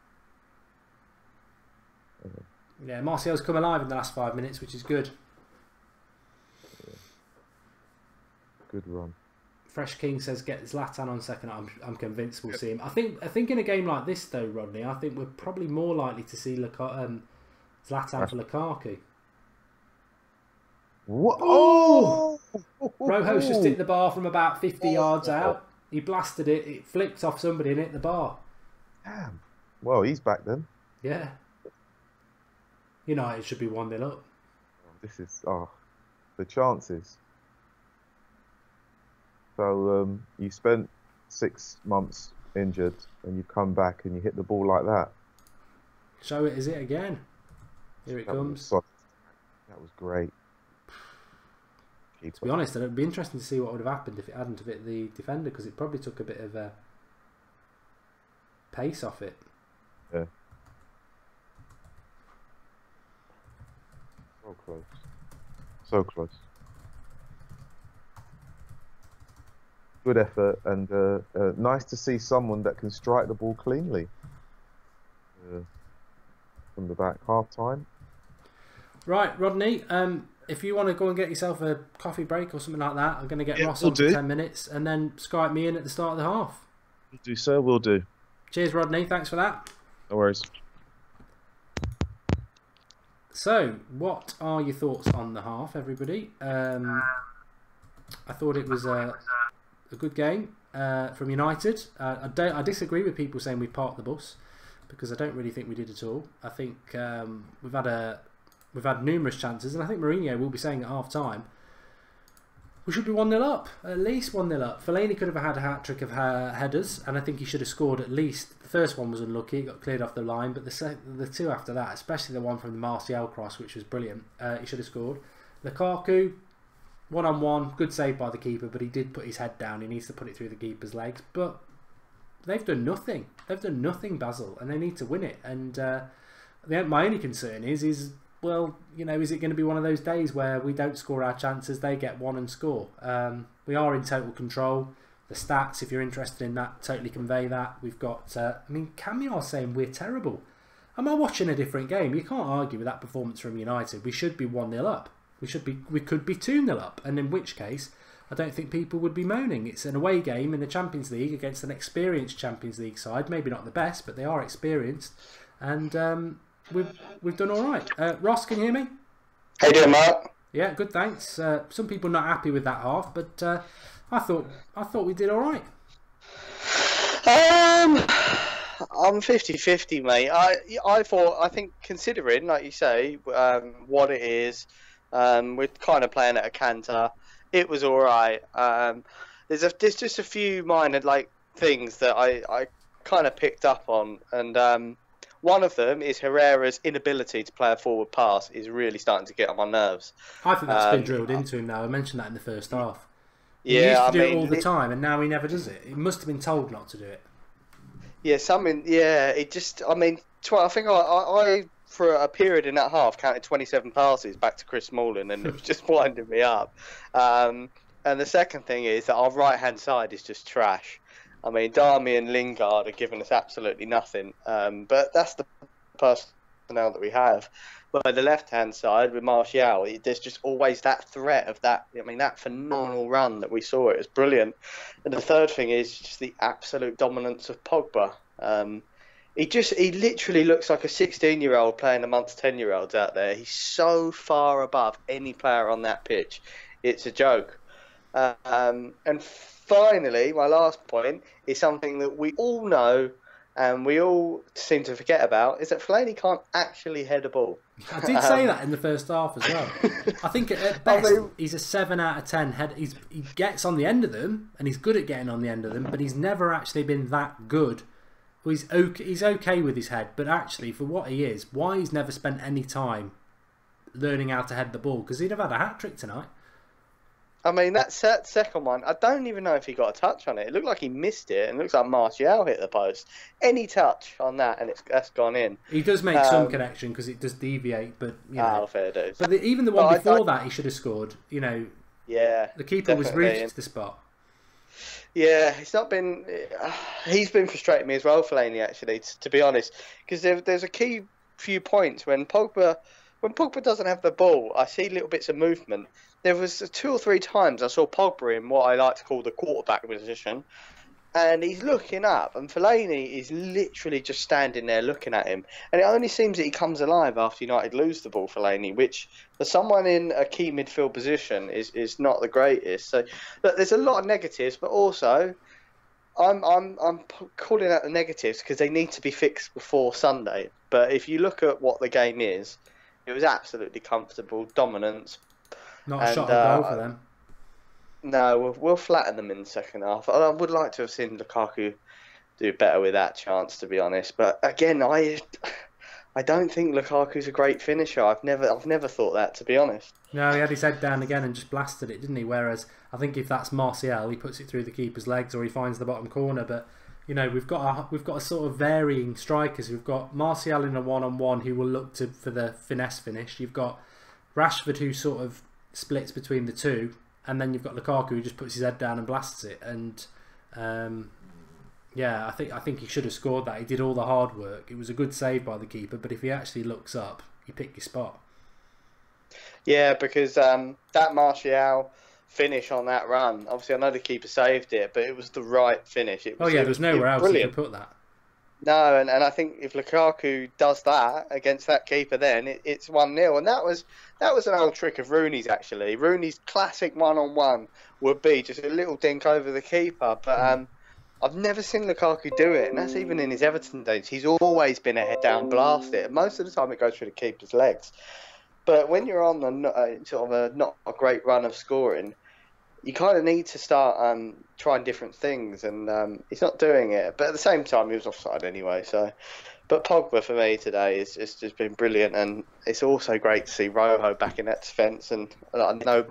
Yeah, Martial's come alive in the last 5 minutes, which is good. Yeah. Good run. Fresh King says get Zlatan on second. I'm convinced we'll see him. I think in a game like this though, Rodney, I think we're probably more likely to see Zlatan for Lukaku. What? Oh! Rojo's just hit the bar from about 50 yards out. He blasted it. It flicked off somebody and hit the bar. Damn. Well, he's back then. Yeah. United should be 1-0 up. This is the chances. So you spent 6 months injured and you come back and you hit the ball like that. Show it, is it again? Here it comes. That was great. To be honest, it'd be interesting to see what would have happened if it hadn't have hit the defender, because it probably took a bit of pace off it. Yeah. So close. So close. Good effort, and nice to see someone that can strike the ball cleanly from the back. Half time. Right, Rodney. If you want to go and get yourself a coffee break or something like that, I'm going to get Ross on for 10 minutes, and then Skype me in at the start of the half. We'll do, sir. We'll do. Cheers, Rodney. Thanks for that. No worries. So, what are your thoughts on the half, everybody? I thought it was a good game from United. I disagree with people saying we parked the bus, because I don't really think we did at all. I think we've had numerous chances, and I think Mourinho will be saying at half time we should be 1-0 up, at least 1-0 up. Fellaini could have had a hat trick of headers, and I think he should have scored at least. The first one was unlucky, it got cleared off the line, but the 2 after that, especially the one from the Martial cross, which was brilliant, he should have scored. Lukaku, 1-on-1, good save by the keeper, but he did put his head down. He needs to put it through the keeper's legs, but they've done nothing. They've done nothing, Basel, and they need to win it. And my only concern is well, is it going to be one of those days where we don't score our chances, they get one and score? We are in total control. The stats, if you're interested in that, totally convey that. We've got, Camille saying we're terrible. Am I watching a different game? You can't argue with that performance from United. We should be 1-0 up. We could be 2-0 up, and in which case, I don't think people would be moaning. It's an away game in the Champions League against an experienced Champions League side. Maybe not the best, but they are experienced. And we've done all right. Ross, can you hear me? How you doing, Mark? Yeah, good, thanks. Some people not happy with that half, but I thought we did all right. I'm 50-50, mate. I think considering, like you say, what it is, we're kind of playing at a canter. It was all right. There's just a few minor things that I kind of picked up on, and one of them is Herrera's inability to play a forward pass is really starting to get on my nerves. I think that's been drilled into him now. I mentioned that in the first half. He used to do it all the time, and now he never does it. He must have been told not to do it. Yeah, it just, I think I for a period in that half counted 27 passes back to Chris Smalling, and it was just winding me up. And the second thing is that our right-hand side is just trash. Darmy and Lingard are giving us absolutely nothing, but that's the personnel that we have. But the left-hand side with Martial, there's just always that threat of that. That phenomenal run that we saw, it was brilliant. And the third thing is just the absolute dominance of Pogba. He literally looks like a 16-year-old playing amongst 10-year-olds out there. He's so far above any player on that pitch. It's a joke. And finally, my last point is something that we all know and we all seem to forget about, is that Fellaini can't actually head a ball. I did say that in the first half as well. I think at best he's a 7 out of 10 head. He gets on the end of them, and he's good at getting on the end of them, but he's never actually been that good. Well, he's okay with his head, but actually for what he is, why he's never spent any time learning how to head the ball, because he'd have had a hat-trick tonight. I mean, that second one, I don't even know if he got a touch on it. It looked like he missed it, and it looks like Martial hit the post. Any touch on that, and that's gone in. He does make some connection because it does deviate, but you know. Oh, fair dues. But even the one before that, he should have scored. You know, yeah, the keeper was rooted to the spot. Yeah, it's not been. He's been frustrating me as well, Fellaini. Actually, to be honest, because there's a key few points when Pogba doesn't have the ball. I see little bits of movement. There was 2 or 3 times I saw Pogba in what I like to call the quarterback position, and he's looking up, and Fellaini is literally just standing there looking at him. And it only seems that he comes alive after United lose the ball, Fellaini, which for someone in a key midfield position is not the greatest. So look, there's a lot of negatives, but also I'm calling out the negatives because they need to be fixed before Sunday. But if you look at what the game is, it was absolutely comfortable, dominance. Not a shot on goal for them. No, we'll flatten them in the second half. I would like to have seen Lukaku do better with that chance, to be honest. But again, I don't think Lukaku's a great finisher. I've never thought that, to be honest. No, he had his head down again and just blasted it, didn't he? Whereas I think if that's Martial, he puts it through the keeper's legs or he finds the bottom corner. But you know, we've got a sort of varying strikers. We've got Martial in a one-on-one who will look for the finesse finish. You've got Rashford who sort of splits between the two, and then you've got Lukaku who just puts his head down and blasts it. And yeah, I think he should have scored that. He did all the hard work. It was a good save by the keeper, but if he actually looks up, you pick your spot. Yeah, because that Martial finish on that run, obviously I know the keeper saved it, but it was the right finish. There was nowhere else you could put that. No, and I think if Lukaku does that against that keeper, then it's 1-0, and that was an old trick of Rooney's actually. Rooney's classic one-on-one would be just a little dink over the keeper, but I've never seen Lukaku do it, and that's even in his Everton days. He's always been a head-down blast it. Most of the time it goes through the keeper's legs. But when you're on not a great run of scoring, you kind of need to start trying different things, and he's not doing it. But at the same time, he was offside anyway. So, but Pogba for me today is just been brilliant, and it's also great to see Rojo back in that defence. And I know,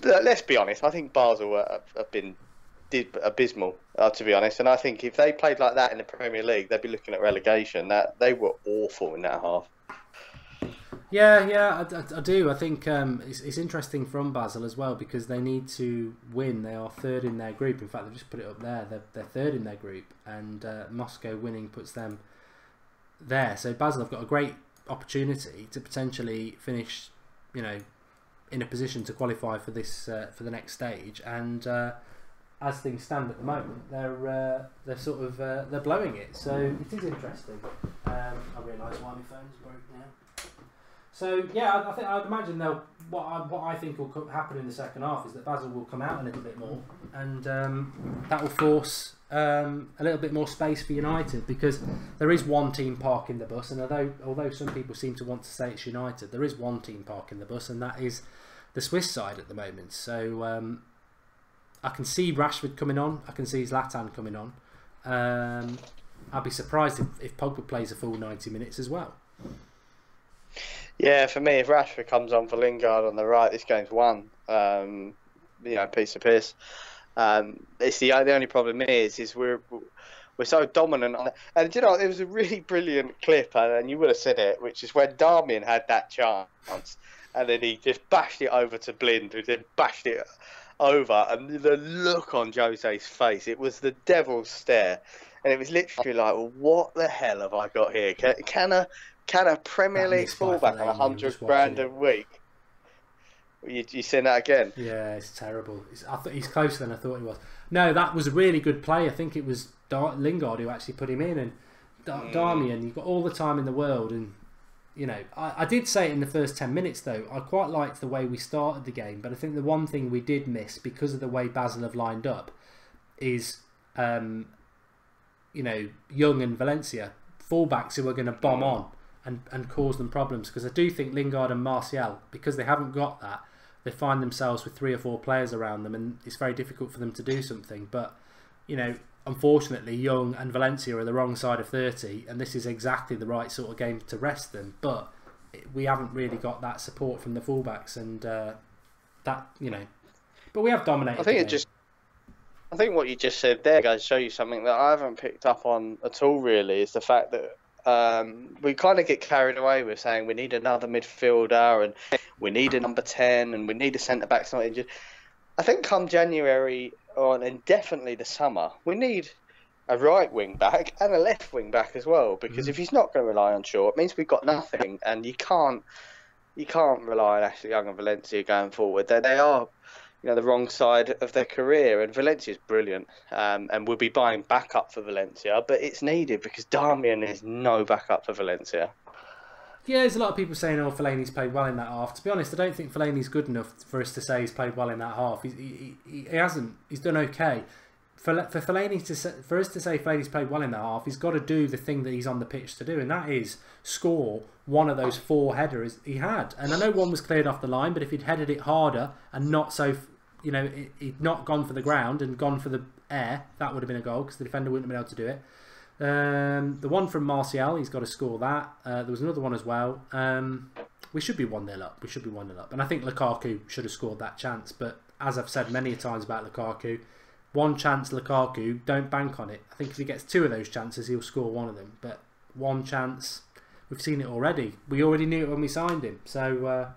let's be honest, I think Basel did abysmal, to be honest. And I think if they played like that in the Premier League, they'd be looking at relegation. That they were awful in that half. Yeah, I do. I think it's interesting from Basel as well because they need to win. They are third in their group. In fact, they've just put it up there. They're third in their group, and Moscow winning puts them there. So Basel have got a great opportunity to potentially finish, you know, in a position to qualify for this for the next stage. And as things stand at the moment, they're sort of they're blowing it. So it is interesting. I realise why my phone's broke now. So yeah, I'd imagine what I think will happen in the second half is that Basel will come out a little bit more, and that will force a little bit more space for United because there is one team parking the bus, and although some people seem to want to say it's United, there is one team parking the bus, and that is the Swiss side at the moment. So I can see Rashford coming on, I can see Zlatan coming on. I'd be surprised if Pogba plays a full 90 minutes as well. Yeah, for me, if Rashford comes on for Lingard on the right, this game's won. Piece of piss. It's the only problem is we're so dominant on it. And you know, there was a really brilliant clip, and you would have seen it, which is when Darmian had that chance, and then he just bashed it over to Blind, who then bashed it over, and the look on Jose's face, it was the devil's stare, and it was literally like, well, what the hell have I got here? Can a Premier League fullback on 100 grand a week? You seen that again? Yeah, it's terrible. I thought he's closer than I thought he was. No, that was a really good play. I think it was Lingard who actually put him in, and Darmian. You've got all the time in the world, and You know, I did say it in the first 10 minutes though. I quite liked the way we started the game, but I think the one thing we did miss because of the way Basel have lined up is, you know, Young and Valencia, fullbacks who are going to bomb on and cause them problems. Because I do think Lingard and Martial, because they haven't got that, they find themselves with 3 or 4 players around them, and it's very difficult for them to do something. But, you know, unfortunately, Young and Valencia are the wrong side of 30, and this is exactly the right sort of game to rest them. But we haven't really got that support from the fullbacks, and that, you know, but we have dominated. I think what you just said there, guys, show you something that I haven't picked up on at all. Really, is the fact that we kind of get carried away with saying we need another midfielder and we need a number 10 and we need a centre back not injured. I think come January and definitely the summer, we need a right wing back and a left wing back as well. Because if he's not going to rely on Shaw, it means we've got nothing, and you can't rely on Ashley Young and Valencia going forward. They are, you know, the wrong side of their career, and Valencia's brilliant, and we'll be buying backup for Valencia, but it's needed because Darmian is no backup for Valencia. Yeah, there's a lot of people saying, oh, Fellaini's played well in that half. To be honest, I don't think Fellaini's good enough for us to say he's played well in that half. He hasn't. He's done okay. For Fellaini for us to say Fellaini's played well in that half, he's got to do the thing that he's on the pitch to do, and that is score one of those 4 headers he had. And I know one was cleared off the line, but if he'd headed it harder and not so, you know, he'd not gone for the ground and gone for the air, that would have been a goal because the defender wouldn't have been able to do it. The one from Martial, he's got to score that. There was another one as well. We should be 1-0 up. We should be 1-0 up. And I think Lukaku should have scored that chance. But as I've said many times about Lukaku, one chance Lukaku, don't bank on it. I think if he gets 2 of those chances, he'll score one of them. But one chance, we've seen it already. We already knew it when we signed him. So,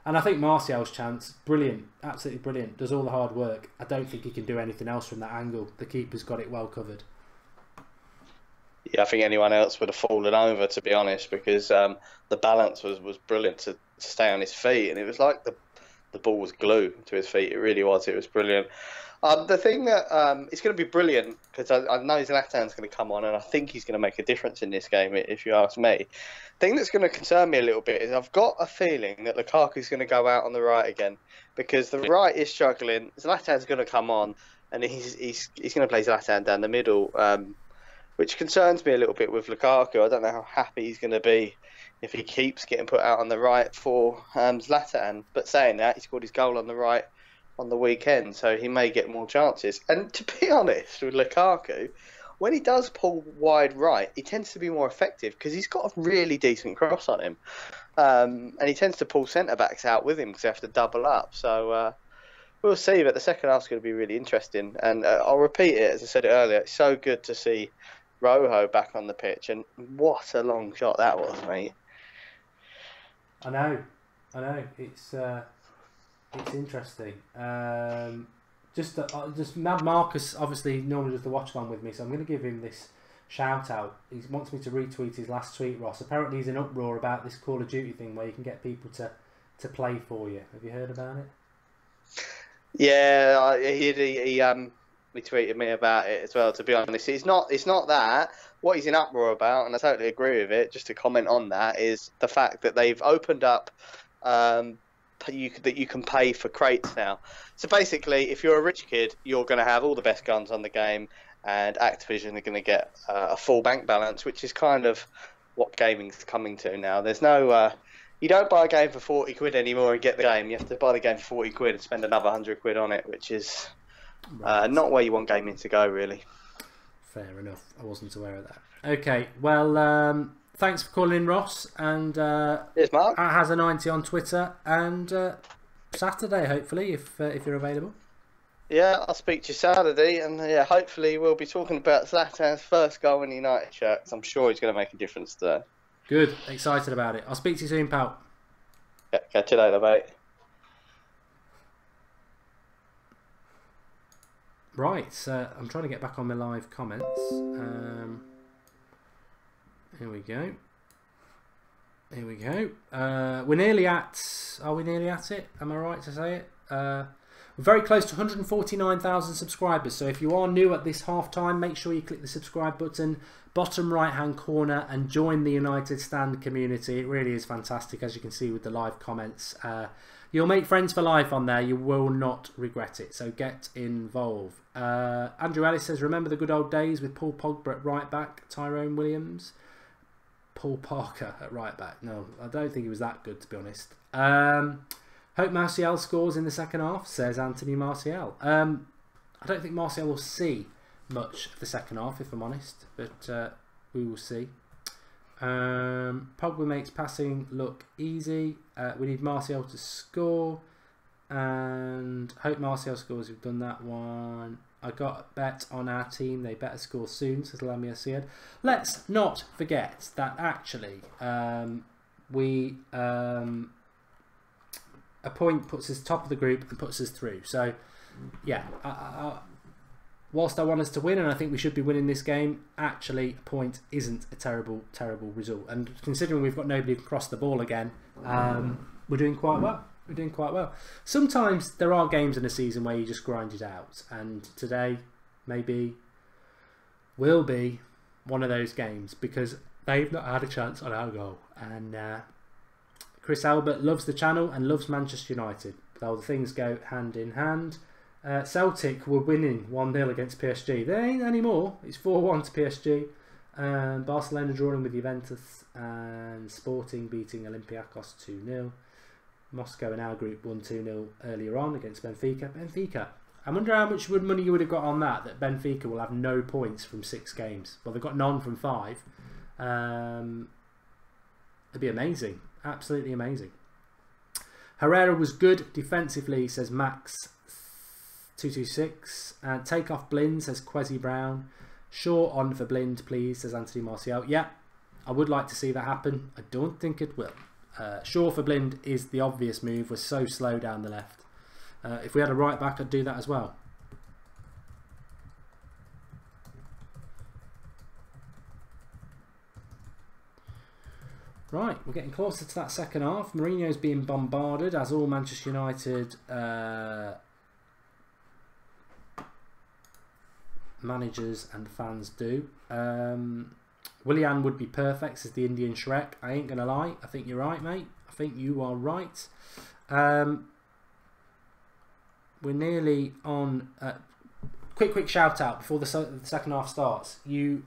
and I think Martial's chance, brilliant, absolutely brilliant. Does all the hard work. I don't think he can do anything else from that angle. The keeper's got it well covered. Yeah, I think anyone else would have fallen over, to be honest, because the balance was brilliant to stay on his feet, and it was like the ball was glue to his feet. It really was. It was brilliant. The thing that it's going to be brilliant, because I know Zlatan's going to come on, and I think he's going to make a difference in this game, if you ask me. The thing that's going to concern me a little bit is I've got a feeling that Lukaku's going to go out on the right again, because the right is struggling. Zlatan's going to come on, and he's going to play Zlatan down the middle, which concerns me a little bit with Lukaku. I don't know how happy he's going to be if he keeps getting put out on the right for Zlatan. But saying that, he scored his goal on the right on the weekend, so he may get more chances. And to be honest with Lukaku, when he does pull wide right, he tends to be more effective because he's got a really decent cross on him. And he tends to pull centre-backs out with him because they have to double up. So we'll see, but the second half's going to be really interesting. And I'll repeat it, as I said it earlier, it's so good to see Rojo back on the pitch, and what a long shot that was, mate. I know. It's interesting. Just Marcus obviously normally does the watch along with me, so I'm going to give him this shout out. He wants me to retweet his last tweet, Ross. Apparently he's in uproar about this Call of Duty thing where you can get people to play for you. Have you heard about it? Yeah, he tweeted me about it as well, to be honest. It's not that. What he's in uproar about, and I totally agree with it, just to comment on that, is the fact that they've opened up that you can pay for crates now. So basically, if you're a rich kid, you're going to have all the best guns on the game, and Activision are going to get a full bank balance, which is kind of what gaming's coming to now. There's no... you don't buy a game for 40 quid anymore and get the game. You have to buy the game for 40 quid and spend another 100 quid on it, which is... not where you want gaming to go, really. Fair enough. I wasn't aware of that. Okay, well, thanks for calling in, Ross. And Cheers, Mark. Has a 90 on Twitter. And Saturday, hopefully, if you're available. Yeah, I'll speak to you Saturday, and yeah, hopefully we'll be talking about Zlatan's first goal in the United shirt, because I'm sure he's going to make a difference today. Good, excited about it. I'll speak to you soon, pal. Yeah, catch you later, mate. Right, I'm trying to get back on my live comments. Here we go. Here we go. We're nearly at... Are we nearly at it? Am I right to say it? We're very close to 149,000 subscribers, so if you are new at this half time, make sure you click the subscribe button, bottom right hand corner, and join the United Stand community. It really is fantastic, as you can see with the live comments. You'll make friends for life on there. You will not regret it, so get involved. Andrew Ellis says, remember the good old days with Paul Pogba at right back, Tyrone Williams, Paul Parker at right back. No, I don't think he was that good, to be honest. Hope Martial scores in the second half, says Anthony Martial. I don't think Martial will see much of the second half, if I'm honest, but we will see. Pogba makes passing look easy. We need Martial to score, and hope Martial scores. We've done that one. I got a bet on our team. They better score soon, says Lamia Sead. Let's not forget that actually we a point puts us top of the group and puts us through. So yeah, whilst I want us to win, and I think we should be winning this game, actually a point isn't a terrible result. And considering we've got nobody to cross the ball again, we're doing quite well. We're doing quite well. Sometimes there are games in a season where you just grind it out, and today maybe will be one of those games because they've not had a chance on our goal. And Chris Albert loves the channel and loves Manchester United. Though the things go hand in hand. Celtic were winning 1-0 against PSG. They ain't anymore. It's 4-1 to PSG. Barcelona drawing with Juventus, and Sporting beating Olympiacos 2-0. Moscow in our group won 2-0 earlier on against Benfica. Benfica. I wonder how much money you would have got on that Benfica will have no points from 6 games. Well, they've got none from 5. It'd be amazing. Absolutely amazing. Herrera was good defensively, says Max 226. Take off Blind, says Quezzy Brown. Shaw on for Blind, please, says Anthony Martial. Yeah, I would like to see that happen. I don't think it will. Shaw for Blind is the obvious move. We're so slow down the left. If we had a right back, I'd do that as well. Right, we're getting closer to that second half. Mourinho's being bombarded, as all Manchester United managers and fans do. Willian would be perfect, says the Indian Shrek. I ain't going to lie. I think you're right, mate. I think you are right. We're nearly on... quick shout out before the second half starts. You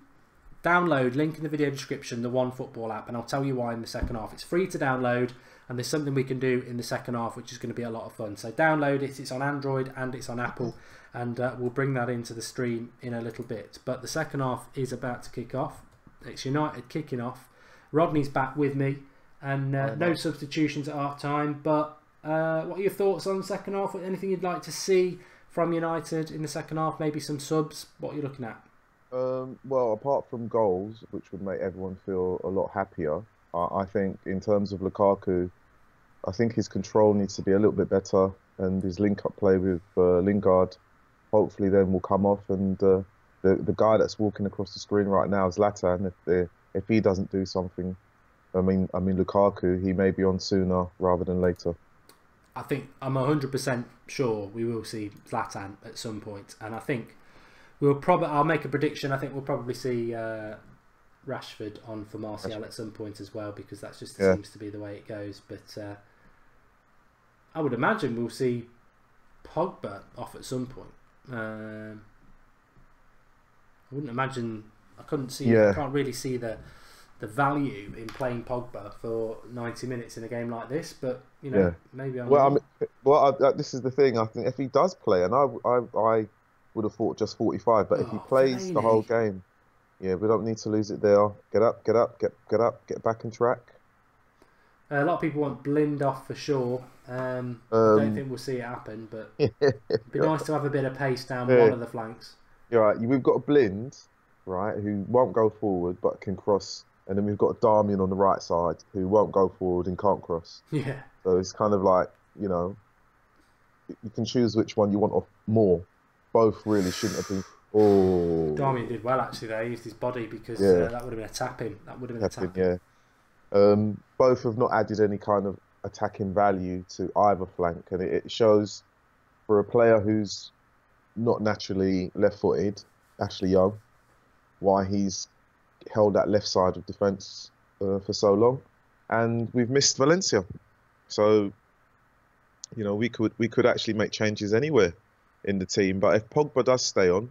download, link in the video description, the OneFootball app, and I'll tell you why in the second half. It's free to download, and there's something we can do in the second half which is going to be a lot of fun. So download it. It's on Android and it's on Apple, and we'll bring that into the stream in a little bit. But the second half is about to kick off. It's United kicking off. Rodney's back with me, and no substitutions at half time. But what are your thoughts on the second half? Anything you'd like to see from United in the second half? Maybe some subs? What are you looking at? Well, apart from goals, which would make everyone feel a lot happier, I think in terms of Lukaku, I think his control needs to be a little bit better, and his link-up play with Lingard, hopefully then will come off. And the guy that's walking across the screen right now is Zlatan. If he doesn't do something, I mean Lukaku, he may be on sooner rather than later. I think I'm 100% sure we will see Zlatan at some point, and I think we'll probably. I'll make a prediction. I think we'll probably see Rashford on for Martial at some point as well, because that just seems to be the way it goes. But I would imagine we'll see Pogba off at some point. I wouldn't imagine. I couldn't see. I can't really see the value in playing Pogba for 90 minutes in a game like this. But you know, maybe I'm. Well, this is the thing. I think if he does play, and I would have thought just 45, but if he plays the whole game, we don't need to lose it there. Get up, get back on track. A lot of people want Blind off for sure. I don't think we'll see it happen, but it'd be nice to have a bit of pace down one of the flanks. You're right. We've got a Blind, right, who won't go forward but can cross, and then we've got Darmian on the right side who won't go forward and can't cross. Yeah. So it's kind of like, you can choose which one you want off more. Both really shouldn't have been. Oh, Darmian did well actually there. He used his body because that would have been a tap-in. That would have been a tap-in. Yeah. Both have not added any kind of attacking value to either flank, and it shows for a player who's not naturally left-footed, Ashley Young, why he's held that left side of defence for so long, and we've missed Valencia. So, you know, we could actually make changes anywhere in the team. But if Pogba does stay on,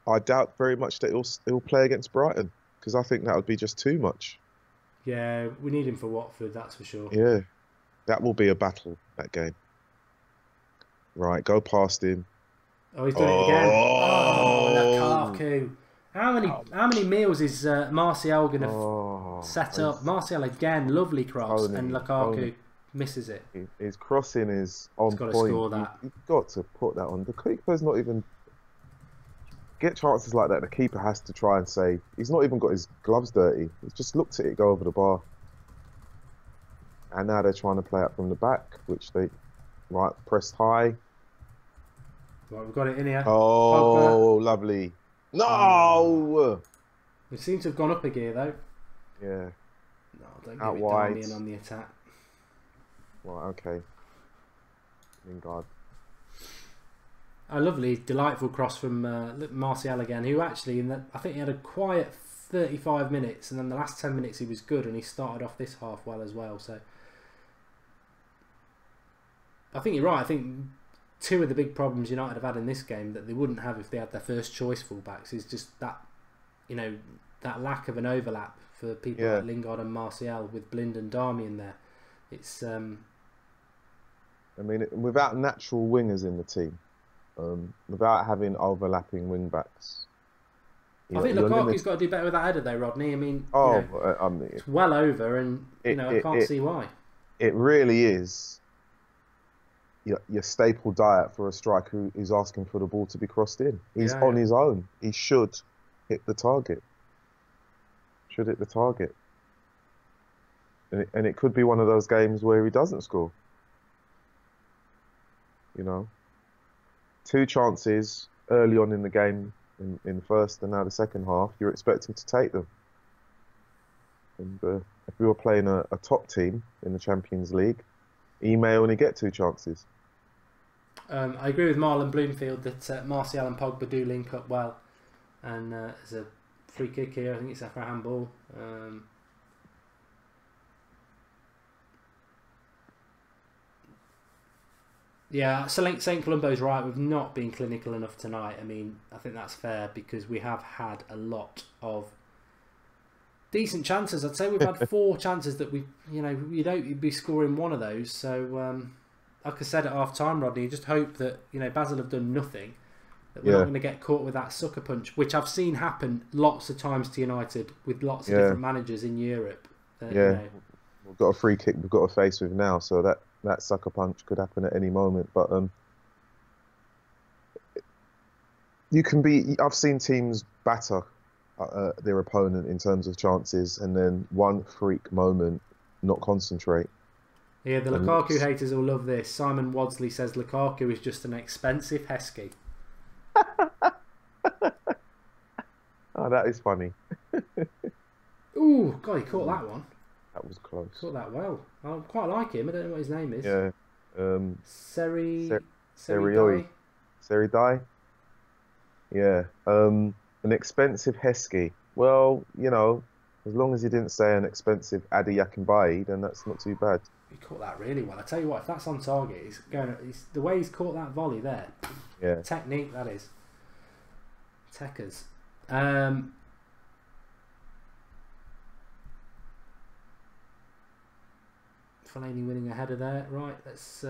I doubt very much that he'll play against Brighton, because I think that would be just too much. Yeah, we need him for Watford, that's for sure. Yeah, that will be a battle, that game. Right, go past him. Oh, he's done it again. Oh, Lukaku. How many meals is Martial going to set up? Martial again, lovely cross, and Lukaku misses it. His crossing is on He's got point. to score that. You've got to put that on. The keeper's not even... Get chances like that, the keeper has to try and save. He's not even got his gloves dirty. He's just looked at it go over the bar. And now they're trying to play it from the back, which they... Right, pressed high. Right, we've got it in here. Oh, Pogba. Lovely. No! We seem to have gone up a gear, though. Yeah. No, don't Out give it wide. Darmian on the attack. Right, okay. Lingard. A lovely, delightful cross from Martial again, who actually, I think he had a quiet 35 minutes, and then the last 10 minutes he was good, and he started off this half well as well. So I think you're right. I think two of the big problems United have had in this game that they wouldn't have if they had their first choice fullbacks is just that, you know, that lack of an overlap for people like Lingard and Martial with Blind and Darmian there. It's I mean, without natural wingers in the team, without having overlapping wing backs. I think Lukaku's got to do better with that header though, Rodney. I mean, it's well over, and I can't see why. It really is your staple diet for a striker who's asking for the ball to be crossed in. He's on his own. He should hit the target. Should hit the target. And it could be one of those games where he doesn't score. You know, 2 chances early on in the game, in the first and now the second half, you're expecting to take them. And if we were playing a top team in the Champions League, he may only get 2 chances. I agree with Marlon Bloomfield that Martial and Pogba do link up well. And there's a free kick here. I think it's after a handball. Yeah, St. Columbo's right. We've not been clinical enough tonight. I mean, I think that's fair because we have had a lot of decent chances. I'd say we've had 4 chances that you'd be scoring one of those. So, like I said at half time, Rodney, you just hope that Basel have done nothing. That we're not going to get caught with that sucker punch, which I've seen happen lots of times to United with lots of different managers in Europe. We've got a free kick we've got to face with now, so that sucker punch could happen at any moment. But I've seen teams batter their opponent in terms of chances, and then one freak moment not concentrate. Yeah, the Lukaku haters will love this. Simon Wadsley says Lukaku is just an expensive Heskey. Oh, that is funny. Ooh, God, he caught that one. That was close. Caught that well. I quite like him. I don't know what his name is. Yeah. Seridai. Yeah. An expensive Heskey. Well, as long as you didn't say an expensive Adi Yakinbai, then that's not too bad. He caught that really well. I tell you what, if that's on target, the way he's caught that volley there. Yeah. Technique, that is. Techers. Fellaini winning a header there. Right, let's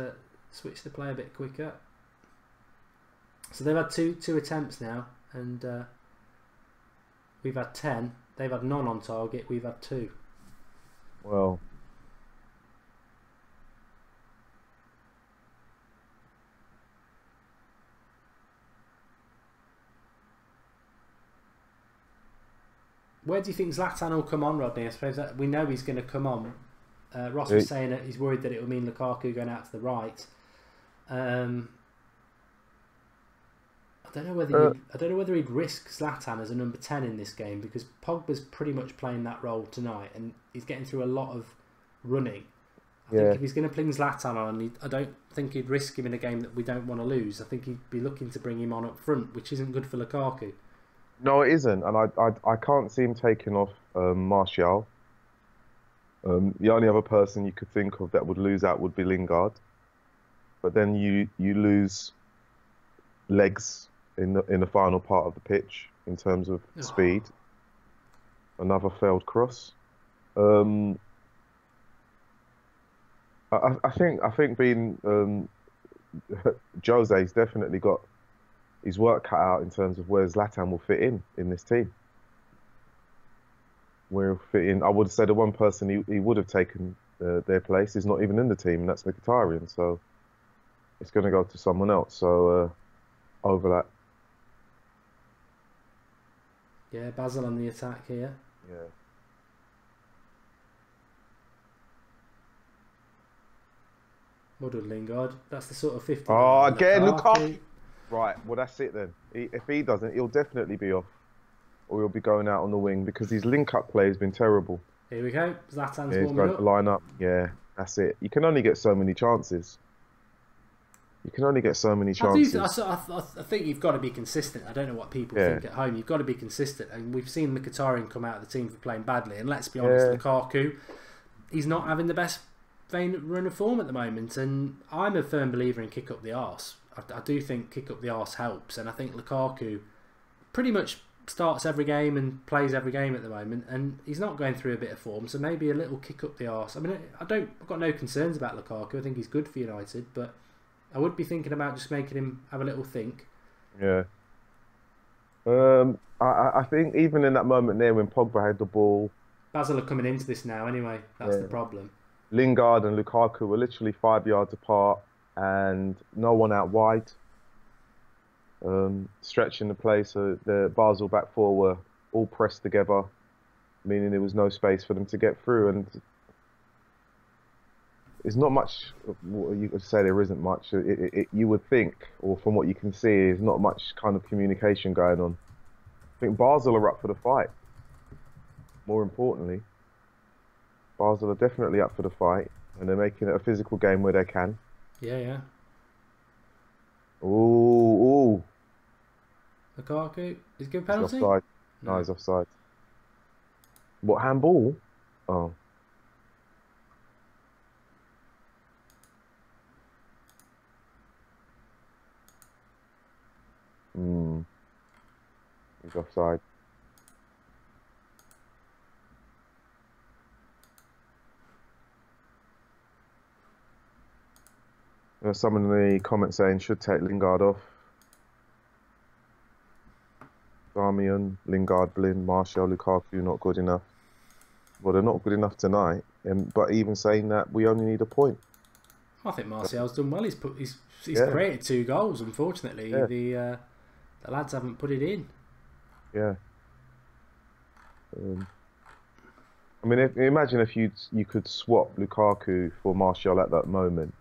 switch the play a bit quicker. So they've had two attempts now, and we've had 10. They've had none on target. We've had 2. Well, where do you think Zlatan will come on, Rodney? I suppose that we know he's going to come on. Ross was saying that he's worried that it will mean Lukaku going out to the right. I don't know whether he'd risk Zlatan as a number 10 in this game, because Pogba's pretty much playing that role tonight, and he's getting through a lot of running. I think if he's going to bring Zlatan on, I don't think he'd risk him in a game that we don't want to lose. I think he'd be looking to bring him on up front, which isn't good for Lukaku. No, it isn't, and I can't see him taking off Martial. The only other person you could think of that would lose out would be Lingard, but then you lose legs in the final part of the pitch in terms of speed. Another failed cross. I think being Jose's definitely got his work cut out in terms of where Zlatan will fit in this team. Where he'll fit in, I would say the one person he would have taken their place is not even in the team, and that's Mkhitaryan. So it's going to go to someone else. So overlap. Yeah, Basel on the attack here. Yeah. Well done, Lingard. That's the sort of 50. Oh, again, Lukaku. Right, well, that's it then. If he doesn't, he'll definitely be off. Or he'll be going out on the wing because his link-up play has been terrible. Here we go. Zlatan's he's warming going up. to line up. Yeah, that's it. You can only get so many chances. You can only get so many chances. I think you've got to be consistent. I don't know what people think at home. You've got to be consistent. And we've seen Mkhitaryan come out of the team for playing badly. And let's be honest, Lukaku, he's not having the best run of form at the moment. And I'm a firm believer in kick up the arse. I do think kick up the arse helps. And I think Lukaku pretty much starts every game and plays every game at the moment. And he's not going through a bit of form. So maybe a little kick up the arse. I mean, I've got no concerns about Lukaku. I think he's good for United. But I would be thinking about just making him have a little think. Yeah. I think even in that moment there when Pogba had the ball... Basel are coming into this now anyway. That's the problem. Lingard and Lukaku were literally 5 yards apart and no one out wide. Stretching the play, so the Basel back four were all pressed together, meaning there was no space for them to get through. And there's not much. You could say there isn't much. You would think, or from what you can see, there's not much kind of communication going on. I think Basel are up for the fight. More importantly, Basel are definitely up for the fight, and they're making it a physical game where they can. Yeah. Ooh. Lukaku, is it good penalty? He's offside. No, he's offside. What, handball? Oh. He's offside. There's someone in the comments saying should take Lingard off. Darmian, Lingard, Blind, Martial, Lukaku not good enough. Well, they're not good enough tonight. But even saying that, we only need a point. I think Martial's done well. He's created 2 goals. Unfortunately, the lads haven't put it in. Yeah. I mean, imagine if you could swap Lukaku for Martial at that moment.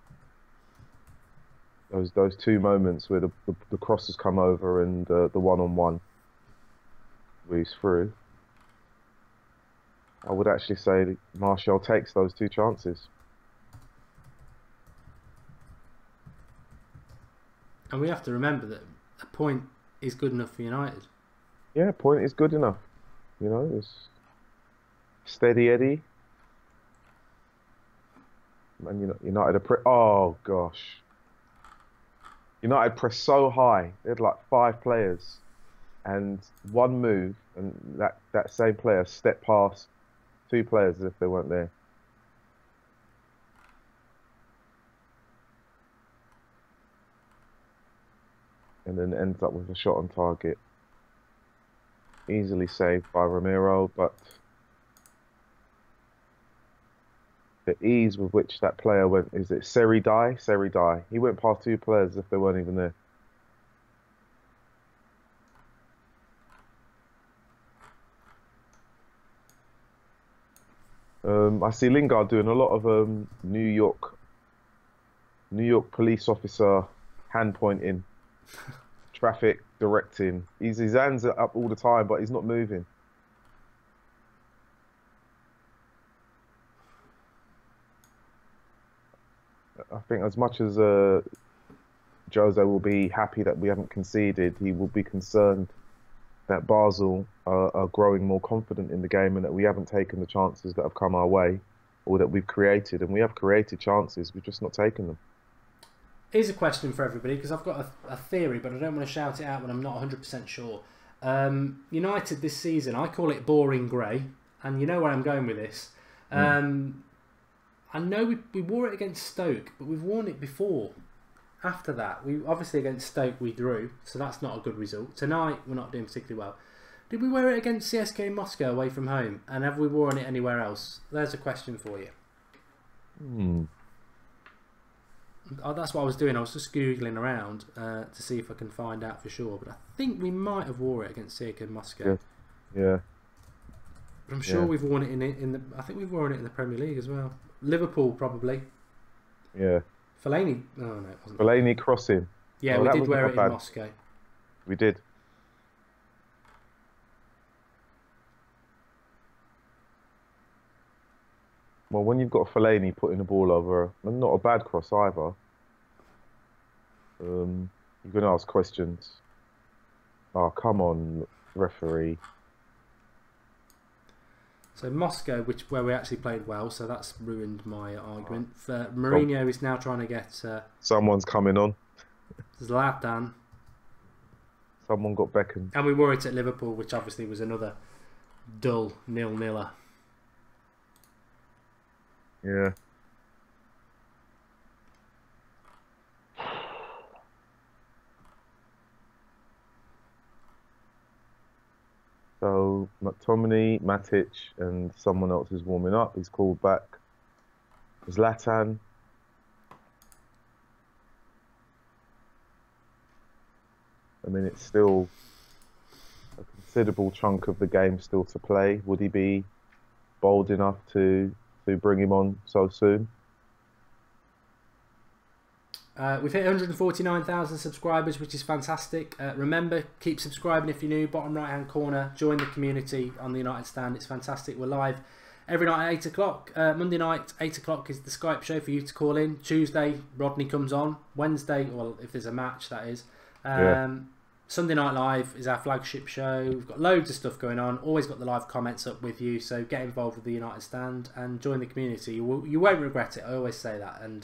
Those 2 moments where the crosses come over and the one-on-one where he's through. I would actually say that Martial takes those 2 chances. And we have to remember that a point is good enough for United. Yeah, a point is good enough. You know, it's steady Eddie. And United are oh gosh. United pressed so high. They had like 5 players, and one move, and that same player stepped past 2 players as if they weren't there. And then ends up with a shot on target. Easily saved by Romero, but the ease with which that player went, is it Seridai? Seridai. He went past 2 players as if they weren't even there. I see Lingard doing a lot of New York police officer hand pointing, traffic directing. His hands are up all the time, but he's not moving. I think as much as Jose will be happy that we haven't conceded, he will be concerned that Basel are growing more confident in the game and that we haven't taken the chances that have come our way or that we've created. And we have created chances, we've just not taken them. Here's a question for everybody, because I've got a theory, but I don't want to shout it out when I'm not 100% sure. United this season, I call it boring grey, and you know where I'm going with this. I know we wore it against Stoke, but we've worn it before. After that, we obviously against Stoke we drew, so that's not a good result. Tonight we're not doing particularly well. Did we wear it against CSK Moscow away from home, and have we worn it anywhere else? There's a question for you. That's what I was doing. I was just googling around to see if I can find out for sure. But I think we might have wore it against CSKA Moscow. Yeah. But I'm sure we've worn it in the. I think we've worn it in the Premier League as well. Liverpool probably. Yeah. Fellaini. Oh no, it wasn't. Fellaini crossing. Yeah, we did wear it in Moscow. We did. Well, when you've got Fellaini putting the ball over, and not a bad cross either, you can ask questions. Oh, come on, referee. So Moscow, where we actually played well, so that's ruined my argument. Mourinho is now trying to get... Someone's coming on. Zlatan. Someone got Beckham. And we wore it at Liverpool, which obviously was another dull 0-0-er. Yeah. So McTominay, Matic, and someone else is warming up. He's called back. Zlatan. I mean, it's still a considerable chunk of the game still to play. Would he be bold enough to bring him on so soon? We've hit 149,000 subscribers, which is fantastic. Remember, keep subscribing if you're new. Bottom right hand corner, join the community on the United Stand. It's fantastic. We're live every night at 8 o'clock. Monday night, 8 o'clock is the Skype show for you to call in. Tuesday, Rodney comes on. Wednesday, well, if there's a match, that is. Sunday Night Live is our flagship show. We've got loads of stuff going on. Always got the live comments up with you. So get involved with the United Stand and join the community. You won't regret it. I always say that. And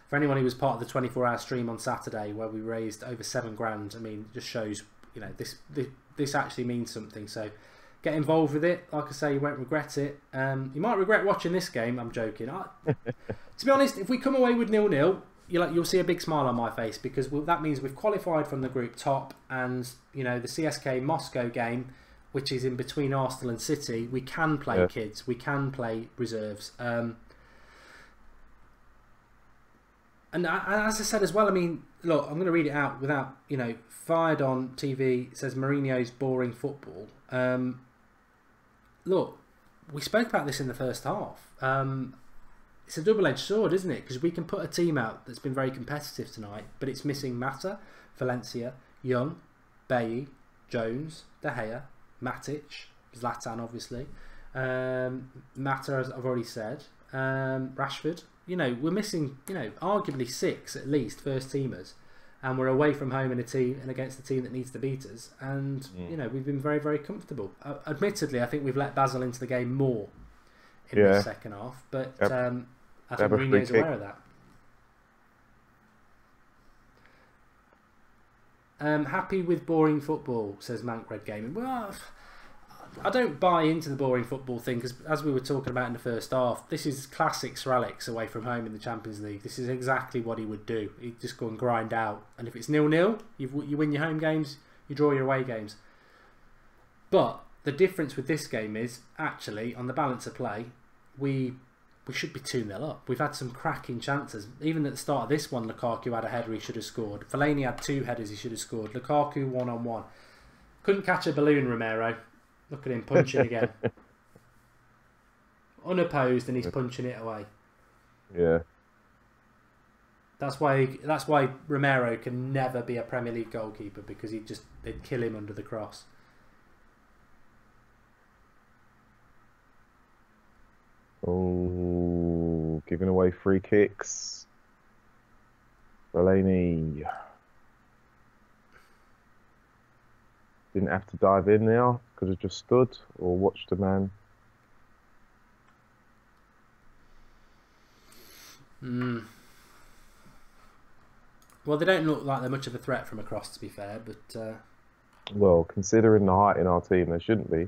for anyone who was part of the 24-hour stream on Saturday where we raised over $7,000, I mean, it just shows, you know, this actually means something. So get involved with it. Like I say, you won't regret it. You might regret watching this game. I'm joking. To be honest, if we come away with 0-0, you'll see a big smile on my face, because that means we've qualified from the group top, and you know the CSK Moscow game, which is in between Arsenal and City, we can play kids, we can play reserves, and as I said as well, I mean, look, I'm going to read it out without, you know, Fired on TV says Mourinho's boring football. Look, we spoke about this in the first half. It's a double-edged sword, isn't it? Because we can put a team out that's been very competitive tonight, but it's missing Mata, Valencia, Young, Bailly, Jones, De Gea, Matic, Zlatan, obviously. Mata, as I've already said. Rashford. You know, we're missing, you know, arguably 6 at least first teamers, and we're away from home in a team and against a team that needs to beat us. And you know, we've been very, very comfortable. Admittedly, I think we've let Basel into the game more in the second half, but I think Mourinho's aware of that. Happy with boring football, says Mank Red Gaming. Well, I don't buy into the boring football thing, because as we were talking about in the first half, this is classic Sir Alex away from home in the Champions League. This is exactly what he would do. He'd just go and grind out, and if it's 0-0, you win your home games, you draw your away games. But the difference with this game is, actually, on the balance of play, we should be 2-0 up. We've had some cracking chances. Even at the start of this one, Lukaku had a header he should have scored. Fellaini had 2 headers he should have scored. Lukaku 1-on-1. Couldn't catch a balloon, Romero. Look at him punching again. Unopposed, and he's punching it away. Yeah. That's why Romero can never be a Premier League goalkeeper, because they'd kill him under the cross. Oh, giving away free kicks. Fellaini didn't have to dive in there. Could have just stood or watched the man. Well, they don't look like they're much of a threat from across, to be fair, but... Well, considering the height in our team, they shouldn't be.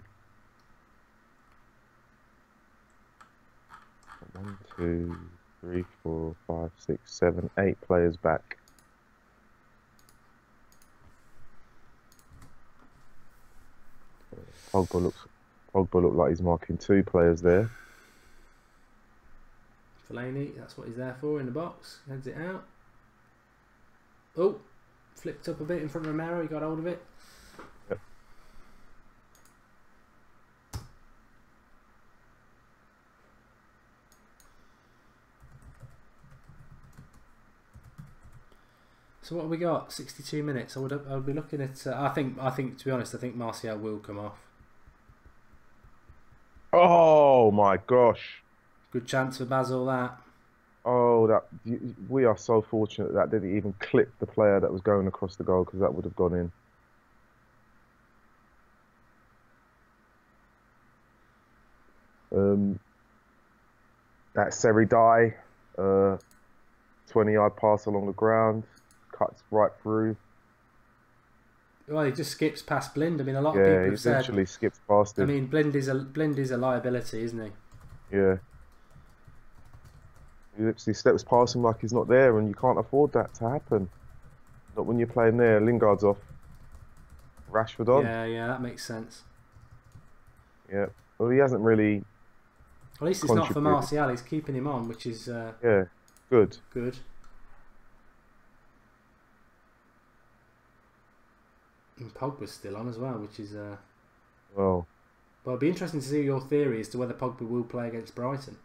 1, 2, 3, 4, 5, 6, 7, 8 players back. Pogba looked like he's marking 2 players there. Fellaini, that's what he's there for in the box. Heads it out. Oh, flipped up a bit in front of Herrera. He got hold of it. Yep. So what have we got? 62 minutes. I would be looking at. I think to be honest, I think Martial will come off. Oh my gosh! Good chance for Basel. That. Oh, we are so fortunate that didn't even clip the player that was going across the goal, because that would have gone in. That Seridai, 20-yard pass along the ground, cuts right through. Well, he just skips past Blind. I mean, a lot of Yeah, people he have said. literally skips past him. I mean, Blind is a liability, isn't he? Yeah. He literally steps past him like he's not there, and you can't afford that to happen. Not when you're playing there. Lingard's off. Rashford on. Yeah, that makes sense. Yeah. Well, he hasn't really. At least it's not for Martial. He's keeping him on, which is yeah, good. Good. And Pogba's still on as well, which is well. Well, it'd be interesting to see your theory as to whether Pogba will play against Brighton.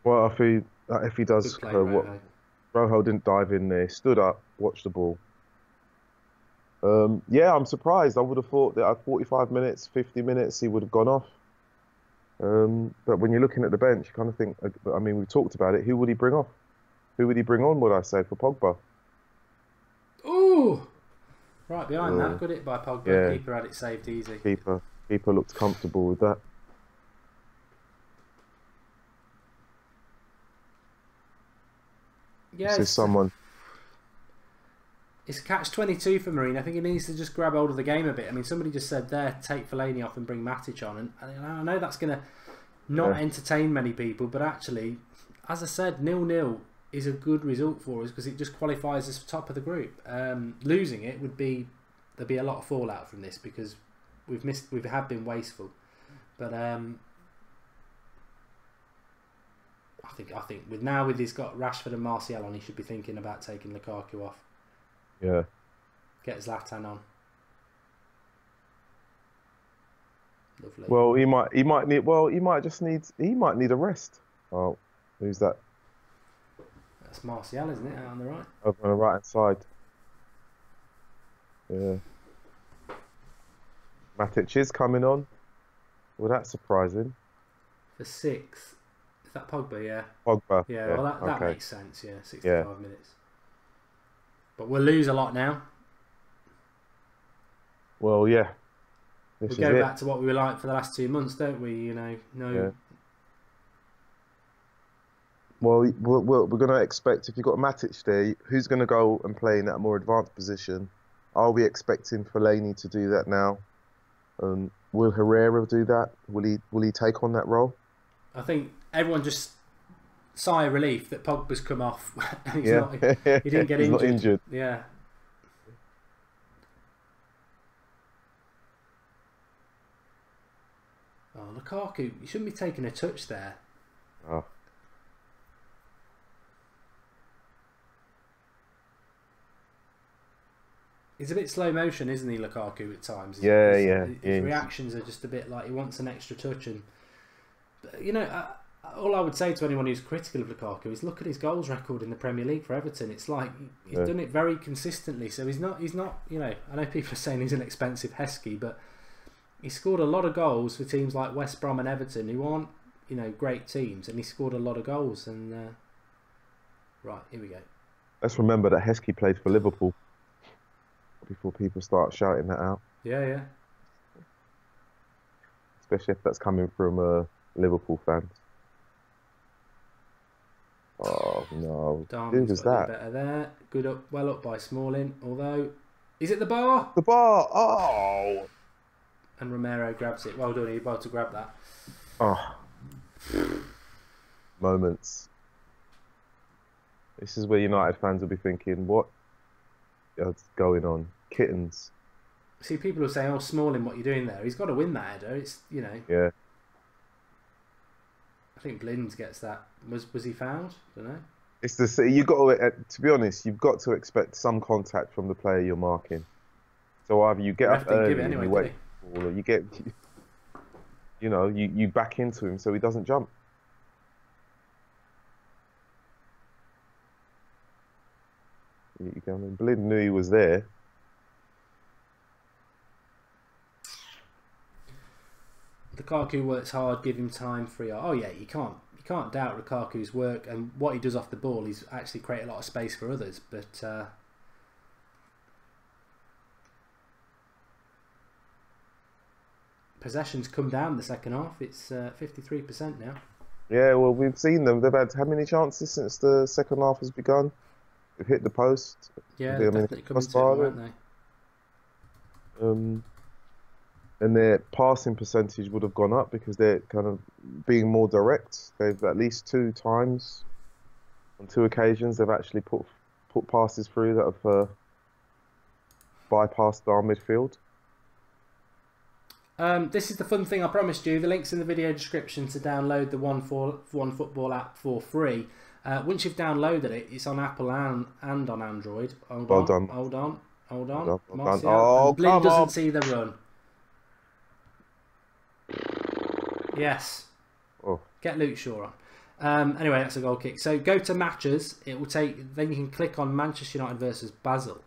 Well, if he does, Rojo didn't dive in there, stood up, watched the ball. Yeah, I'm surprised. I would have thought that at 45 minutes, 50 minutes, he would have gone off. But when you're looking at the bench, you kind of think, I mean, we talked about it. Who would he bring off? Who would he bring on, would I say, for Pogba? Ooh! Right behind that. Good hit by Pogba. Yeah. Keeper had it saved easy. Keeper looked comfortable with that. Yeah, this is someone. It's a catch-22 for Mourinho. I think he needs to just grab hold of the game a bit. I mean, somebody just said there, take Fellaini off and bring Matic on. And I know that's going to not entertain many people, but actually, as I said, 0-0 is a good result for us because it just qualifies us for top of the group. Losing it there'd be a lot of fallout from this because we have been wasteful. But I think with he's got Rashford and Martial on, he should be thinking about taking Lukaku off. Yeah. Get Zlatan on. Lovely. Well, he might need a rest. Oh, who's that? That's Martial, isn't it? Out on the right. Over on the right hand side. Yeah. Matic is coming on. Well, that's surprising. For 6. Is that Pogba? Yeah. Pogba. Yeah. Well, that makes sense. Yeah. 65 minutes. But we'll lose a lot now. Well, yeah. We go back to what we were like for the last 2 months, don't we? You know, no. Yeah. Well, we're going to expect, if you've got Matic there, who's going to go and play in that more advanced position? Are we expecting Fellaini to do that now? Will Herrera do that? Will he take on that role? I think everyone just sigh of relief that Pogba's come off. He didn't get injured. Not injured. Yeah. Oh, Lukaku, you shouldn't be taking a touch there. Oh. He's a bit slow motion, isn't he, Lukaku, at times? His reactions are just a bit like he wants an extra touch. And you know, all I would say to anyone who's critical of Lukaku is look at his goals record in the Premier League for Everton. It's like he's done it very consistently. So he's not. You know, I know people are saying he's an expensive Heskey, but he scored a lot of goals for teams like West Brom and Everton, who aren't, you know, great teams, and he scored a lot of goals. And right, here we go. Let's remember that Heskey played for Liverpool before people start shouting that out, Yeah, yeah. especially if that's coming from Liverpool fans. Oh no, who Darmin's was got to do that? better there. Good up, well up by Smalling. Although, is it the bar? The bar. Oh, And Romero grabs it. Well done, you're about to grab that. oh, moments. This is where United fans will be thinking, what is going on? Kittens. See, people will say, "Oh, Smalling, what are you doing there?" He's got to win that header. It's Yeah. I think Blind gets that. Was he fouled? Don't know. It's the you got to be honest. You've got to expect some contact from the player you're marking. So either you The get ref up didn't early give it and anyway, you did wait, or you get, you back into him so he doesn't jump. I mean, Blind knew he was there. Lukaku works hard. Give him time. Free. Oh yeah, you can't doubt Lukaku's work and what he does off the ball. He's actually created a lot of space for others, but. Possession's come down the second half. It's 53% now. Yeah, well, we've seen them. They've had how many chances since the second half has begun? They've hit the post. Yeah, I they're mean, definitely coming to it, aren't they? And their passing percentage would have gone up because they're kind of being more direct. They've at least 2 times, on 2 occasions, they've actually put passes through that have bypassed our midfield. This is the fun thing I promised you. The link's in the video description to download the One Football app for free. Once you've downloaded it, it's on Apple and on Android. Well done. Hold on. Well done. Martial. Oh, And Blind come doesn't on. see the run. Yes. Oh. Get Luke Shaw on. Anyway, that's a goal kick. So go to matches. It will take. Then you can click on Manchester United versus Basel,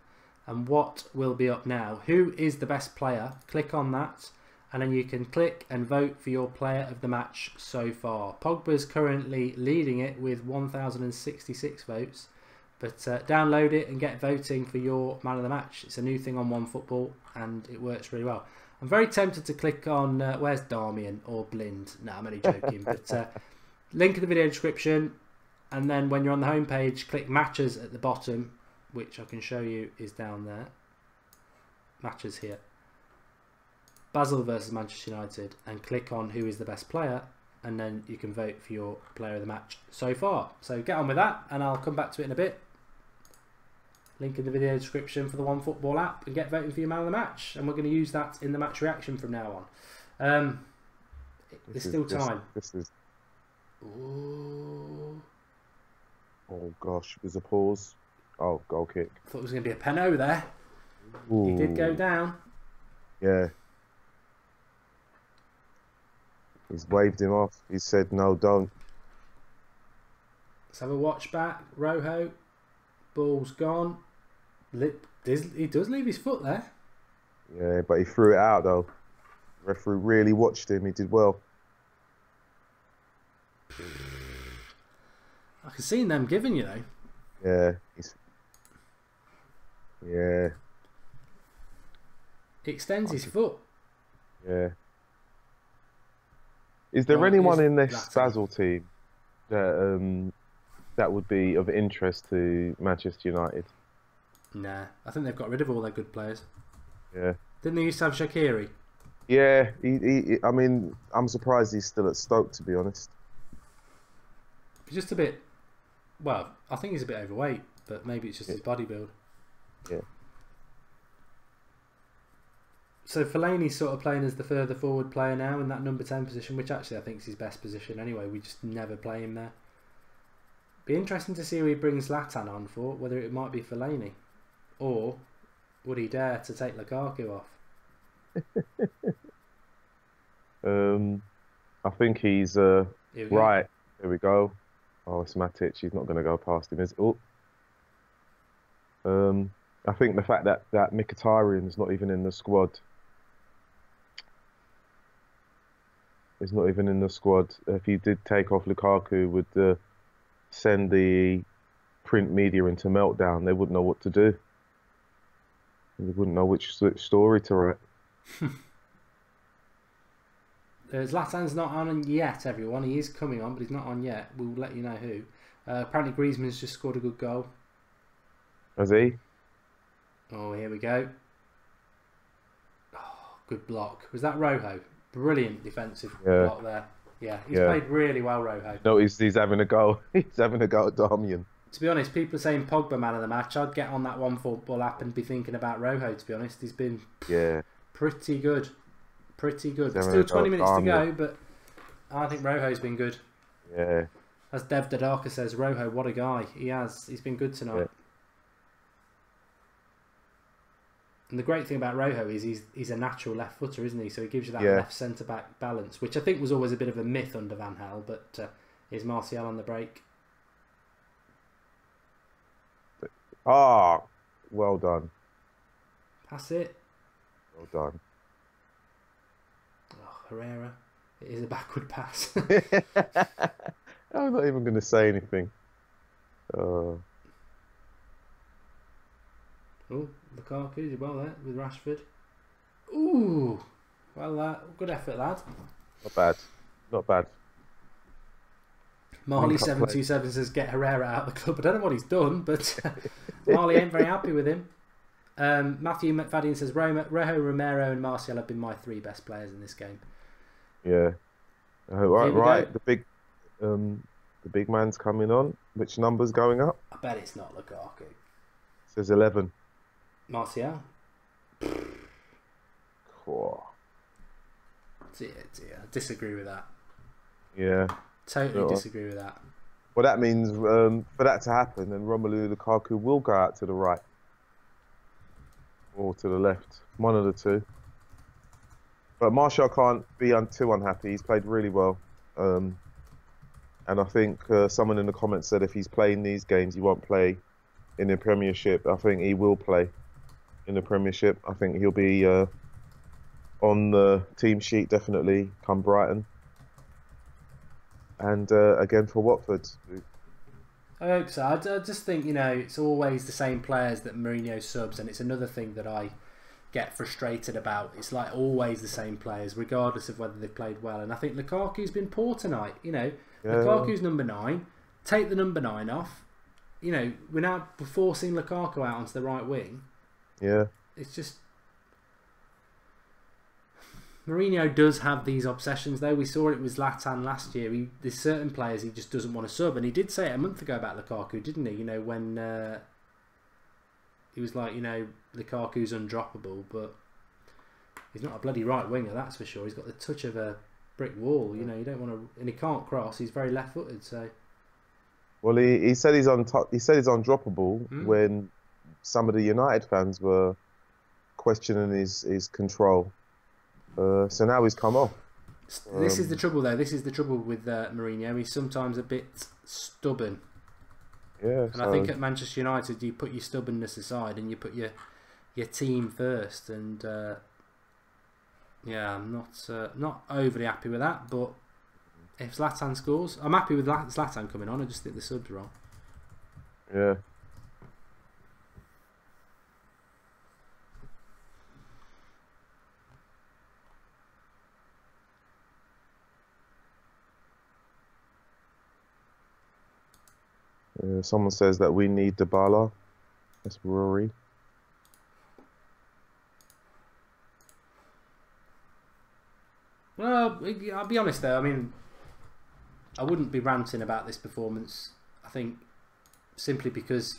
and what will be up now? Who is the best player? Click on that. And then you can click and vote for your player of the match so far. Pogba's currently leading it with 1,066 votes. But download it and get voting for your man of the match. It's a new thing on OneFootball and it works really well. I'm very tempted to click on, where's Darmian or Blind? No, I'm only joking. But link in the video description. And then when you're on the home page, click matches at the bottom, which I can show you is down there. Matches here. Basel versus Manchester United, and click on who is the best player, and then you can vote for your player of the match so far. So get on with that, and I'll come back to it in a bit. Link in the video description for the OneFootball app, and get voting for your man of the match. And we're going to use that in the match reaction from now on. There's still time. This is. Ooh. Oh gosh, there's a pause. Oh, goal kick. Thought it was going to be a penalty there. Ooh. He did go down. Yeah. He's waved him off. He said, no, don't. Let's have a watch back. Rojo. Ball's gone. He does leave his foot there. Yeah, but he threw it out, though. The referee really watched him. He did well. I can see them giving, you know. Yeah. Yeah. He extends his foot. Yeah. Is there anyone in this Basel team that that would be of interest to Manchester United? Nah, I think they've got rid of all their good players. Yeah. Didn't they used to have Shaqiri? Yeah, I mean, I'm surprised he's still at Stoke, to be honest. He's just a bit. Well, I think he's a bit overweight, but maybe it's just his body build. Yeah. So Fellaini's sort of playing as the further forward player now in that number 10 position, which actually I think is his best position anyway. We just never play him there. Be interesting to see who he brings Zlatan on for, whether it might be Fellaini. Or would he dare to take Lukaku off? I think he's right. Here we go. Oh, it's Matic. He's not going to go past him, is it? Oh. I think the fact that Mkhitaryan is not even in the squad. Is not even in the squad. If he did take off Lukaku, would send the print media into meltdown. They wouldn't know what to do. They wouldn't know which story to write. Zlatan's not on yet, everyone. He is coming on, but he's not on yet. We'll let you know who. Apparently Griezmann's just scored a good goal. Has he? Oh, here we go. Oh, good block. Was that Rojo? Brilliant defensive block there. Yeah, he's played really well, Rojo. No, he's having a go. He's having a go at Darmian. To be honest, people are saying Pogba man of the match. I'd get on that One Football app and be thinking about Rojo, to be honest. He's been pretty good. Pretty good. Still 20 minutes to go, but I think Rojo's been good. Yeah. As Dev Dadaka says, Rojo, what a guy. He's been good tonight. Yeah. And the great thing about Rojo is he's a natural left footer, isn't he? So he gives you that left centre back balance, which I think was always a bit of a myth under Van Gaal. But is Martial on the break? Ah, well done. Pass it. Well done. Oh, Herrera. It is a backward pass. I'm not even going to say anything. Oh, Lukaku did well there with Rashford. Ooh, well, good effort, lad. Not bad, not bad. Marley 727 says get Herrera out of the club. I don't know what he's done, but Marley ain't very happy with him. Matthew McFadden says Rojo, Romero, and Martial have been my 3 best players in this game. Yeah, right. The big man's coming on. Which number's going up? I bet it's not Lukaku. It says 11. Martial. Cool. Dear. I disagree with that. Yeah. Totally disagree with that. Well, that means for that to happen, then Romelu Lukaku will go out to the right or to the left, one of the two. But Martial can't be too unhappy. He's played really well, and I think someone in the comments said if he's playing these games, he won't play in the Premiership. I think he will play in the Premiership. I think he'll be on the team sheet definitely come Brighton. And again for Watford. I hope so. I just think, it's always the same players that Mourinho subs, and it's another thing that I get frustrated about. It's like always the same players, regardless of whether they've played well. And I think Lukaku's been poor tonight. Lukaku's number 9. Take the number 9 off. We're now forcing Lukaku out onto the right wing. Yeah. It's just... Mourinho does have these obsessions, though. We saw it with Zlatan last year. There's certain players he just doesn't want to sub, and he did say it a month ago about Lukaku, didn't he? When he was like, Lukaku's undroppable, but he's not a bloody right winger, that's for sure. He's got the touch of a brick wall. You don't want to, and he can't cross. He's very left-footed, so. Well, he said he's undroppable when some of the United fans were questioning his control. So now he's come off. This is the trouble, though. This is the trouble with Mourinho. He's sometimes a bit stubborn. Yeah. And I think at Manchester United, you put your stubbornness aside and you put your team first. And I'm not overly happy with that. But if Zlatan scores, I'm happy with Zlatan coming on. I just think the sub's wrong. Yeah. Someone says that we need Dybala. That's Rory. Well, I'll be honest though. I mean, I wouldn't be ranting about this performance. I think simply because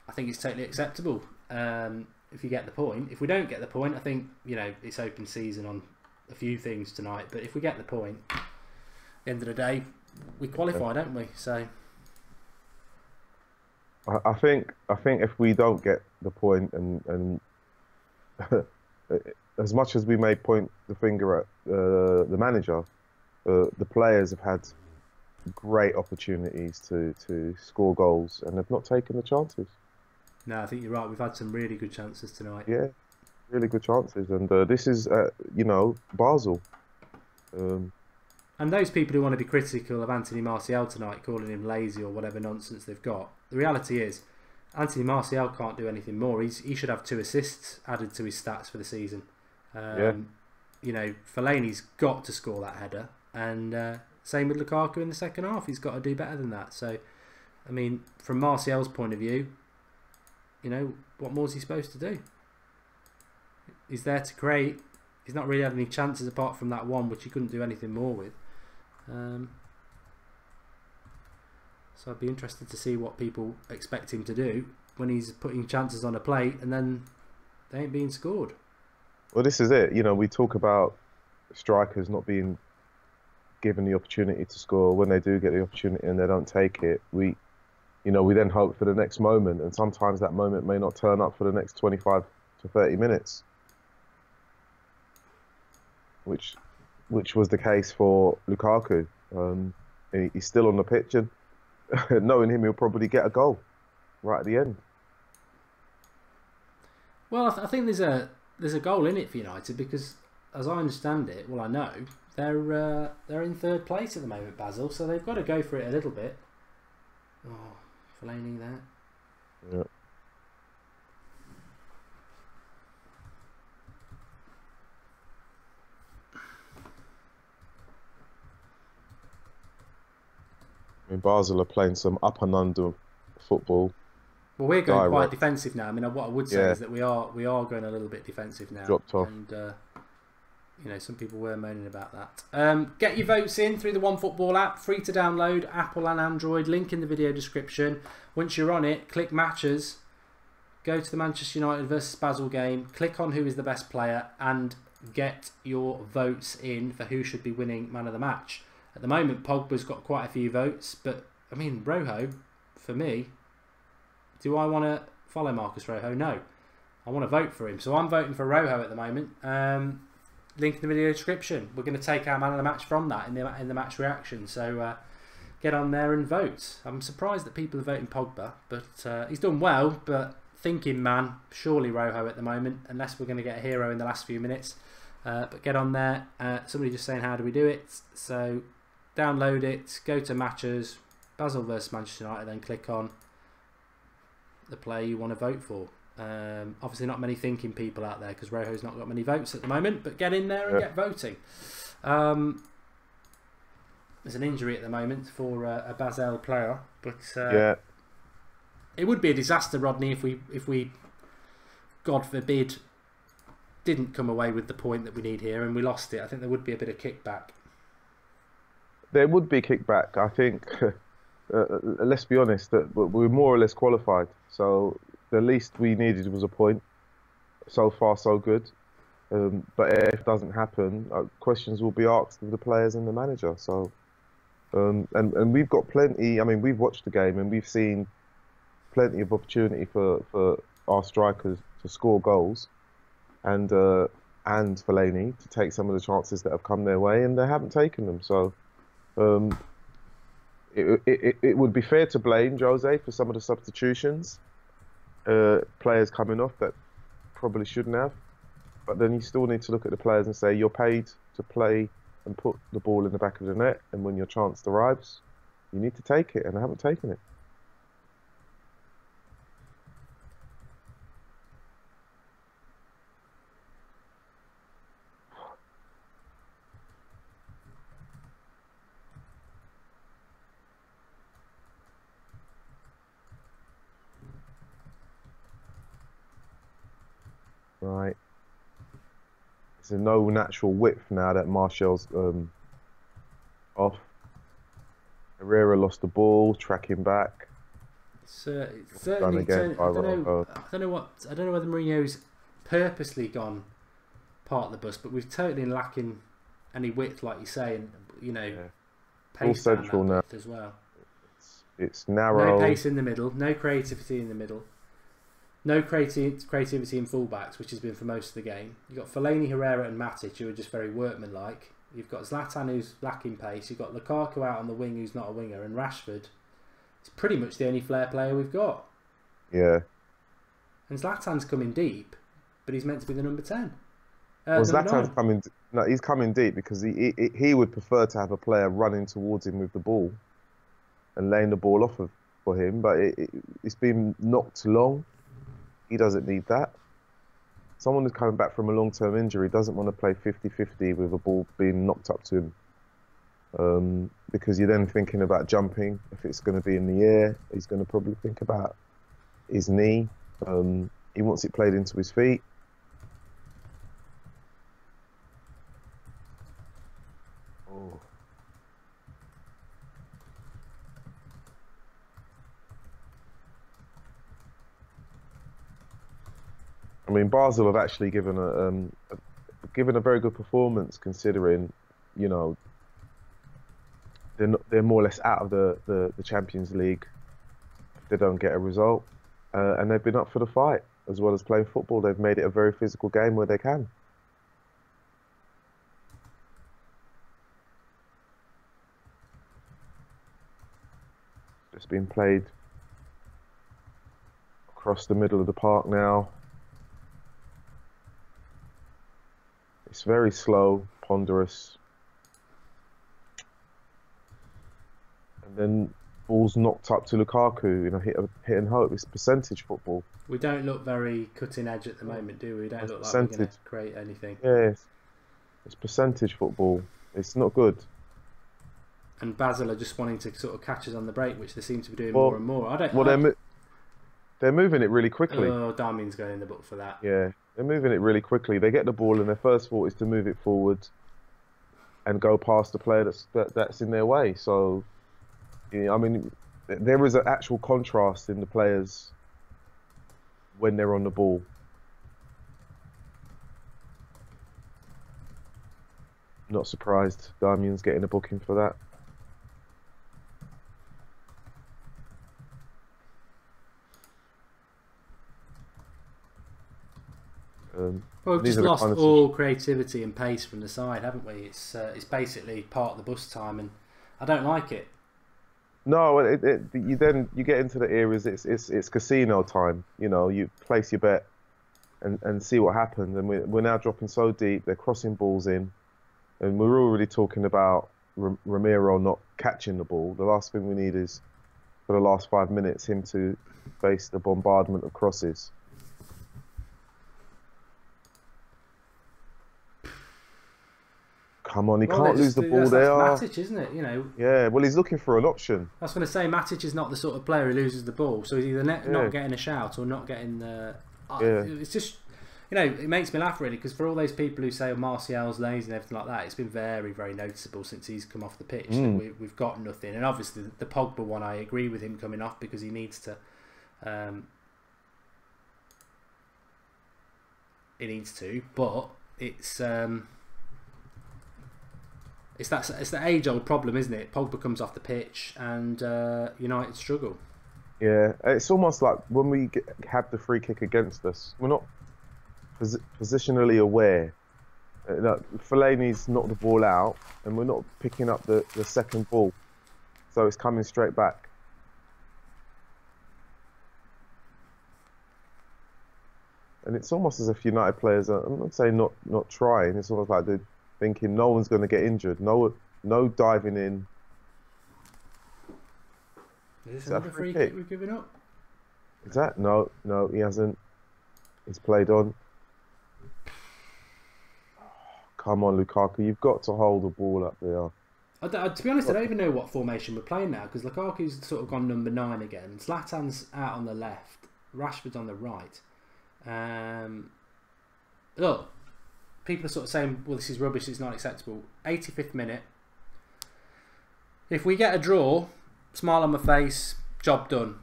I think it's totally acceptable. If you get the point. If we don't get the point, I think it's open season on a few things tonight. But if we get the point, at the end of the day, we qualify, don't we? So. I think if we don't get the point and as much as we may point the finger at the manager, the players have had great opportunities to score goals and have not taken the chances. No, I think you're right. We've had some really good chances tonight. Yeah, really good chances, and this is Basel. And And those people who want to be critical of Anthony Martial tonight, calling him lazy or whatever nonsense they've got, the reality is Anthony Martial can't do anything more. He should have 2 assists added to his stats for the season. You know, Fellaini's got to score that header, and same with Lukaku in the second half. He's got to do better than that. So, I mean, from Martial's point of view, you know, what more is he supposed to do? He's there to create. He's not really had any chances apart from that one, which he couldn't do anything more with. So I'd be interested to see what people expect him to do when he's putting chances on a plate and then they ain't being scored. Well, this is it. You know, we talk about strikers not being given the opportunity to score. When they do get the opportunity and they don't take it, we then hope for the next moment, and sometimes that moment may not turn up for the next 25 to 30 minutes, which was the case for Lukaku. He's still on the pitch, and knowing him, he'll probably get a goal right at the end. Well, I think there's a goal in it for United because, as I understand it, well, I know they're in 3rd place at the moment, Basel, so they've got to go for it a little bit. Oh, Fellaini there. Yeah. I mean, Basel are playing some up and under football. Well, we're going quite defensive now. I mean, what I would say is that we are going a little bit defensive now. Dropped off. And you know, some people were moaning about that. Get your votes in through the OneFootball app, free to download, Apple and Android. Link in the video description. Once you're on it, click matches. Go to the Manchester United versus Basel game. Click on who is the best player and get your votes in for who should be winning man of the match. At the moment, Pogba's got quite a few votes, but I mean, Rojo, for me, do I want to follow Marcus Rojo? No. I want to vote for him. So I'm voting for Rojo at the moment. Link in the video description. We're going to take our man of the match from that in the match reaction. So get on there and vote. I'm surprised that people are voting Pogba, but he's done well. But thinking man, surely Rojo at the moment, unless we're going to get a hero in the last few minutes. But get on there. Somebody just saying, how do we do it? So download it, go to matches, Basel versus Manchester United, then click on the player you want to vote for. Obviously not many thinking people out there because Rojo's not got many votes at the moment, but get in there and get voting. There's an injury at the moment for a Basel player, but it would be a disaster, Rodney, if we God forbid didn't come away with the point that we need here and we lost it. I think there would be a bit of kickback. There would be kickback. I think, let's be honest, that we're more or less qualified. So the least we needed was a point. So far, so good. But if it doesn't happen, questions will be asked of the players and the manager. So, and we've got plenty. I mean, we've watched the game and we've seen plenty of opportunity for our strikers to score goals, and Fellaini to take some of the chances that have come their way, and they haven't taken them. So. It would be fair to blame Jose for some of the substitutions, players coming off that probably shouldn't have, but then you still need to look at the players and say you're paid to play and put the ball in the back of the net, and when your chance arrives, you need to take it, and I haven't taken it. Right. There's no natural width now that Martial's off. Herrera lost the ball, tracking back. Certainly. I don't know whether Mourinho's purposely gone part of the bus, but we've totally lacking any width, like you say, and pace all central now as well. It's narrow. No pace in the middle, no creativity in the middle. No creativity in fullbacks, which has been for most of the game. You've got Fellaini, Herrera and Matic, who are just very workmanlike. You've got Zlatan, who's lacking pace. You've got Lukaku out on the wing, who's not a winger. And Rashford is pretty much the only flair player we've got. Yeah. And Zlatan's coming deep, but he's meant to be the number 10. Well, Number Zlatan's 9. coming. No, he's coming deep because he would prefer to have a player running towards him with the ball and laying the ball off for him. But it's been knocked long. He doesn't need that. Someone who's coming back from a long-term injury doesn't want to play 50-50 with a ball being knocked up to him. Because you're then thinking about jumping. If it's going to be in the air, he's going to probably think about his knee. He wants it played into his feet. Oh. I mean, Basel have actually given a very good performance, considering, you know, they're more or less out of the Champions League if they don't get a result, and they've been up for the fight as well as playing football. They've made it a very physical game where they can. It's been played across the middle of the park now. It's very slow, ponderous. And then ball's knocked up to Lukaku, you know, hit and hope. It's percentage football. We don't look very cutting edge at the moment, do we? We don't look like we're going to create anything. Yeah, it's percentage football. It's not good. And Basel are just wanting to sort of catch us on the break, which they seem to be doing more and more. They're moving it really quickly. Oh, Darmian's going in the book for that. Yeah, they're moving it really quickly. They get the ball and their first thought is to move it forward and go past the player that's in their way. So, I mean, there is an actual contrast in the players when they're on the ball. Not surprised Darmian's getting a booking for that. Well, we've just lost all creativity and pace from the side, haven't we? It's basically part of the bus time, and I don't like it. No, you get into the areas. It's casino time. You know, you place your bet and see what happens. And we're now dropping so deep. They're crossing balls in, and we're already talking about Ramiro not catching the ball. The last thing we need is, for the last 5 minutes, him to face the bombardment of crosses. Come on, he can't lose the ball there. That's Matic, isn't it? You know. Yeah, well, he's looking for an option. I was going to say, Matic is not the sort of player who loses the ball, so he's either not getting a shout or not getting the. It's just, you know, it makes me laugh really, because for all those people who say, "Oh, Martial's lazy" and everything like that, it's been very, very noticeable since he's come off the pitch that we've got nothing. And obviously, the Pogba one, I agree with him coming off because he needs to. He needs to, but it's. It's the age-old problem, isn't it? Pogba comes off the pitch and United struggle. Yeah, it's almost like when we have the free kick against us, we're not positionally aware. Fellaini's knocked the ball out and we're not picking up the second ball. So it's coming straight back. And it's almost as if United players are, I'm not saying not trying, it's almost like they're thinking no one's going to get injured. No diving in. Is this another free kick we've given up? Is that? No, he hasn't. He's played on. Come on, Lukaku, you've got to hold the ball up there. To be honest, I don't even know what formation we're playing now, because Lukaku's sort of gone number 9 again. Zlatan's out on the left. Rashford's on the right. Look, people are sort of saying, well, this is rubbish, it's not acceptable. 85th minute. If we get a draw, smile on my face, job done.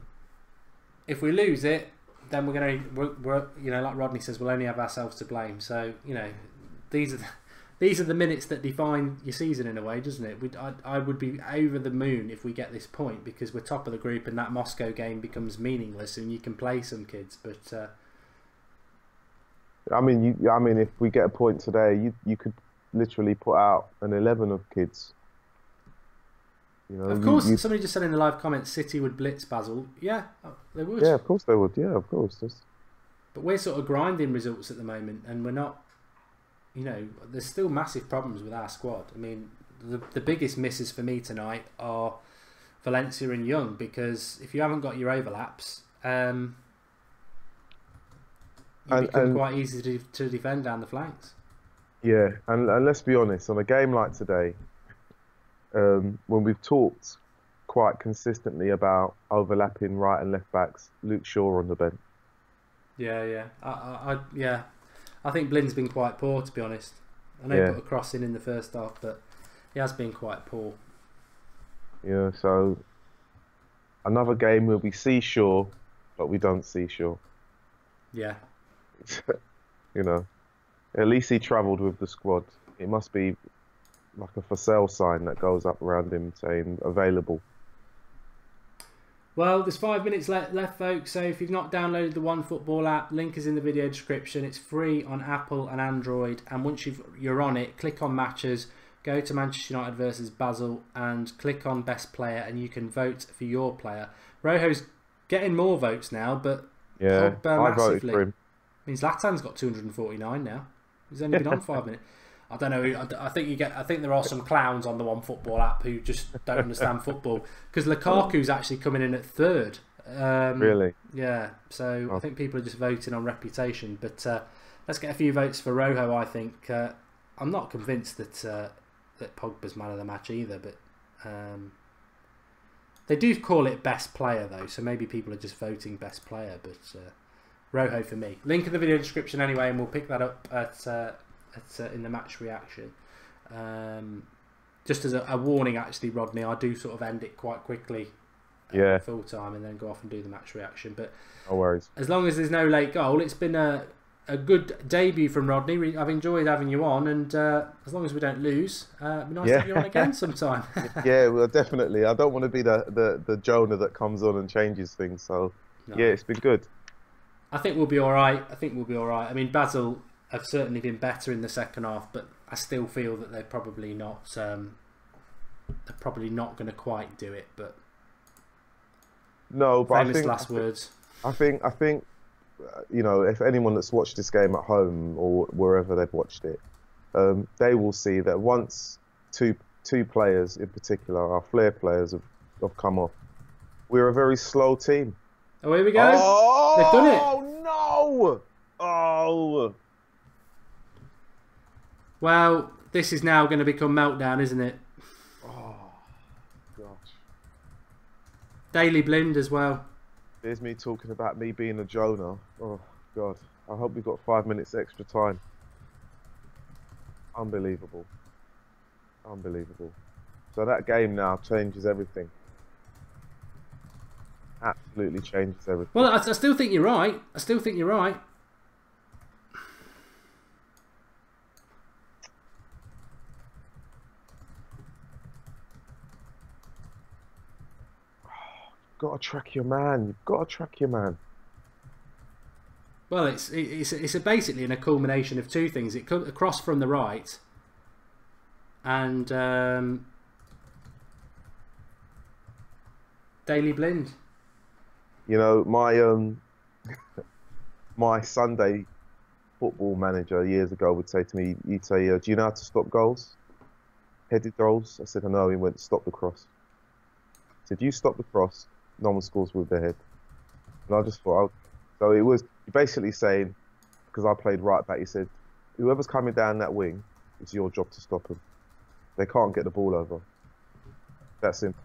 If we lose it, then we're you know, like Rodney says, we'll only have ourselves to blame. So, you know, these are the minutes that define your season in a way, doesn't it? I would be over the moon if we get this point, because we're top of the group and that Moscow game becomes meaningless and you can play some kids, but. I mean, if we get a point today, you could literally put out an 11 of kids. You know, of course, somebody just said in the live comments, City would blitz Basel. Yeah, they would. Yeah, of course they would. Yeah, of course. But we're sort of grinding results at the moment, and we're not. you know, there's still massive problems with our squad. I mean, the biggest misses for me tonight are Valencia and Young, because if you haven't got your overlaps, you become quite easy to defend down the flanks. Yeah, and let's be honest, on a game like today, when we've talked quite consistently about overlapping right and left backs, Luke Shaw on the bench. Yeah. I think Blind's been quite poor, to be honest. I know he put a cross in the first half, but he has been quite poor. Yeah, so another game where we see Shaw, but we don't see Shaw. Yeah. You know, at least he travelled with the squad. It must be like a for sale sign that goes up around him saying available. Well, there's 5 minutes left, folks. So if you've not downloaded the OneFootball app, link is in the video description. It's free on Apple and Android. And once you're on it, click on matches, go to Manchester United versus Basel, and click on best player, and you can vote for your player. Rojo's getting more votes now, but yeah, Pogba I voted for him. I mean, Zlatan's got 249 now. He's only been on 5 minutes. I don't know. I think there are some clowns on the OneFootball app who just don't understand football, because Lukaku's actually coming in at third. Really? Yeah. So I think people are just voting on reputation. But let's get a few votes for Rojo. I think I'm not convinced that Pogba's man of the match either, but they do call it best player though, so maybe people are just voting best player. But Rojo for me. Link in the video description anyway, and we'll pick that up in the match reaction. Just as a warning, actually, Rodney, I do sort of end it quite quickly, full time, and then go off and do the match reaction. But no worries. As long as there's no late goal, it's been a good debut from Rodney. I've enjoyed having you on, and as long as we don't lose, it'd be nice to have you on again sometime. Yeah, well, definitely. I don't want to be the Jonah that comes on and changes things. So yeah, it's been good. I think we'll be all right. I mean, Basel have certainly been better in the second half, but I still feel that they're probably not. They're probably not going to quite do it. But no, but famous last words. I think you know, if anyone that's watched this game at home or wherever they've watched it, they will see that once two players in particular, our flair players, have come off, we're a very slow team. Oh, here we go. Oh, they've done it. Oh no! Oh. Well, this is now going to become meltdown, isn't it? Oh, gosh. Daily Blind as well. There's me talking about me being a Jonah. Oh, God. I hope we've got 5 minutes extra time. Unbelievable. Unbelievable. So that game now changes everything. Absolutely changes everything. Well, I still think you're right. Got to track your man. You've got to track your man. Well, it's basically a culmination of two things. It comes across from the right, and Daily Blind. You know, my Sunday football manager years ago would say to me, he'd say, "Do you know how to stop goals? Headed goals?" I said, "I know." He went, "Stop the cross." I said, "You stop the cross, no one scores with their head." And I just thought, so it was basically saying, because I played right back, he said, whoever's coming down that wing, it's your job to stop them. They can't get the ball over. That's simple.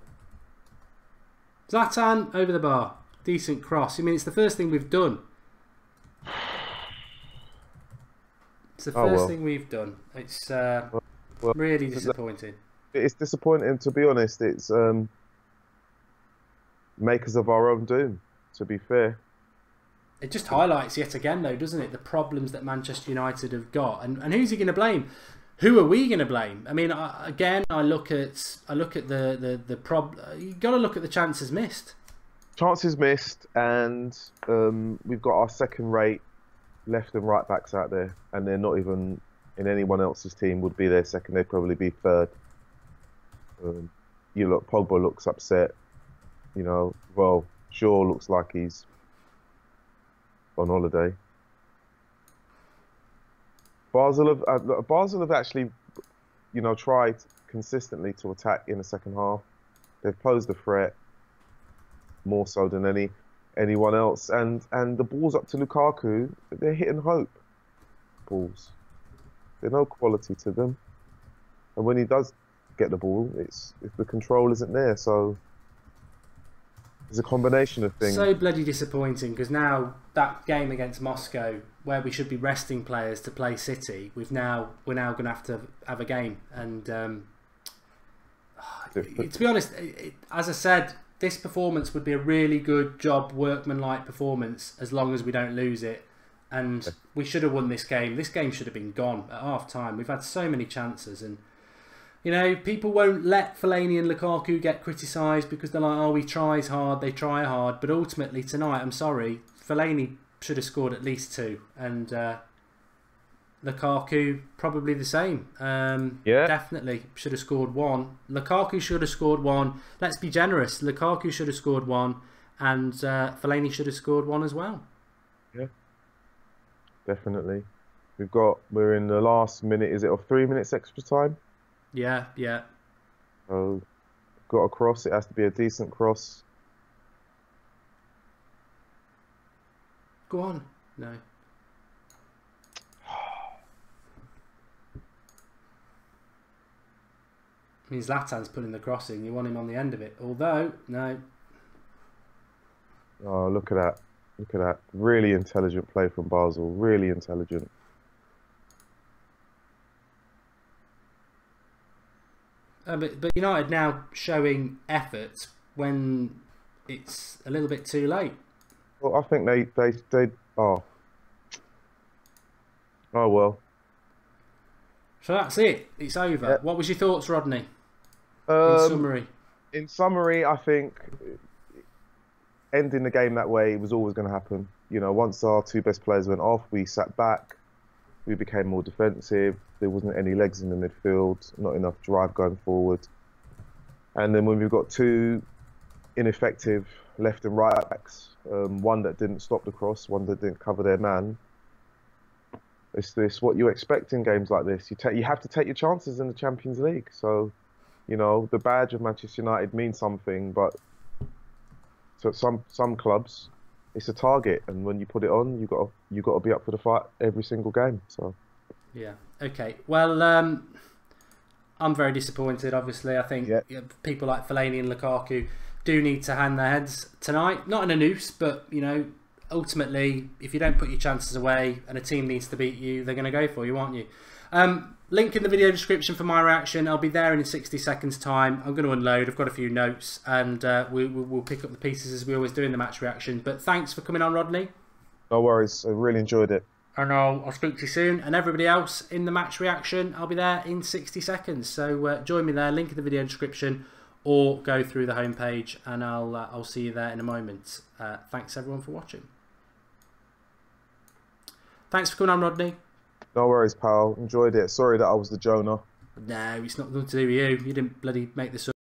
Zlatan over the bar. Decent cross. I mean, it's the first thing we've done. It's the first thing we've done. It's really disappointing. It's disappointing, to be honest. It's makers of our own doom, to be fair. It just highlights yet again, though, doesn't it, the problems that Manchester United have got, and who's he going to blame? Who are we going to blame? I mean, I look at the problem. You got to look at the chances missed. Chances missed, and we've got our second-rate left and right backs out there, and they're not even in anyone else's team would be their second. They'd probably be third. You look, Pogba looks upset. You know, well, Shaw looks like he's on holiday. Basel have actually, tried consistently to attack in the second half. They've posed a threat more so than anyone else, and the balls up to Lukaku, they're hit and hope balls. There's no quality to them, and when he does get the ball, it's if the control isn't there. So it's a combination of things. So bloody disappointing, because now that game against Moscow, where we should be resting players to play City, we're now going to have a game, and to be honest, as I said, this performance would be a really good job, workmanlike performance, as long as we don't lose it. And we should have won this game. This game should have been gone at half time. We've had so many chances, and people won't let Fellaini and Lukaku get criticised because they're like, oh, he tries hard, they try hard. But ultimately tonight, I'm sorry, Fellaini should have scored at least 2, and Lukaku probably the same. Yeah, definitely should have scored 1. Lukaku should have scored 1. Let's be generous. Lukaku should have scored 1, and Fellaini should have scored 1 as well. Yeah, definitely. We're in the last minute. Is it of 3 minutes extra time? Yeah. So got a cross. It has to be a decent cross. Go on. No. I mean, Zlatan's pulling the crossing. You want him on the end of it. Although, no. Oh, look at that. Look at that. Really intelligent play from Basel. Really intelligent. But United now showing effort when it's a little bit too late. Well, I think they oh well. So that's it. It's over. Yeah. What was your thoughts, Rodney? In summary. In summary, I think ending the game that way was always going to happen. Once our 2 best players went off, we sat back. We became more defensive. There wasn't any legs in the midfield, not enough drive going forward. And then when we've got 2 ineffective left and right backs, one that didn't stop the cross, one that didn't cover their man, it's what you expect in games like this. You have to take your chances in the Champions League. So, the badge of Manchester United means something, but to some clubs, it's a target, and when you put it on, you got to be up for the fight every single game. So, yeah, okay. Well, I'm very disappointed. Obviously, I think people like Fellaini and Lukaku do need to hang their heads tonight. Not in a noose, but ultimately, if you don't put your chances away and a team needs to beat you, they're going to go for you, aren't you? Link in the video description for my reaction. I'll be there in 60 seconds time. I'm going to unload. I've got a few notes, and we'll pick up the pieces as we always do in the match reaction. But thanks for coming on, Rodney. No worries. I really enjoyed it. And I'll speak to you soon. And everybody else in the match reaction, I'll be there in 60 seconds. So join me there. Link in the video description, or go through the homepage, and I'll see you there in a moment. Thanks everyone for watching. Thanks for coming on, Rodney. No worries, pal. Enjoyed it. Sorry that I was the Jonah. No, it's not nothing to do with you. You didn't bloody make this up.